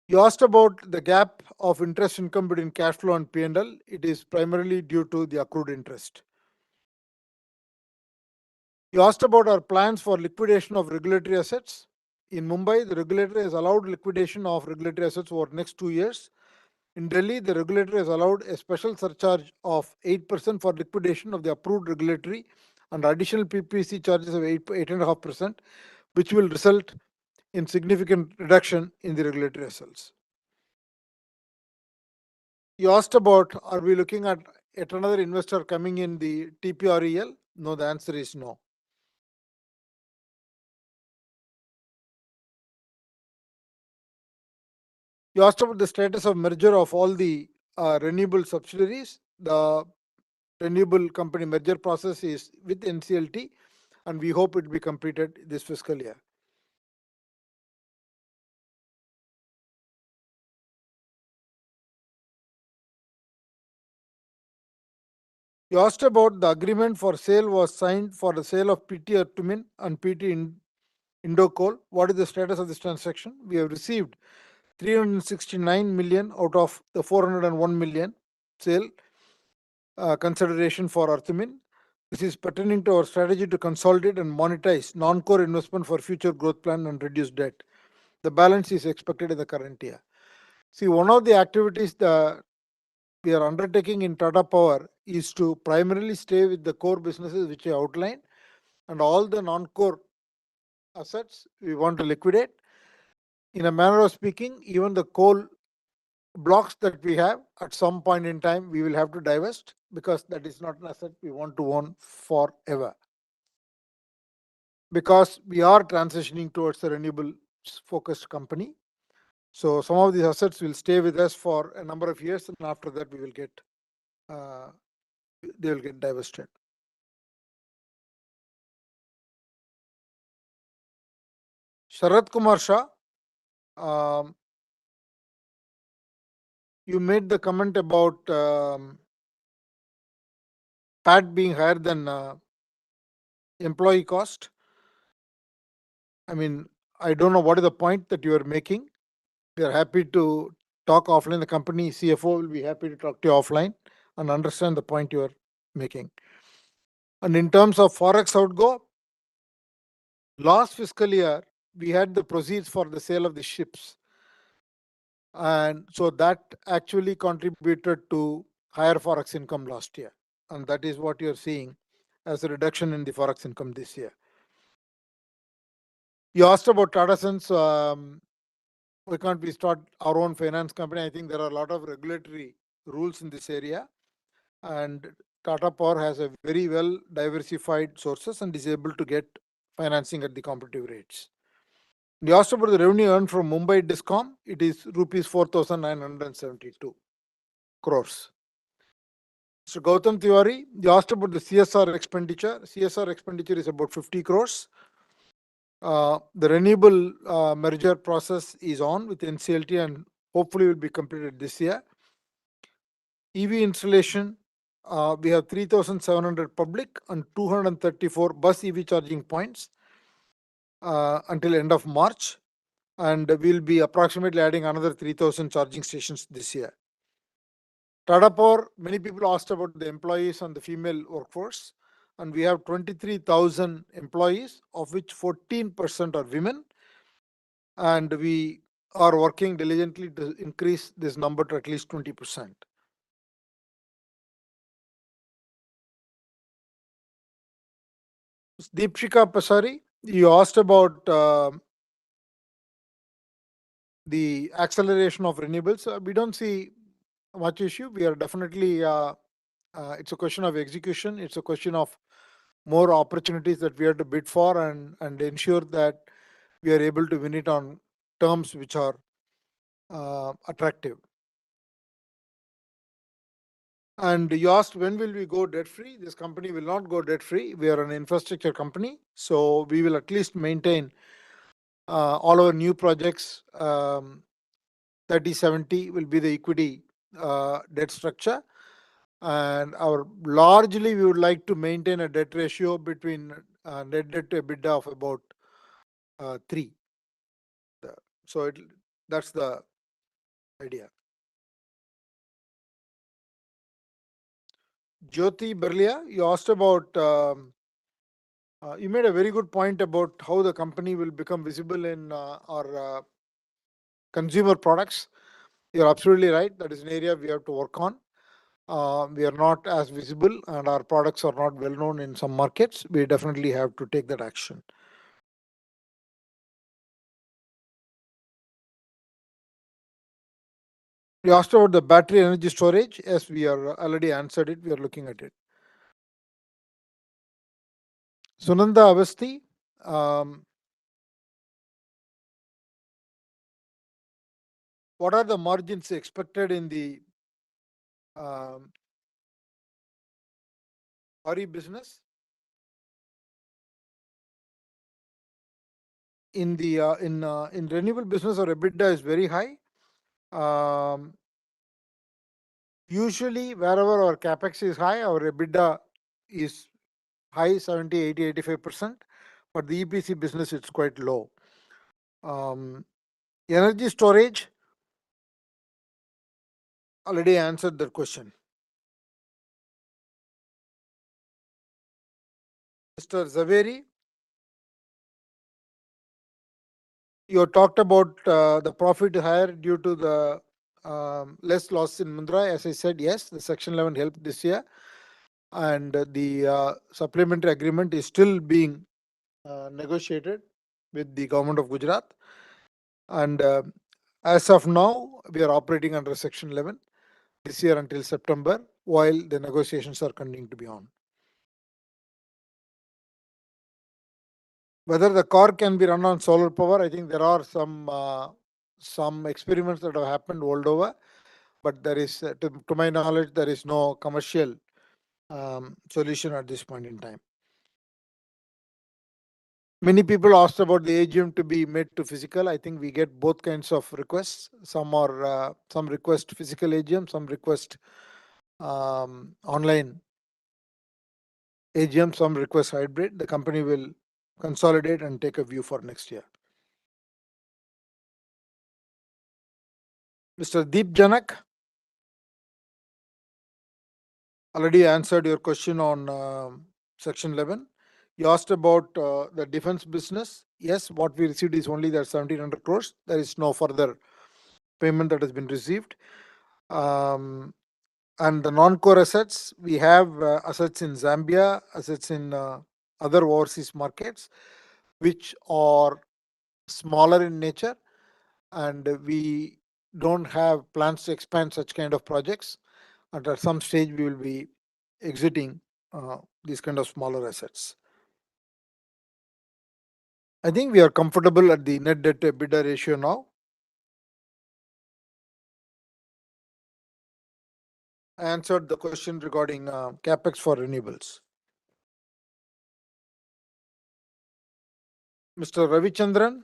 You asked about the gap of interest income between cash flow and P&L. It is primarily due to the accrued interest. You asked about our plans for liquidation of regulatory assets. In Mumbai, the regulator has allowed liquidation of regulatory assets over the next 2 years. In Delhi, the regulator has allowed a special surcharge of 8% for liquidation of the approved regulatory and additional PPC charges of 8.5%, which will result in significant reduction in the regulatory assets. You asked about, are we looking at another investor coming in the TPREL? No, the answer is no. You asked about the status of merger of all the renewable subsidiaries. The renewable company merger process is with NCLT, and we hope it will be completed this fiscal year. You asked about the agreement for sale was signed for the sale of PT Artumin and PT Indocoal. What is the status of this transaction? We have received 369 million out of the 401 million sale consideration for Artumin. This is pertaining to our strategy to consolidate and monetize non-core investment for future growth plan and reduce debt. The balance is expected in the current year. See, one of the activities we are undertaking in Tata Power is to primarily stay with the core businesses which I outlined, and all the non-core assets we want to liquidate. In a manner of speaking, even the coal blocks that we have at some point in time, we will have to divest because that is not an asset we want to own forever. Because we are transitioning towards a renewable focused company. So some of these assets will stay with us for a number of years, and after that they will get divested. Sharat Kumar Shah, you made the comment about PAT being higher than employee cost. I mean, I don't know what is the point that you are making. We are happy to talk offline. The company CFO will be happy to talk to you offline and understand the point you are making. And in terms of Forex outgo, last fiscal year, we had the proceeds for the sale of the ships. And so that actually contributed to higher Forex income last year. And that is what you're seeing as a reduction in the Forex income this year. You asked about Tata Sons. Why can't we start our own finance company? I think there are a lot of regulatory rules in this area. And Tata Power has a very well diversified sources and is able to get financing at the competitive rates. You asked about the revenue earned from Mumbai Discom. It is rupees 4,972 crores. Mr. Gautam Tiwari, you asked about the CSR expenditure. CSR expenditure is about 50 crores. The renewable merger process is on with NCLT and hopefully will be completed this year. EV installation, we have 3,700 public and 234 bus EV charging points until end of March. And we'll be approximately adding another 3,000 charging stations this year. Tata Power, many people asked about the employees and the female workforce. And we have 23,000 employees, of which 14% are women. And we are working diligently to increase this number to at least 20%. Deepshika Pasari, you asked about the acceleration of renewables. We don't see much issue. We are definitely, it's a question of execution. It's a question of more opportunities that we have to bid for and ensure that we are able to win it on terms which are attractive. And you asked when will we go debt free? This company will not go debt free. We are an infrastructure company. So we will at least maintain all our new projects. 30-70 will be the equity debt structure. And largely we would like to maintain a debt ratio between net debt to EBITDA of about 3. So that's the idea. Jyoti Berlia, you asked about, you made a very good point about how the company will become visible in our consumer products. You're absolutely right. That is an area we have to work on. We are not as visible and our products are not well known in some markets. We definitely have to take that action. You asked about the battery energy storage. Yes, we are already answered it. We are looking at it. Sunanda Avasti, what are the margins expected in the RE business? In the in renewable business, our EBITDA is very high. Usually, wherever our capex is high, our EBITDA is high, 70, 80, 85%. But the EPC business, it's quite low. Energy storage, already answered that question. Mr. Zaveri, you talked about the profit higher due to the less loss in Mundra. As I said, yes, the Section 11 helped this year, and the supplementary agreement is still being negotiated with the government of Gujarat. And as of now, we are operating under Section 11 this year until September, while the negotiations are continuing to be on. Whether the car can be run on solar power, I think there are some experiments that have happened world over, but there is, to my knowledge, there is no commercial solution at this point in time. Many people asked about the AGM to be made to physical. I think we get both kinds of requests. Some request physical AGM, some request online AGM, some request hybrid. The company will consolidate and take a view for next year. Mr. Deep Janak, already answered your question on Section 11. You asked about the defense business. Yes, what we received is only that 1,700 crores. There is no further payment that has been received. And the non-core assets, we have assets in Zambia, assets in other overseas markets, which are smaller in nature, and we don't have plans to expand such kind of projects. And at some stage, we will be exiting these kind of smaller assets. I think we are comfortable at the net debt to EBITDA ratio now. I answered the question regarding capex for renewables. Mr. Ravichandran,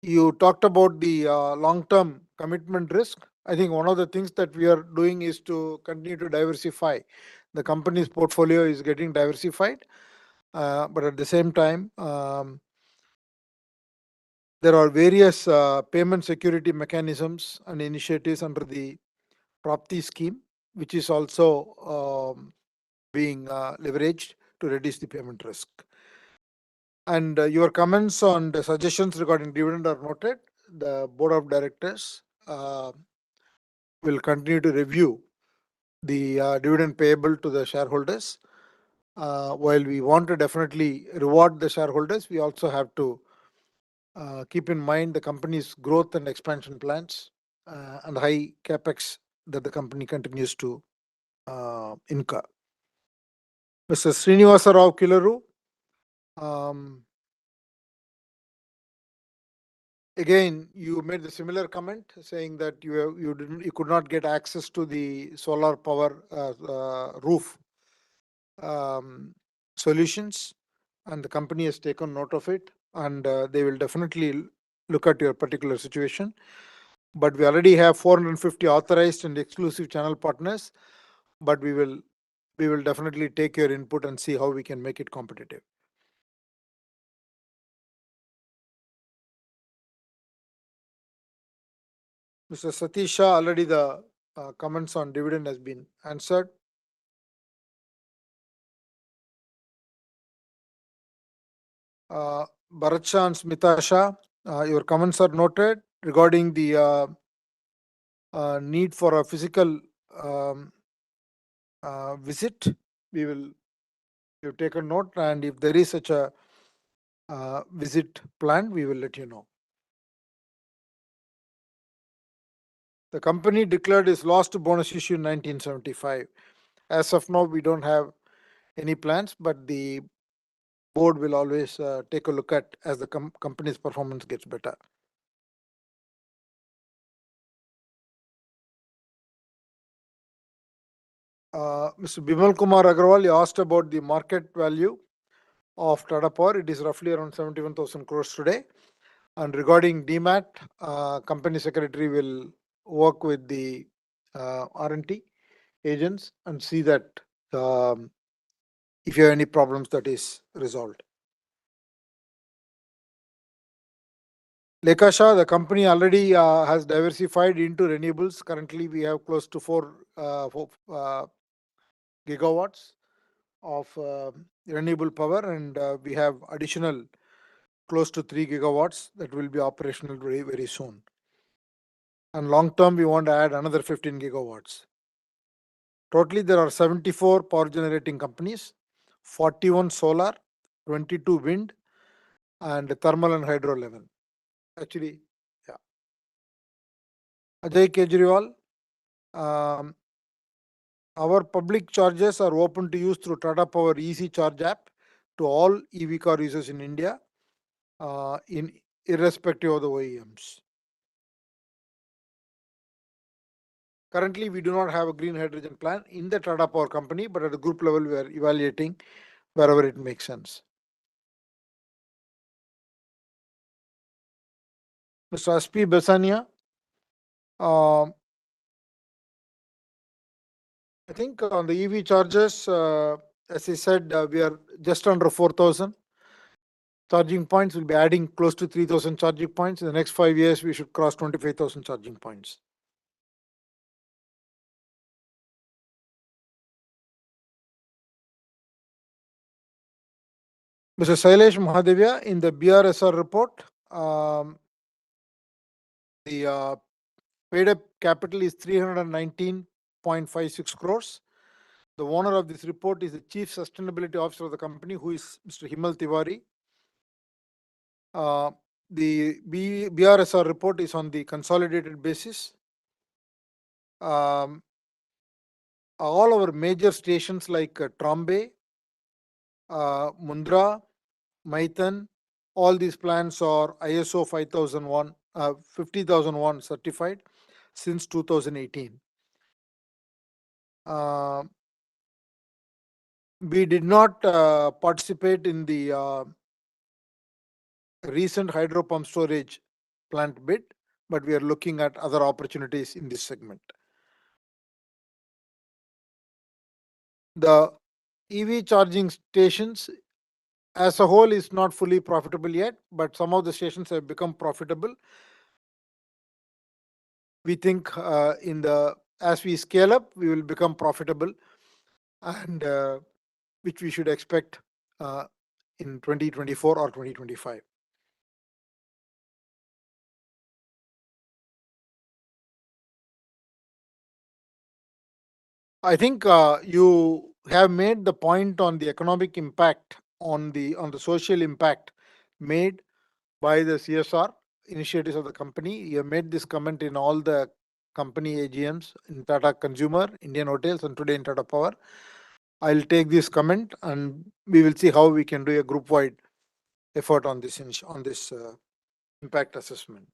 you talked about the long-term commitment risk. I think one of the things that we are doing is to continue to diversify. The company's portfolio is getting diversified, but at the same time, there are various payment security mechanisms and initiatives under the Propti scheme, which is also being leveraged to reduce the payment risk. And your comments on the suggestions regarding dividend are noted. The board of directors will continue to review the dividend payable to the shareholders. While we want to definitely reward the shareholders, we also have to keep in mind the company's growth and expansion plans and high capex that the company continues to incur. Mr. Srinivasa Rao Kilaru, again, you made the similar comment saying that you could not get access to the solar power roof solutions, and the company has taken note of it, and they will definitely look at your particular situation. But we already have 450 authorized and exclusive channel partners, but we will definitely take your input and see how we can make it competitive. Mr. Satish Shah, already the comments on dividend has been answered. Bharat Shah and Smita Shah, your comments are noted regarding the need for a physical visit. We've taken note, and if there is such a visit planned, we will let you know. The company declared its last bonus issue in 1975. As of now, we don't have any plans, but the board will always take a look at as the company's performance gets better. Mr. Bimal Kumar Agarwal, you asked about the market value of Tata Power. It is roughly around 71,000 crores today. And regarding DMAT, company secretary will work with the R&T agents and see that if you have any problems, that is resolved. Lekha Shah, the company already has diversified into renewables. Currently, we have close to 4 gigawatts of renewable power, and we have additional close to 3 gigawatts that will be operational very, very soon. And long term, we want to add another 15 gigawatts. Totally, there are 74 power generating companies, 41 solar, 22 wind, and thermal and hydro 11. Actually, yeah. Ajay Kejriwal, our public chargers are open to use through Tata Power Easy Charge app to all EV car users in India, in irrespective of the OEMs. Currently, we do not have a green hydrogen plan in the Tata Power company, but at the group level, we are evaluating wherever it makes sense. Mr. S.P. Besania, I think on the EV chargers, as I said, we are just under 4,000 charging points. We'll be adding close to 3,000 charging points. In the next 5 years, we should cross 25,000 charging points. Mr. Sailesh Mahadevia, in the BRSR report, the paid up capital is 319.56 crores. The owner of this report is the Chief Sustainability Officer of the company, who is Mr. Himal Tiwari. The BRSR report is on the consolidated basis. All our major stations like Trombay, Mundra, Maitan, all these plants are ISO 50,001 certified since 2018. We did not participate in the recent hydro pump storage plant bid, but we are looking at other opportunities in this segment. The EV charging stations as a whole is not fully profitable yet, but some of the stations have become profitable. We think as we scale up, we will become profitable, and which we should expect in 2024 or 2025. I think you have made the point on the economic impact, on the social impact made by the CSR initiatives of the company. You have made this comment in all the company AGMs in Tata Consumer, Indian Hotels, and today in Tata Power. I'll take this comment and we will see how we can do a group-wide effort on this impact assessment.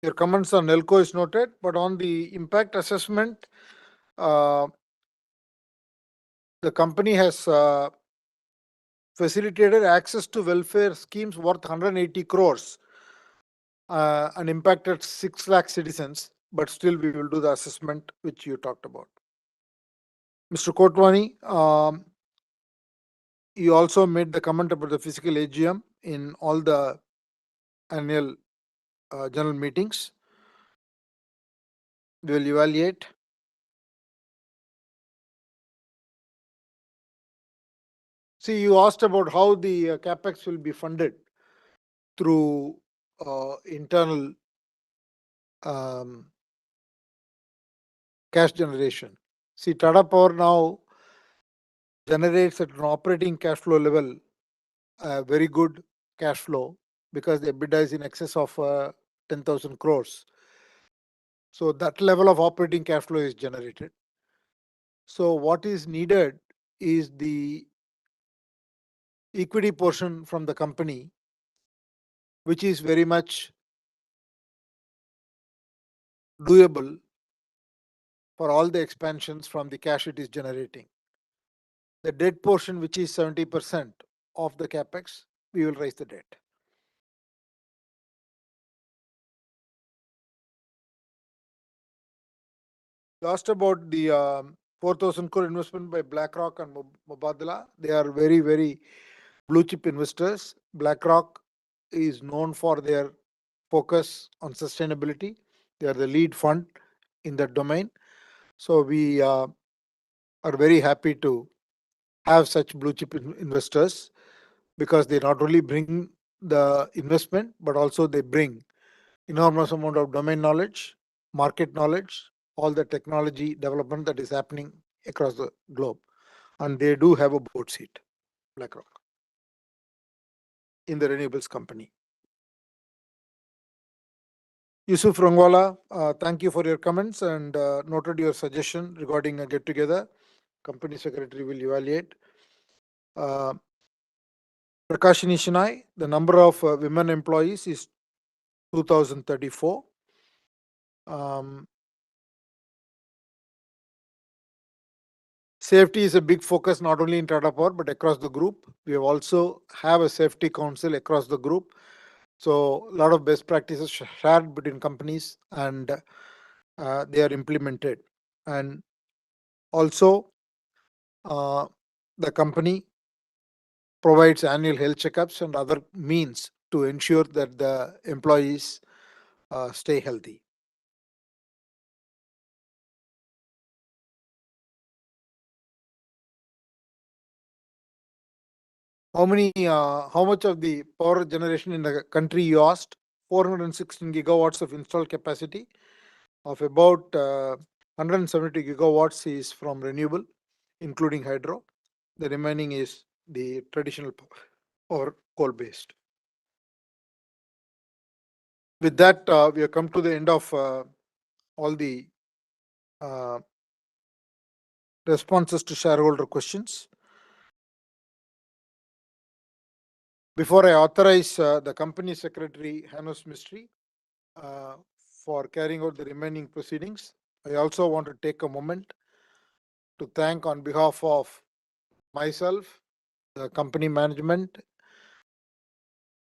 Your comments on Nelco is noted, but on the impact assessment, the company has facilitated access to welfare schemes worth 180 crores and impacted 6 lakh citizens, but still we will do the assessment which you talked about. Mr. Kotwani, you also made the comment about the physical AGM in all the annual general meetings. We will evaluate. See, you asked about how the capex will be funded through internal cash generation. See, Tata Power now generates at an operating cash flow level a very good cash flow because the EBITDA is in excess of 10,000 crores. So that level of operating cash flow is generated. So what is needed is the equity portion from the company, which is very much doable for all the expansions from the cash it is generating. The debt portion, which is 70% of the capex, we will raise the debt. You asked about the 4,000 crore investment by BlackRock and Mubadala. They are very, very blue chip investors. BlackRock is known for their focus on sustainability. They are the lead fund in that domain. So we are very happy to have such blue chip investors, because they not only bring the investment, but also they bring enormous amount of domain knowledge, market knowledge, all the technology development that is happening across the globe. And they do have a board seat, BlackRock, in the renewables company. Yusuf Rangwala, thank you for your comments and noted your suggestion regarding a get together. Company secretary will evaluate. Prakashini Shinai, the number of women employees is 2034. Safety is a big focus not only in Tata Power but across the group. We have also have a safety council across the group. So a lot of best practices shared between companies, and they are implemented. And also the company provides annual health checkups and other means to ensure that the employees stay healthy. How much of the power generation in the country you asked? 416 gigawatts of installed capacity, of about 170 gigawatts is from renewable, including hydro. The remaining is the traditional or coal-based. With that, we have come to the end of all the responses to shareholder questions. Before I authorize the company secretary, Hanus Mystery, for carrying out the remaining proceedings, I also want to take a moment to thank on behalf of myself, the company management,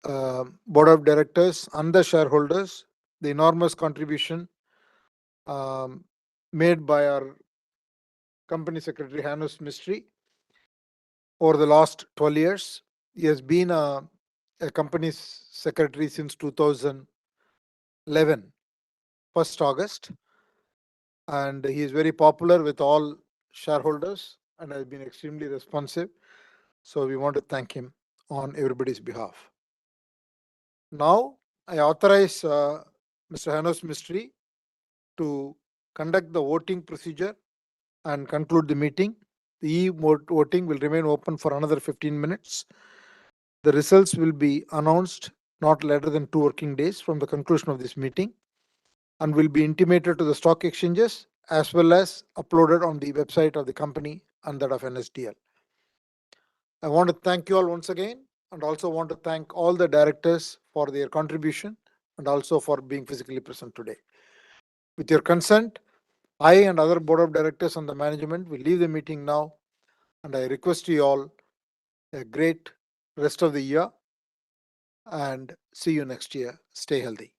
board of directors, and the shareholders, the enormous contribution made by our company secretary, Hanus Mystery, over the last 12 years. He has been a company secretary since 2011, 1st August, and he is very popular with all shareholders and has been extremely responsive. So we want to thank him on everybody's behalf. Now I authorize Mr. Hanus Mystery to conduct the voting procedure and conclude the meeting. The e-voting will remain open for another 15 minutes. The results will be announced not later than 2 working days from the conclusion of this meeting, and will be intimated to the stock exchanges as well as uploaded on the website of the company and that of NSDL. I want to thank you all once again, and also want to thank all the directors for their contribution and also for being physically present today. With your consent, I and other board of directors and the management will leave the meeting now, and I request you all a great rest of the year and see you next year. Stay healthy.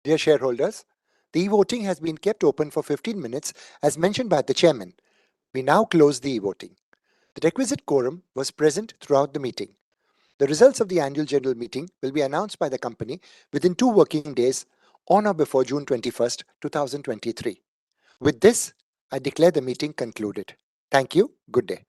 Dear shareholders, the e-voting has been kept open for 15 minutes as mentioned by the chairman. We now close the e-voting. The requisite quorum was present throughout the meeting. The results of the annual general meeting will be announced by the company within 2 working days on or before June 21st, 2023. With this, I declare the meeting concluded. Thank you. Good day.